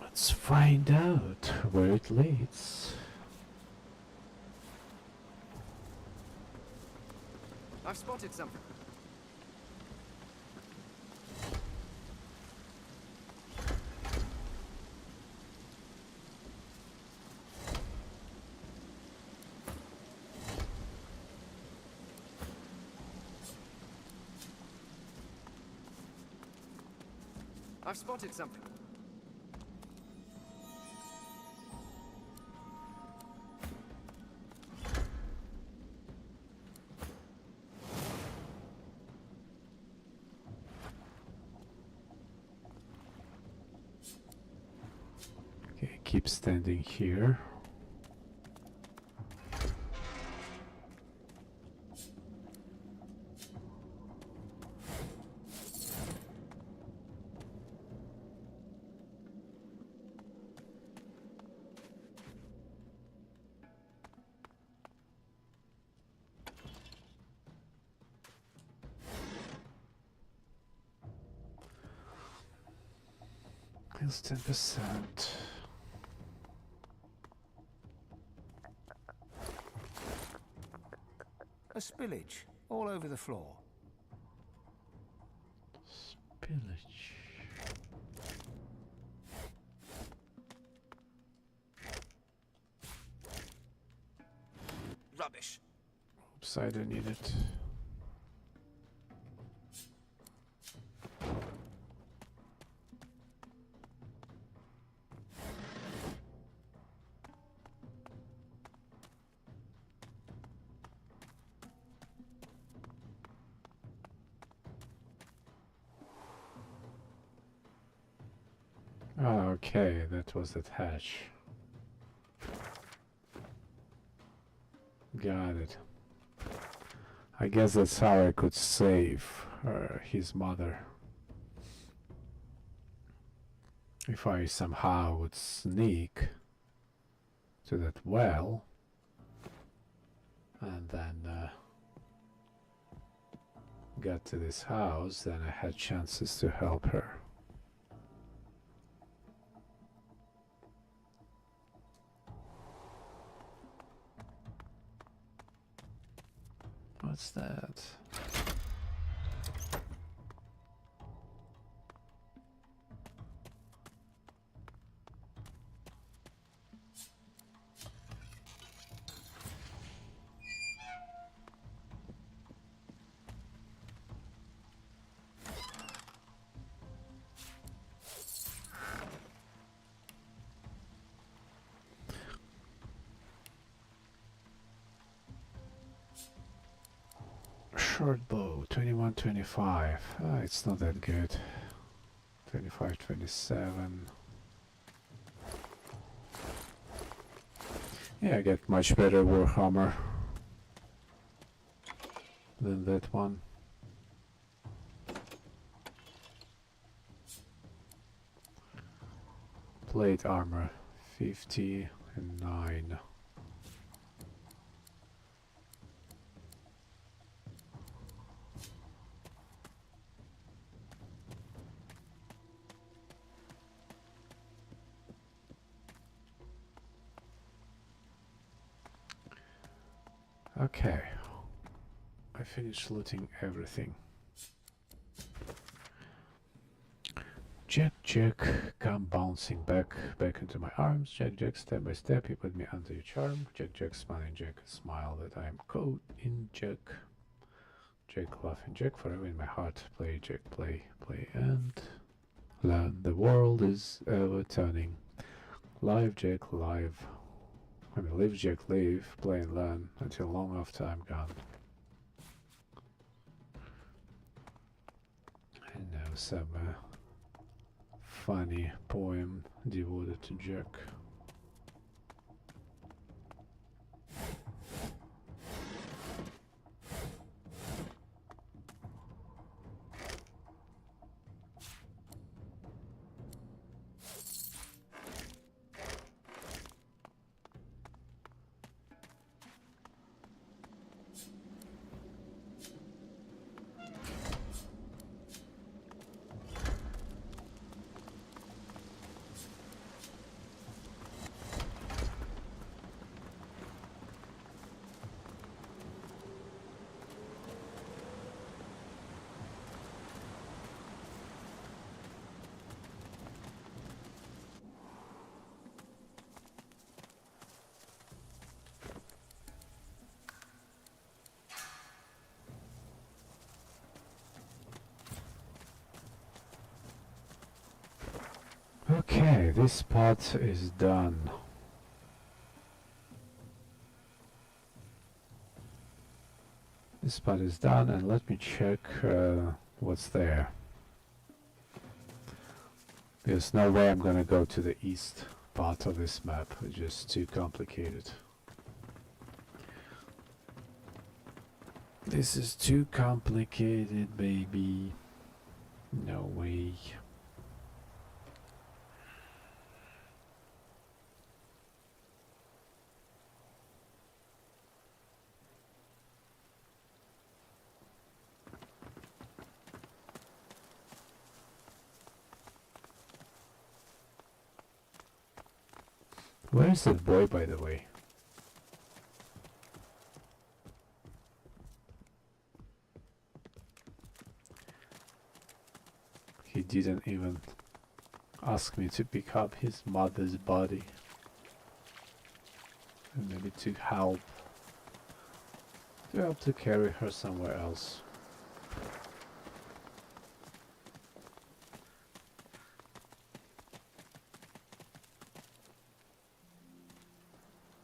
Let's find out where it leads. I've spotted something. I've spotted something. Okay, keep standing here. Heals 10%. A spillage all over the floor. Spillage. Rubbish. Oops, I don't need it. Okay, that was that hatch. Got it. I guess that's how I could save his mother. If I somehow would sneak to that well and then got to this house, then I had chances to help her. What's that? Short bow, 21-25. It's not that good. 25-27. Yeah, I get much better warhammer than that one. Plate armor, 59. Okay, I finished looting everything. Jack, Jack, come bouncing back into my arms. Jack, Jack, step by step, you put me under your charm. Jack, Jack, smiling Jack, smile that I am caught in Jack. Jack, laughing Jack, forever in my heart. Play, Jack, play, play, and learn. The world is ever turning. Live, Jack, live. I mean, live, Jack, live, play and learn until long after I'm gone. I know some funny poem devoted to Jack. Okay, this part is done. This part is done, and let me check what's there. There's no way I'm gonna go to the east part of this map, it's just too complicated. This is too complicated, baby. No way. Where is that boy, by the way? He didn't even ask me to pick up his mother's body. And maybe to help to carry her somewhere else.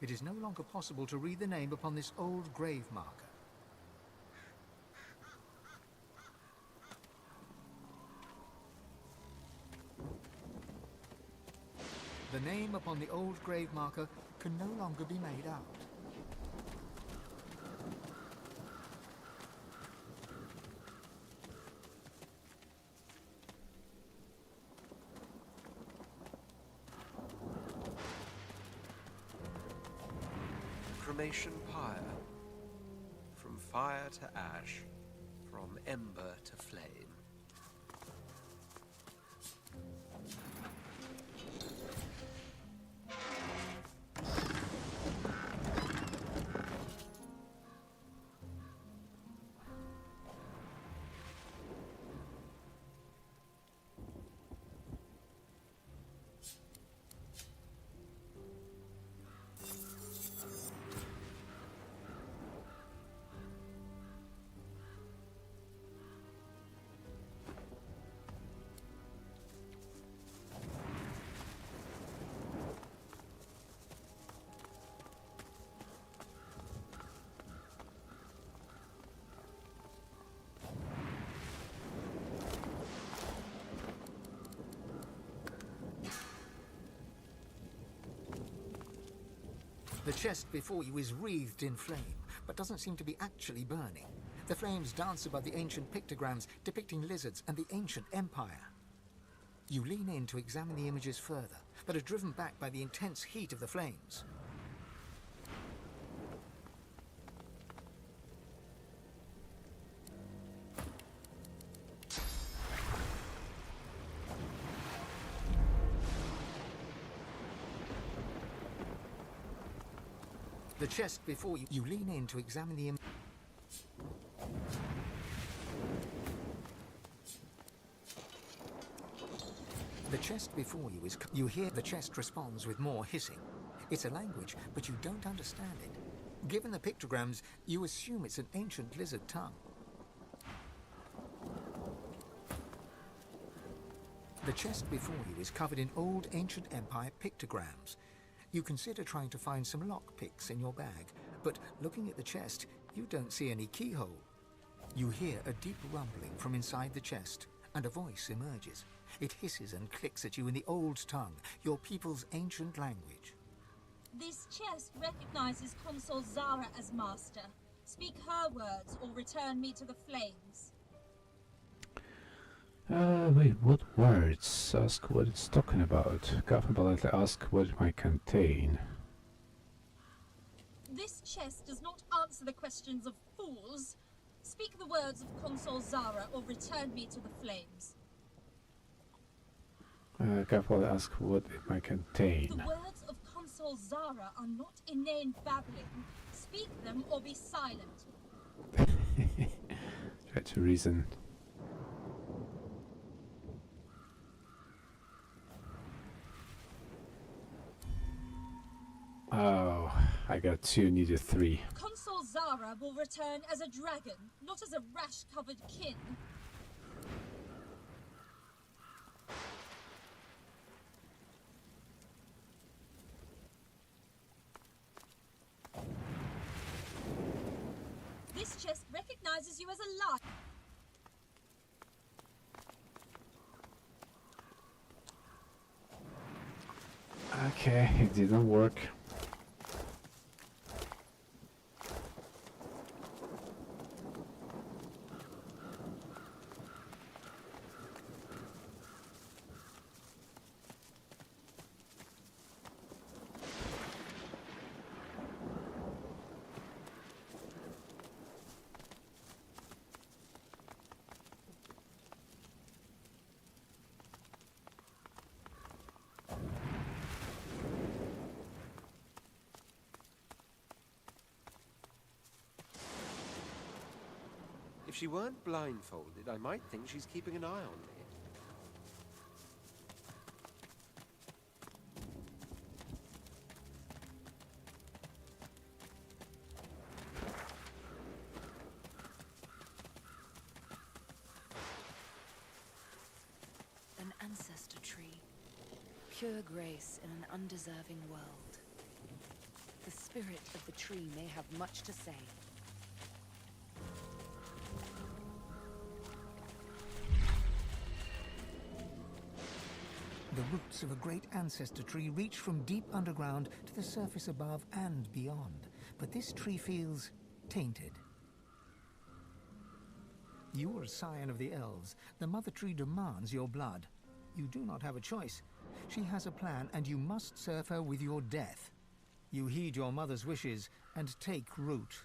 It is no longer possible to read the name upon this old grave marker. The name upon the old grave marker can no longer be made out. Cremation pyre. From fire to ash, from ember to flame. The chest before you is wreathed in flame, but doesn't seem to be actually burning. The flames dance above the ancient pictograms depicting lizards and the ancient empire. You lean in to examine the images further, but are driven back by the intense heat of the flames. The chest before you lean in to examine the The chest before you is... You hear the chest responds with more hissing. It's a language, but you don't understand it. Given the pictograms, you assume it's an ancient lizard tongue. The chest before you is covered in old ancient empire pictograms. You consider trying to find some lockpicks in your bag, but looking at the chest, you don't see any keyhole. You hear a deep rumbling from inside the chest, and a voice emerges. It hisses and clicks at you in the old tongue, your people's ancient language. This chest recognizes Consul Zara as master. Speak her words or return me to the flames. Wait, what words? Ask what it's talking about. Government politely ask what it might contain. This chest does not answer the questions of fools. Speak the words of Consul Zara or return me to the flames. Government politely ask what it might contain. The words of Consul Zara are not inane babbling. Speak them or be silent. Try to reason. Oh, I got 2, needed 3. Consul Zara will return as a dragon, not as a rash-covered kin. . recognizes you as a lot. Okay, it didn't work. If she weren't blindfolded, I might think she's keeping an eye on me. An ancestor tree. Pure grace in an undeserving world. The spirit of the tree may have much to say. The roots of a great ancestor tree reach from deep underground to the surface above and beyond, but this tree feels tainted. You are a scion of the elves. The mother tree demands your blood. You do not have a choice. She has a plan, and you must serve her with your death. You heed your mother's wishes and take root.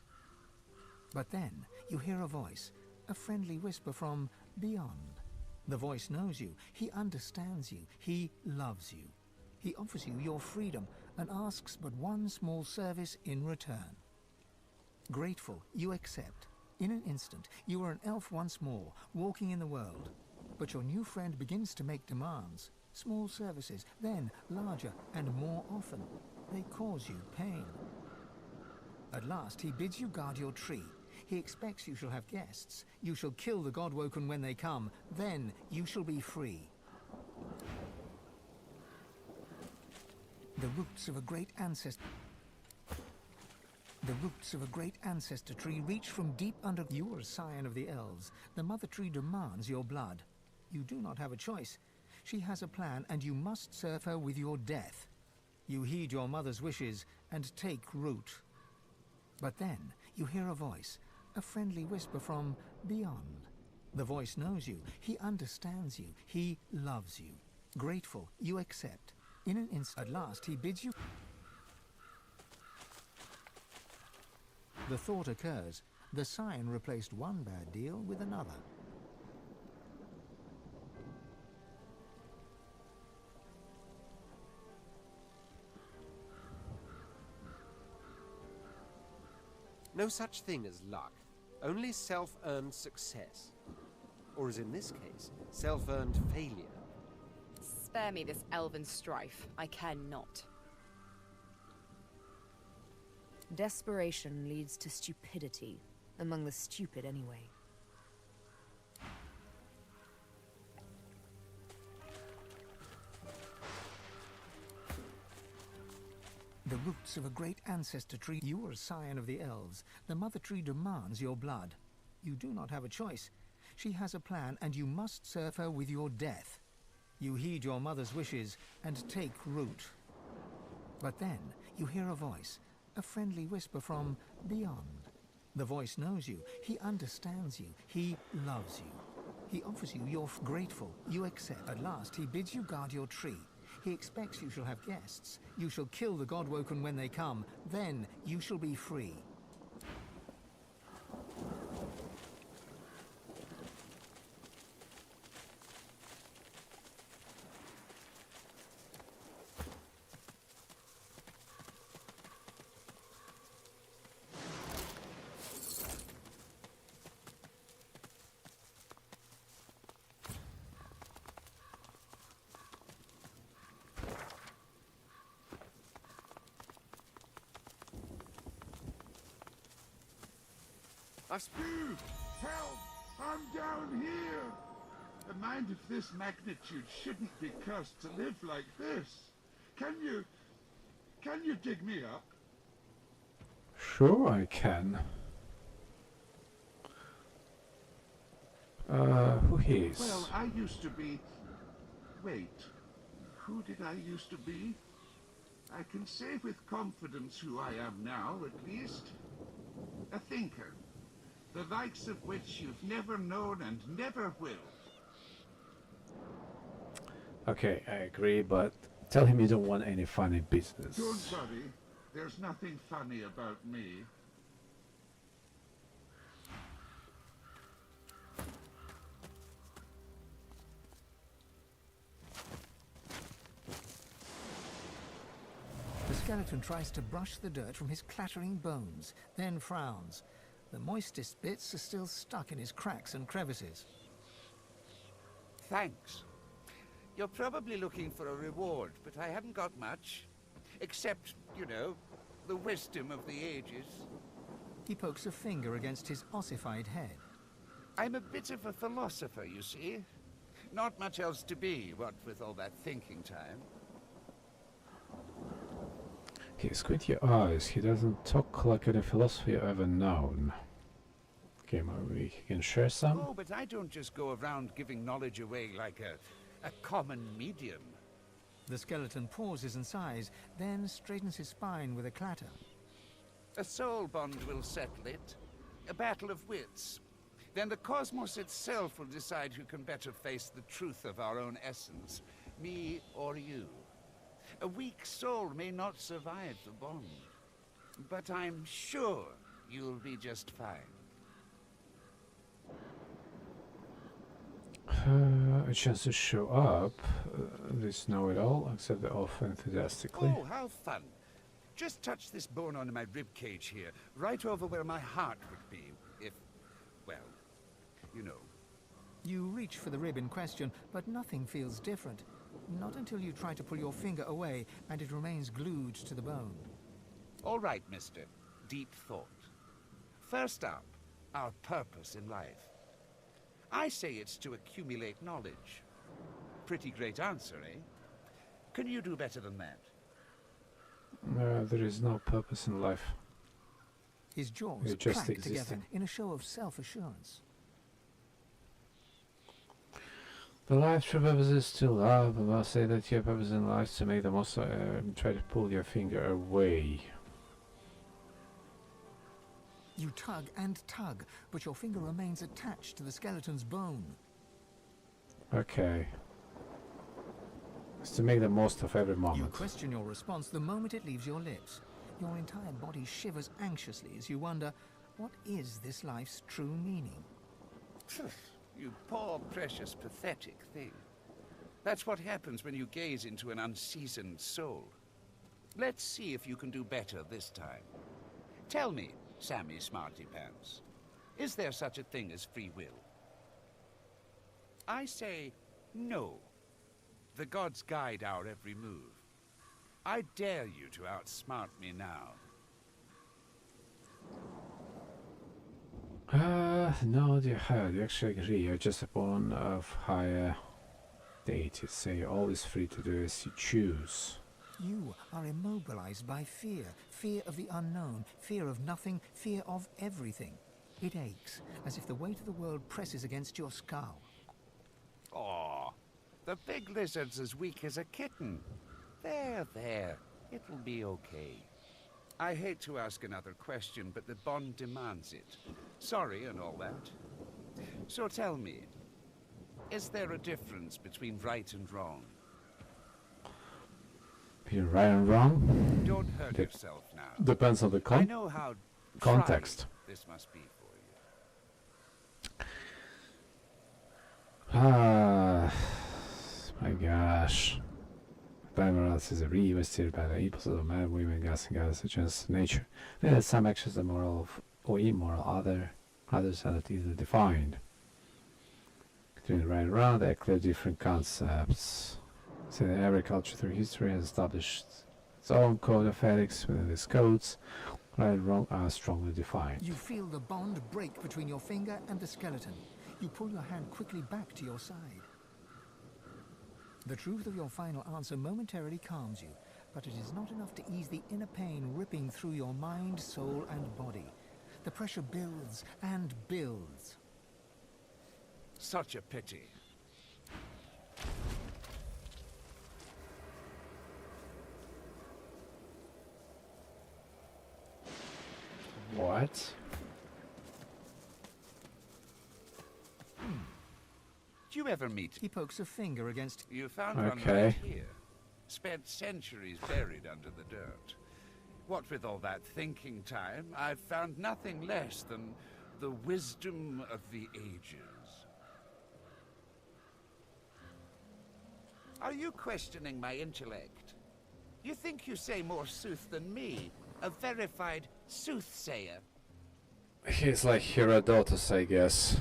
But then you hear a voice, a friendly whisper from beyond. The voice knows you, he understands you, he loves you. He offers you your freedom and asks but one small service in return. Grateful, you accept. In an instant, you are an elf once more, walking in the world. But your new friend begins to make demands. Small services, then larger and more often. They cause you pain. At last, he bids you guard your tree. He expects you shall have guests. You shall kill the Godwoken when they come. Then you shall be free. The roots of a great ancestor... The roots of a great ancestor tree reach from deep under... You are a scion of the elves. The mother tree demands your blood. You do not have a choice. She has a plan, and you must serve her with your death. You heed your mother's wishes and take root. But then you hear a voice, a friendly whisper from beyond. The voice knows you, he understands you, he loves you. Grateful, you accept. In an instant, at last, he bids you... The thought occurs. The scion replaced one bad deal with another. No such thing as luck, only self-earned success. Or as in this case, self-earned failure. Spare me this elven strife. I care not. Desperation leads to stupidity, among the stupid anyway. The roots of a great ancestor tree. You are a scion of the elves. The mother tree demands your blood. You do not have a choice. She has a plan, and you must serve her with your death. You heed your mother's wishes and take root. But then you hear a voice, a friendly whisper from beyond. The voice knows you, he understands you, he loves you. He offers you your grateful, you accept. At last he bids you guard your tree. He expects you shall have guests. You shall kill the Godwoken when they come. Then you shall be free. Help! I'm down here! A mind of this magnitude shouldn't be cursed to live like this. Can you dig me up? Sure I can. Who he is? Well, I used to be... Wait. Who did I used to be? I can say with confidence who I am now, at least. A thinker. The likes of which you've never known and never will. Okay, I agree, but tell him you don't want any funny business. Don't worry. There's nothing funny about me. The skeleton tries to brush the dirt from his clattering bones, then frowns. The moistest bits are still stuck in his cracks and crevices. Thanks. You're probably looking for a reward, but I haven't got much. Except, you know, the wisdom of the ages. He pokes a finger against his ossified head. I'm a bit of a philosopher, you see. Not much else to be, what with all that thinking time. Okay, squint your eyes. He doesn't talk like any philosophy I've ever known. Okay, maybe he can share some? Oh, but I don't just go around giving knowledge away like a common medium. The skeleton pauses and sighs, then straightens his spine with a clatter. A soul bond will settle it. A battle of wits. Then the cosmos itself will decide who can better face the truth of our own essence. Me or you. A weak soul may not survive the bond. But I'm sure you'll be just fine. A chance to show up. This know-it-all, accept the offer enthusiastically. Oh, how fun. Just touch this bone on my rib cage here, right over where my heart would be, if, well, you know. You reach for the rib in question, but nothing feels different. Not until you try to pull your finger away, and it remains glued to the bone. All right, mister. Deep thought. First up, our purpose in life. I say it's to accumulate knowledge. Pretty great answer, eh? Can you do better than that? There is no purpose in life. His jaws You're just clack together existing. in a show of self-assurance. The life's true purpose is to love. I must say that your purpose in life is to make the most. Try to pull your finger away. You tug and tug, but your finger remains attached to the skeleton's bone. Okay. It's to make the most of every You moment. question your response the moment it leaves your lips. Your entire body shivers anxiously as you wonder, what is this life's true meaning? You poor, precious, pathetic thing. That's what happens when you gaze into an unseasoned soul. Let's see if you can do better this time. Tell me, Sammy Smarty Pants, is there such a thing as free will? I say no. The gods guide our every move. I dare you to outsmart me now. No, you actually agree. You're just a pawn of higher deities. Say you're always free to do as you choose. You are immobilized by fear. Fear of the unknown, fear of nothing, fear of everything. It aches, as if the weight of the world presses against your skull. Aw, the big lizard's as weak as a kitten. There, it'll be okay. I hate to ask another question, but the bond demands it. Sorry and all that. So tell me, is there a difference between right and wrong? You're right and wrong. Don't hurt yourself now. Depends on the I know how context. trying this must be for you. My gosh. Balance is a reinvested by the impulses of man, women, gas, and gas, such as nature. Then some actions are moral or immoral, others are not easily defined. Between right and wrong, there are clear different concepts. So every culture through history has established its own code of ethics. Within these codes, right and wrong are strongly defined. You feel the bond break between your finger and the skeleton. You pull your hand quickly back to your side. The truth of your final answer momentarily calms you, but it is not enough to ease the inner pain ripping through your mind, soul, and body. The pressure builds and builds. Such a pity. What? Did you ever meet? He pokes a finger against... You found one Okay. right here. Spent centuries buried under the dirt. What with all that thinking time, I've found nothing less than the wisdom of the ages. Are you questioning my intellect? You think you say more sooth than me, a verified soothsayer? He's like Herodotus, I guess.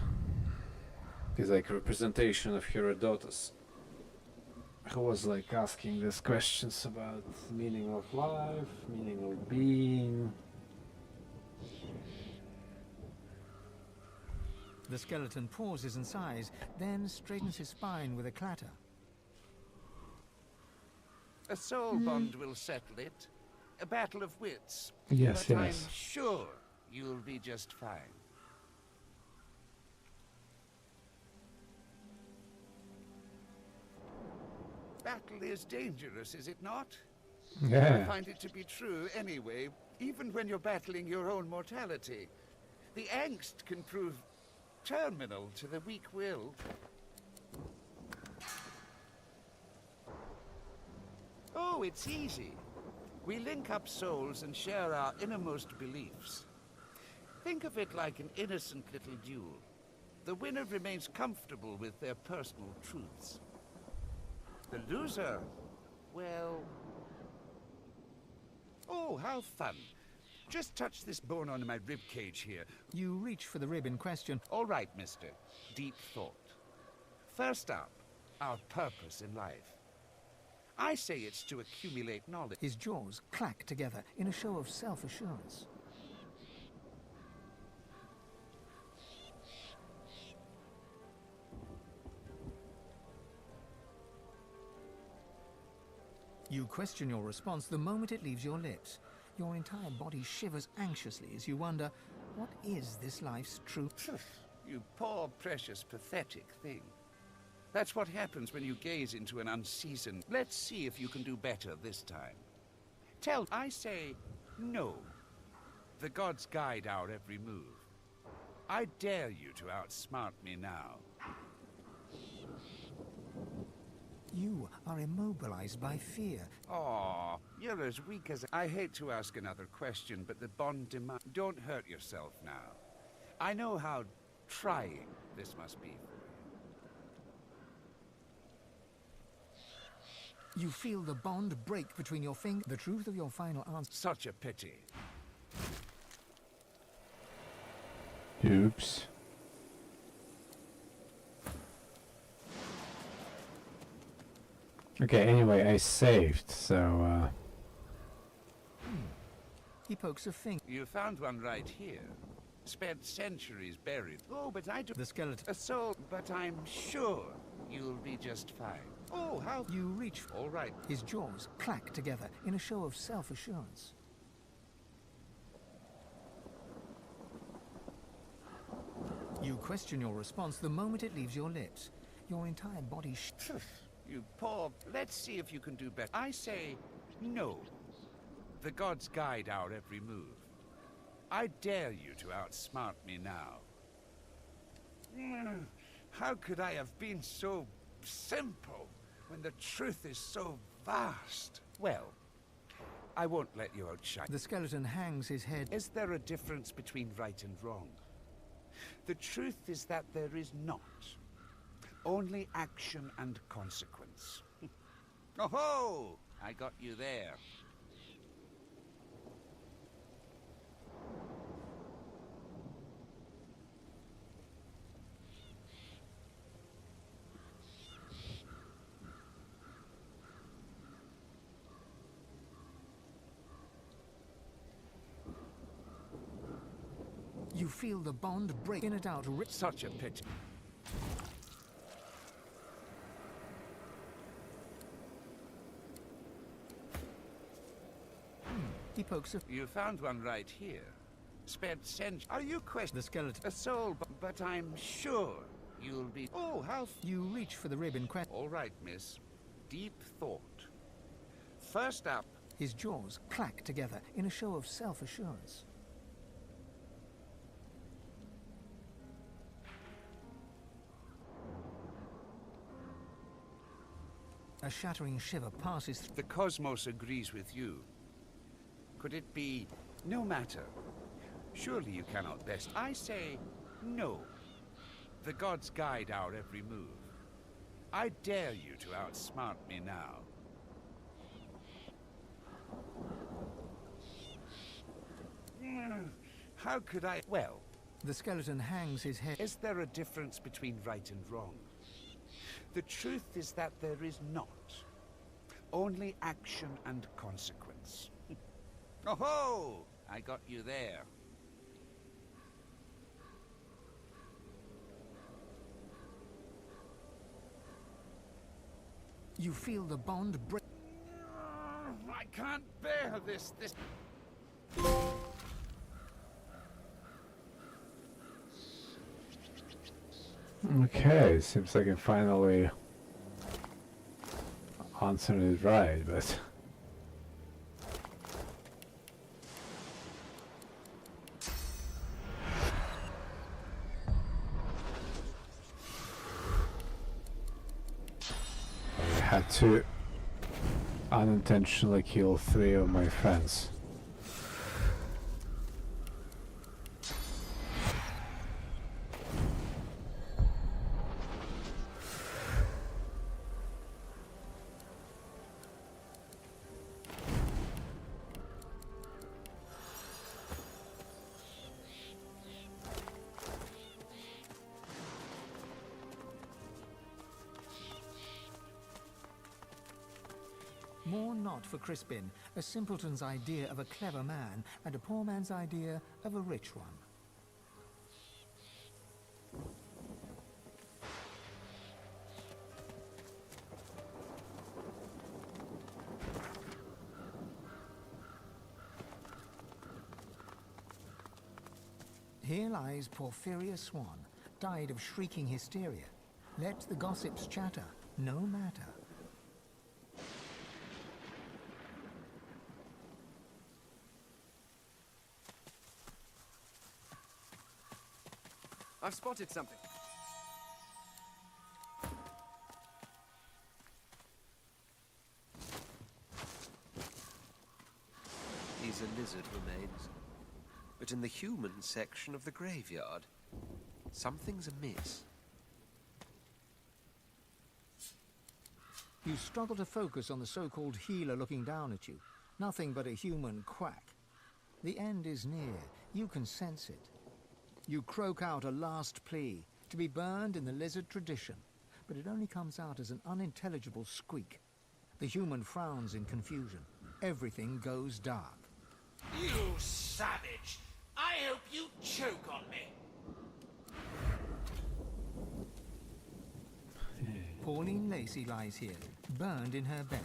He's like a representation of Herodotus, who was like asking these questions about meaning of life, meaning of being. The skeleton pauses and sighs, then straightens his spine with a clatter. A soul bond will settle it. A battle of wits. Yes, but yes. I'm sure you'll be just fine. Battle is dangerous, is it not? Yeah. I find it to be true anyway, even when you're battling your own mortality. The angst can prove terminal to the weak-willed. Oh, it's easy. We link up souls and share our innermost beliefs. Think of it like an innocent little duel. The winner remains comfortable with their personal truths. The loser, well... Oh, how fun. Just touch this bone on my rib cage here. You reach for the rib in question. All right, mister. Deep thought. First up, our purpose in life. I say it's to accumulate knowledge. His jaws clack together in a show of self-assurance. You question your response the moment it leaves your lips. Your entire body shivers anxiously as you wonder, what is this life's truth? You poor, precious, pathetic thing. That's what happens when you gaze into an unseasoned... Let's see if you can do better this time. I say no. The gods guide our every move. I dare you to outsmart me now. You are immobilized by fear. Aw, you're as weak as... I hate to ask another question, but the bond demand... Don't hurt yourself now. I know how trying this must be for you. You feel the bond break between your fingers. The truth of your final answer. Such a pity. Oops. Okay, anyway, I saved, so, He pokes a finger. You found one right here. Spent centuries buried. Oh, but I do... The skeleton. A soul, but I'm sure you'll be just fine. Oh, how... You reach... All right. His jaws clack together in a show of self-assurance. You question your response the moment it leaves your lips. Your entire body You poor... Let's see if you can do better. I say no. The gods guide our every move. I dare you to outsmart me now. How could I have been so simple when the truth is so vast? Well, I won't let you outshine. The skeleton hangs his head. Is there a difference between right and wrong? The truth is that there is not. Only action and consequence. Oh-ho! I got you there. You feel the bond break in it out. Such a pity. He pokes a... You found one right here. Spent centuries... Are you questioning... The skeleton... A soul, but I'm sure you'll be... Oh, how... You reach for the rib in question. All right, miss. Deep thought. First up... His jaws clack together in a show of self-assurance. A shattering shiver passes through. The cosmos agrees with you. Could it be... No matter. Surely you cannot best. I say no. The gods guide our every move. I dare you to outsmart me now. How could I... Well... The skeleton hangs his head. Is there a difference between right and wrong? The truth is that there is not. Only action and consequence. Oh-ho! I got you there. You feel the bond break. I can't bear this. Okay, seems like I finally answered it right, but... I had to unintentionally kill 3 of my friends. More not for Crispin, a simpleton's idea of a clever man, and a poor man's idea of a rich one. Here lies Porphyria Swan, died of shrieking hysteria. Let the gossips chatter, no matter. I've spotted something. These are lizard remains. But in the human section of the graveyard, something's amiss. You struggle to focus on the so-called healer looking down at you. Nothing but a human quack. The end is near. You can sense it. You croak out a last plea, to be burned in the lizard tradition, but it only comes out as an unintelligible squeak. The human frowns in confusion. Everything goes dark. You savage! I hope you choke on me! Pauline Lacey lies here, burned in her bed.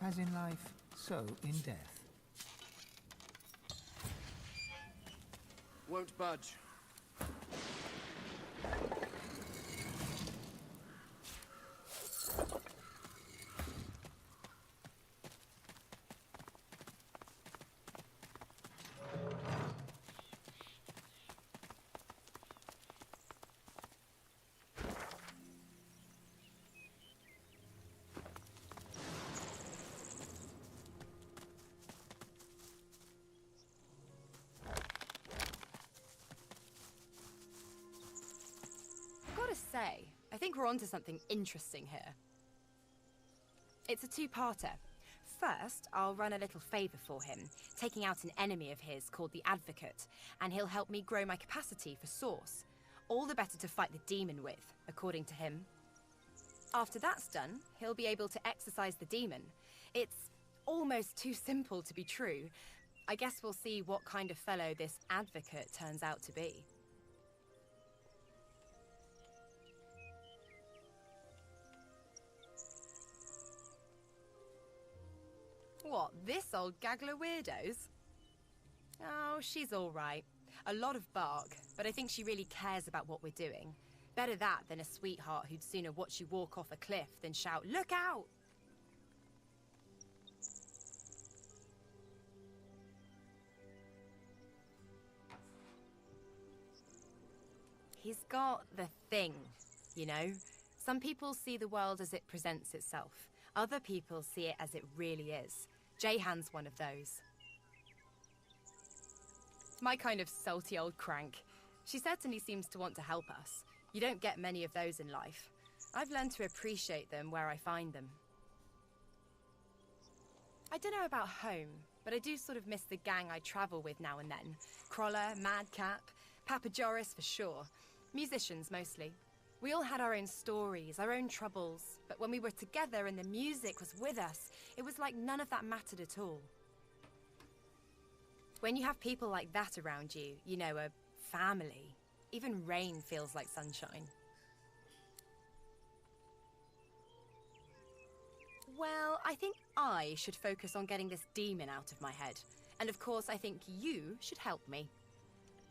As in life, so in death. Won't budge. Say, I think we're onto something interesting here. It's a two-parter. First, I'll run a little favor for him, taking out an enemy of his called the Advocate, and he'll help me grow my capacity for Source. All the better to fight the demon with, according to him. After that's done, he'll be able to exorcise the demon. It's almost too simple to be true. I guess we'll see what kind of fellow this Advocate turns out to be. What, this old gaggle of weirdos? Oh, she's all right. A lot of bark, but I think she really cares about what we're doing. Better that than a sweetheart who'd sooner watch you walk off a cliff than shout, "Look out!" He's got the thing, you know? Some people see the world as it presents itself. Other people see it as it really is. Jahan's one of those. My kind of salty old crank. She certainly seems to want to help us. You don't get many of those in life. I've learned to appreciate them where I find them. I don't know about home, but I do sort of miss the gang I travel with now and then. Crawler, Madcap, Papa Joris for sure. Musicians mostly. We all had our own stories, our own troubles, but when we were together and the music was with us, it was like none of that mattered at all. When you have people like that around you, you know, a family, even rain feels like sunshine. Well, I think I should focus on getting this demon out of my head. And of course, I think you should help me.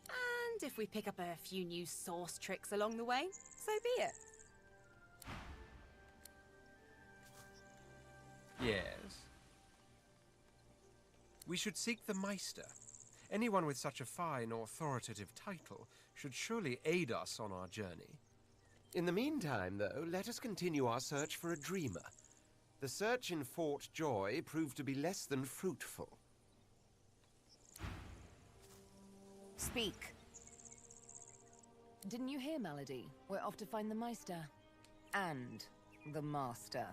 And if we pick up a few new source tricks along the way, so be it. Yes? We should seek the Meister. Anyone with such a fine, authoritative title should surely aid us on our journey. In the meantime, though, let us continue our search for a dreamer. The search in Fort Joy proved to be less than fruitful. Speak. Didn't you hear, Melody? We're off to find the Meister. And the Master.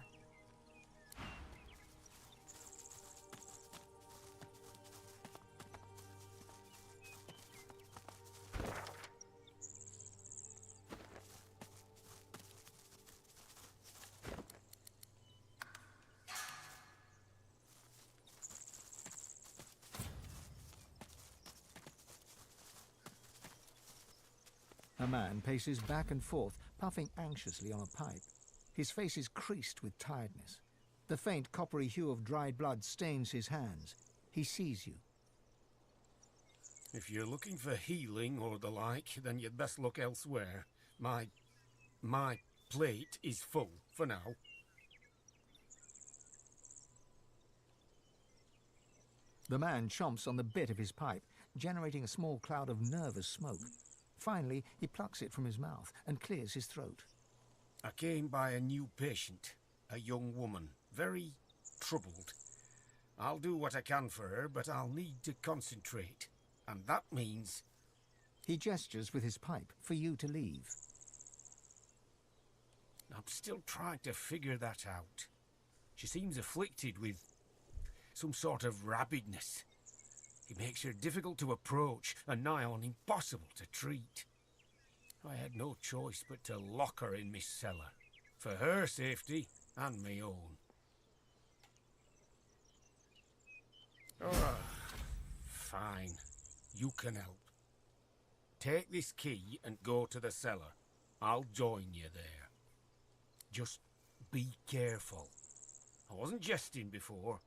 A man paces back and forth, puffing anxiously on a pipe. His face is creased with tiredness. The faint coppery hue of dried blood stains his hands. He sees you. If you're looking for healing or the like, then you'd best look elsewhere. My plate is full for now. The man chomps on the bit of his pipe, generating a small cloud of nervous smoke. Finally, he plucks it from his mouth and clears his throat. I came by a new patient, a young woman, very troubled. I'll do what I can for her, but I'll need to concentrate. And that means... He gestures with his pipe for you to leave. I'm still trying to figure that out. She seems afflicted with some sort of rabidness. It makes her difficult to approach and nigh on impossible to treat. I had no choice but to lock her in my cellar, for her safety and my own. Fine. You can help. Take this key and go to the cellar. I'll join you there. Just be careful. I wasn't jesting before.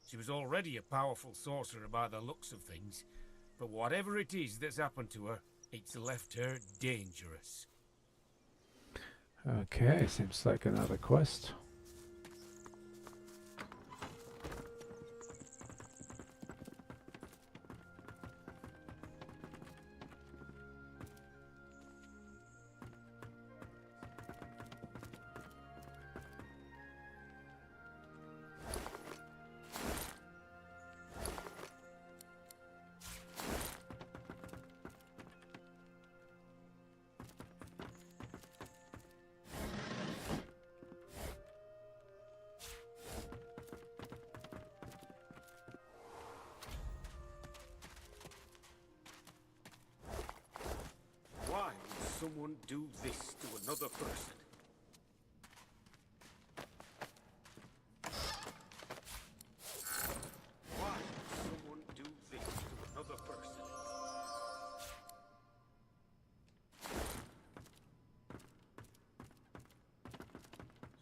She was already a powerful sorcerer by the looks of things, but whatever it is that's happened to her, it's left her dangerous. Okay, seems like another quest. Why would someone do this to another person? Why would someone do this to another person?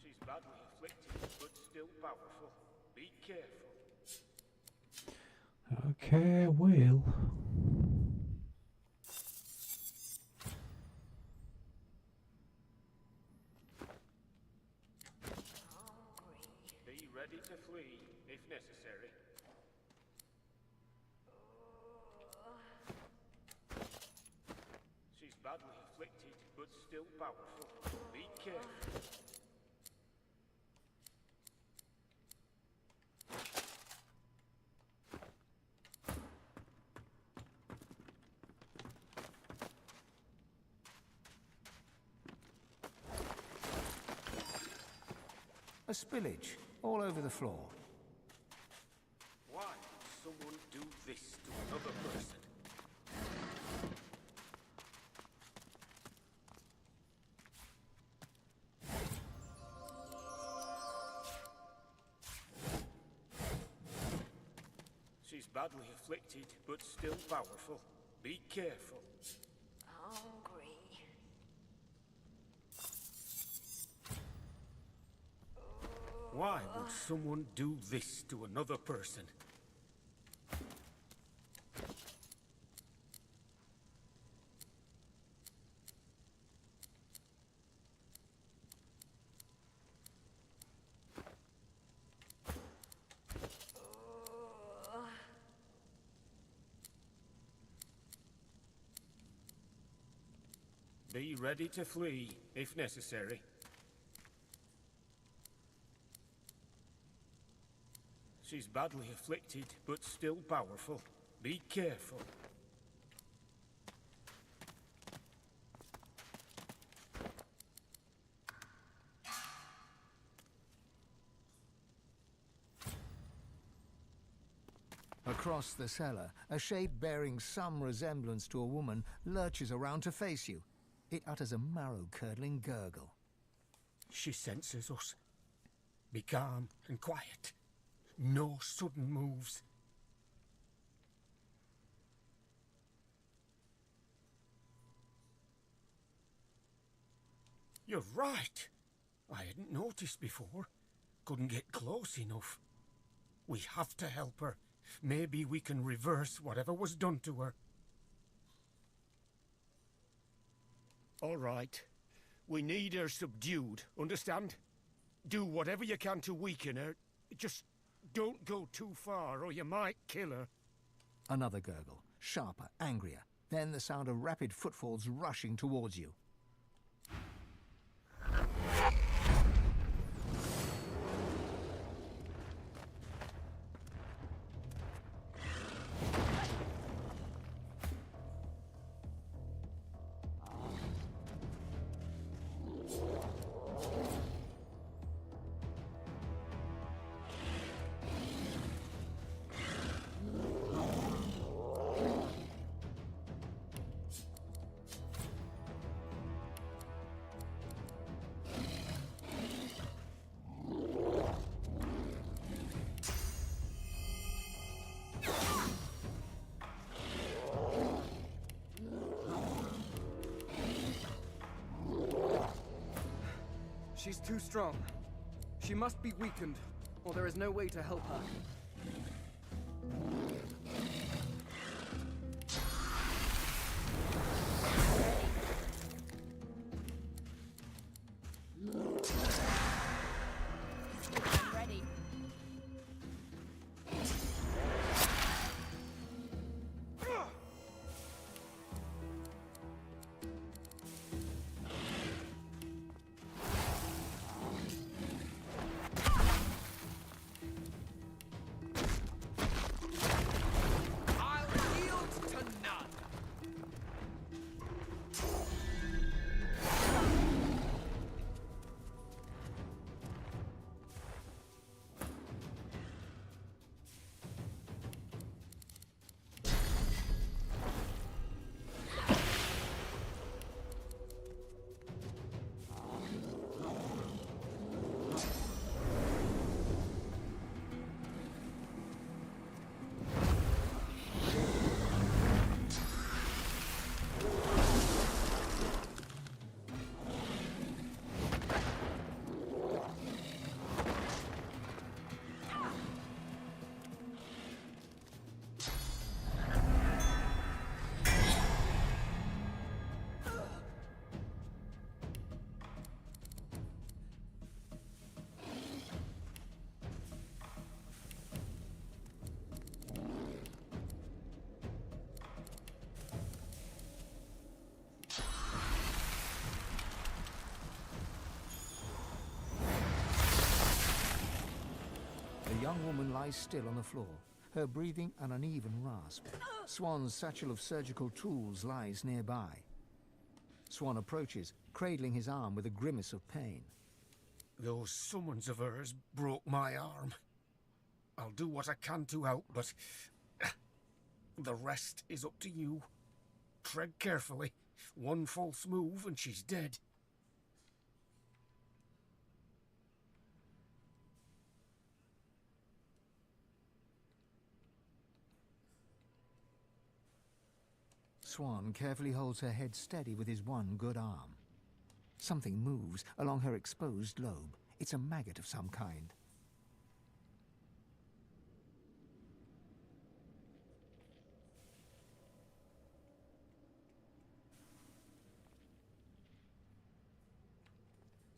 She's badly afflicted, but still powerful. Be careful. Okay, will. to flee if necessary. She's badly afflicted, but still powerful. Be careful. A spillage all over the floor. Why would someone do this to another person? She's badly afflicted, but still powerful. Be careful. Hungry. Why would someone do this to another person? Be ready to flee, if necessary. She's badly afflicted, but still powerful. Be careful. Across the cellar, a shape bearing some resemblance to a woman lurches around to face you. It utters a marrow-curdling gurgle. She senses us. Be calm and quiet. No sudden moves. You're right. I hadn't noticed before. Couldn't get close enough. We have to help her. Maybe we can reverse whatever was done to her. All right. We need her subdued, understand? Do whatever you can to weaken her. Just don't go too far, or you might kill her. Another gurgle, sharper, angrier. Then the sound of rapid footfalls rushing towards you. She's too strong. She must be weakened, or there is no way to help her. I'm ready. young woman lies still on the floor, her breathing an uneven rasp. Swan's satchel of surgical tools lies nearby. Swan approaches, cradling his arm with a grimace of pain. Those summons of hers broke my arm. I'll do what I can to help, but the rest is up to you. Tread carefully. One false move and she's dead. Swan carefully holds her head steady with his one good arm. Something moves along her exposed lobe. It's a maggot of some kind.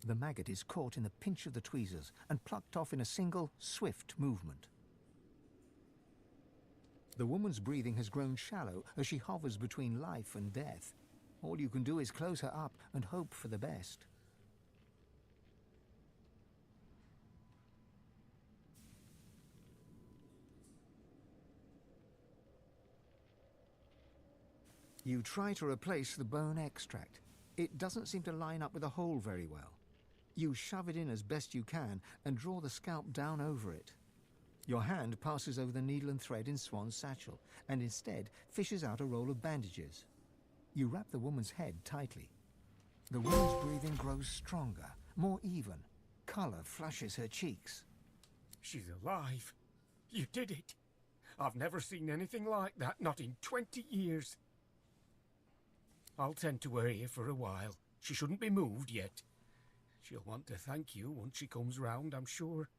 The maggot is caught in the pinch of the tweezers and plucked off in a single, swift movement. The woman's breathing has grown shallow as she hovers between life and death. All you can do is close her up and hope for the best. You try to replace the bone extract. It doesn't seem to line up with the hole very well. You shove it in as best you can and draw the scalp down over it. Your hand passes over the needle and thread in Swan's satchel and instead fishes out a roll of bandages. You wrap the woman's head tightly. The woman's breathing grows stronger, more even. Colour flushes her cheeks. She's alive. You did it. I've never seen anything like that, not in 20 years. I'll tend to her here for a while. She shouldn't be moved yet. She'll want to thank you once she comes round, I'm sure.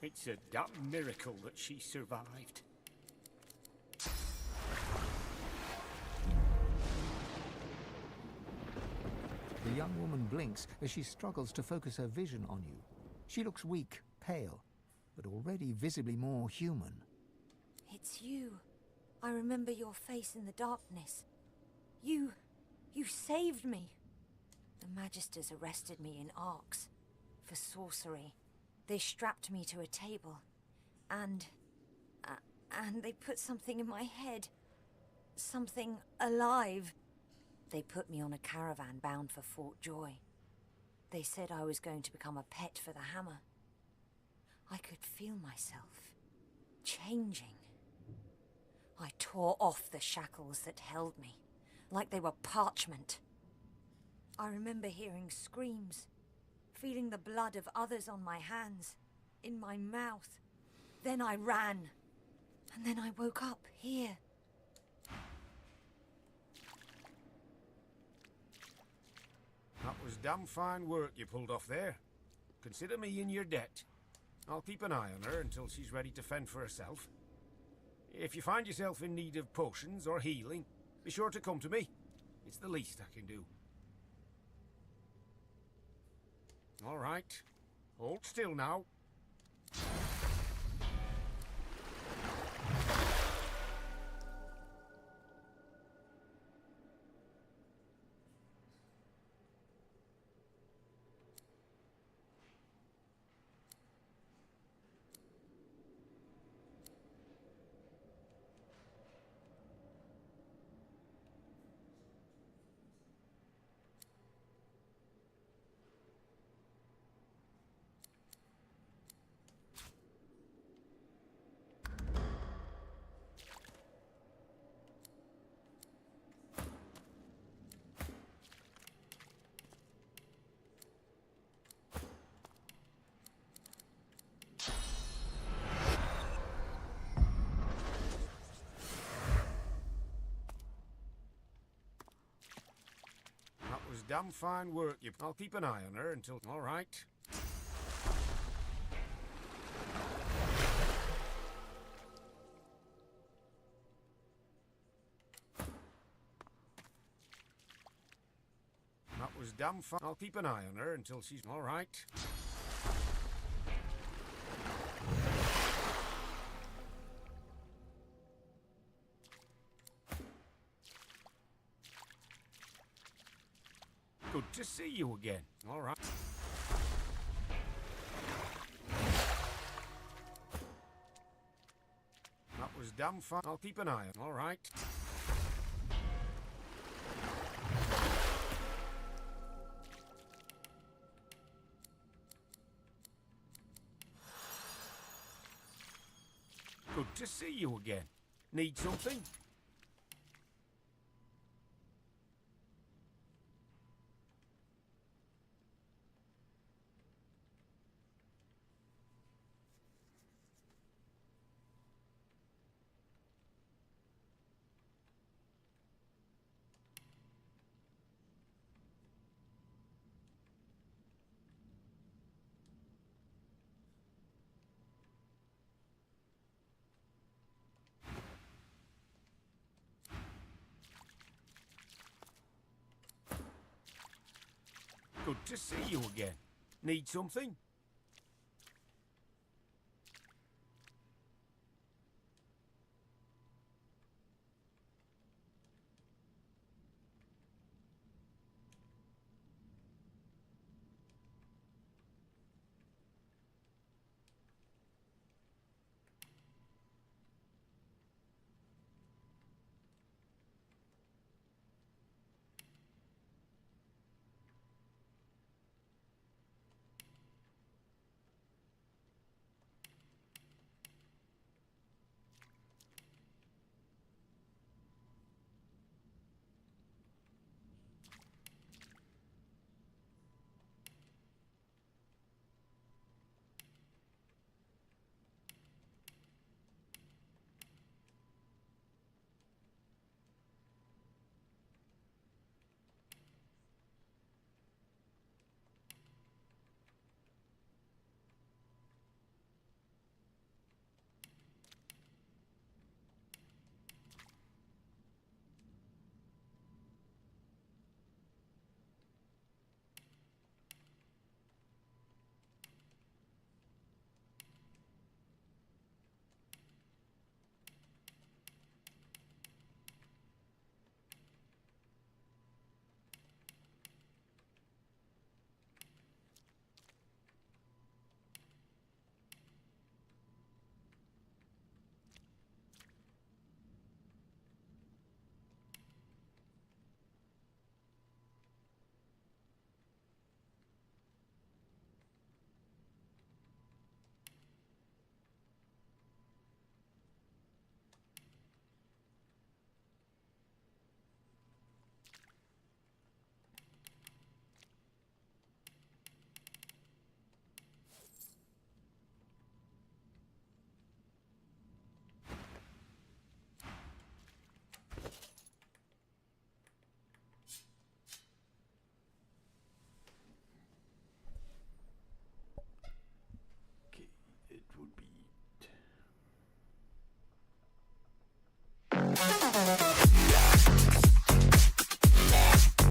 It's a damn miracle that she survived. The young woman blinks as she struggles to focus her vision on you. She looks weak, pale, but already visibly more human. It's you. I remember your face in the darkness. You saved me. The Magisters arrested me in Arx for sorcery. They strapped me to a table, and they put something in my head. Something alive. They put me on a caravan bound for Fort Joy. They said I was going to become a pet for the hammer. I could feel myself changing. I tore off the shackles that held me, like they were parchment. I remember hearing screams, feeling the blood of others on my hands, in my mouth. Then I ran, and then I woke up here. That was damn fine work you pulled off there. Consider me in your debt. I'll keep an eye on her until she's ready to fend for herself. If you find yourself in need of potions or healing, be sure to come to me. It's the least I can do. All right. Hold still now. Damn fine work. I'll keep an eye on her until... All right. That was damn fine. I'll keep an eye on her until she's... All right. Good to see you again. All right. That was damn fun. I'll keep an eye on. All right. Good to see you again. Need something? Good to see you again. Need something?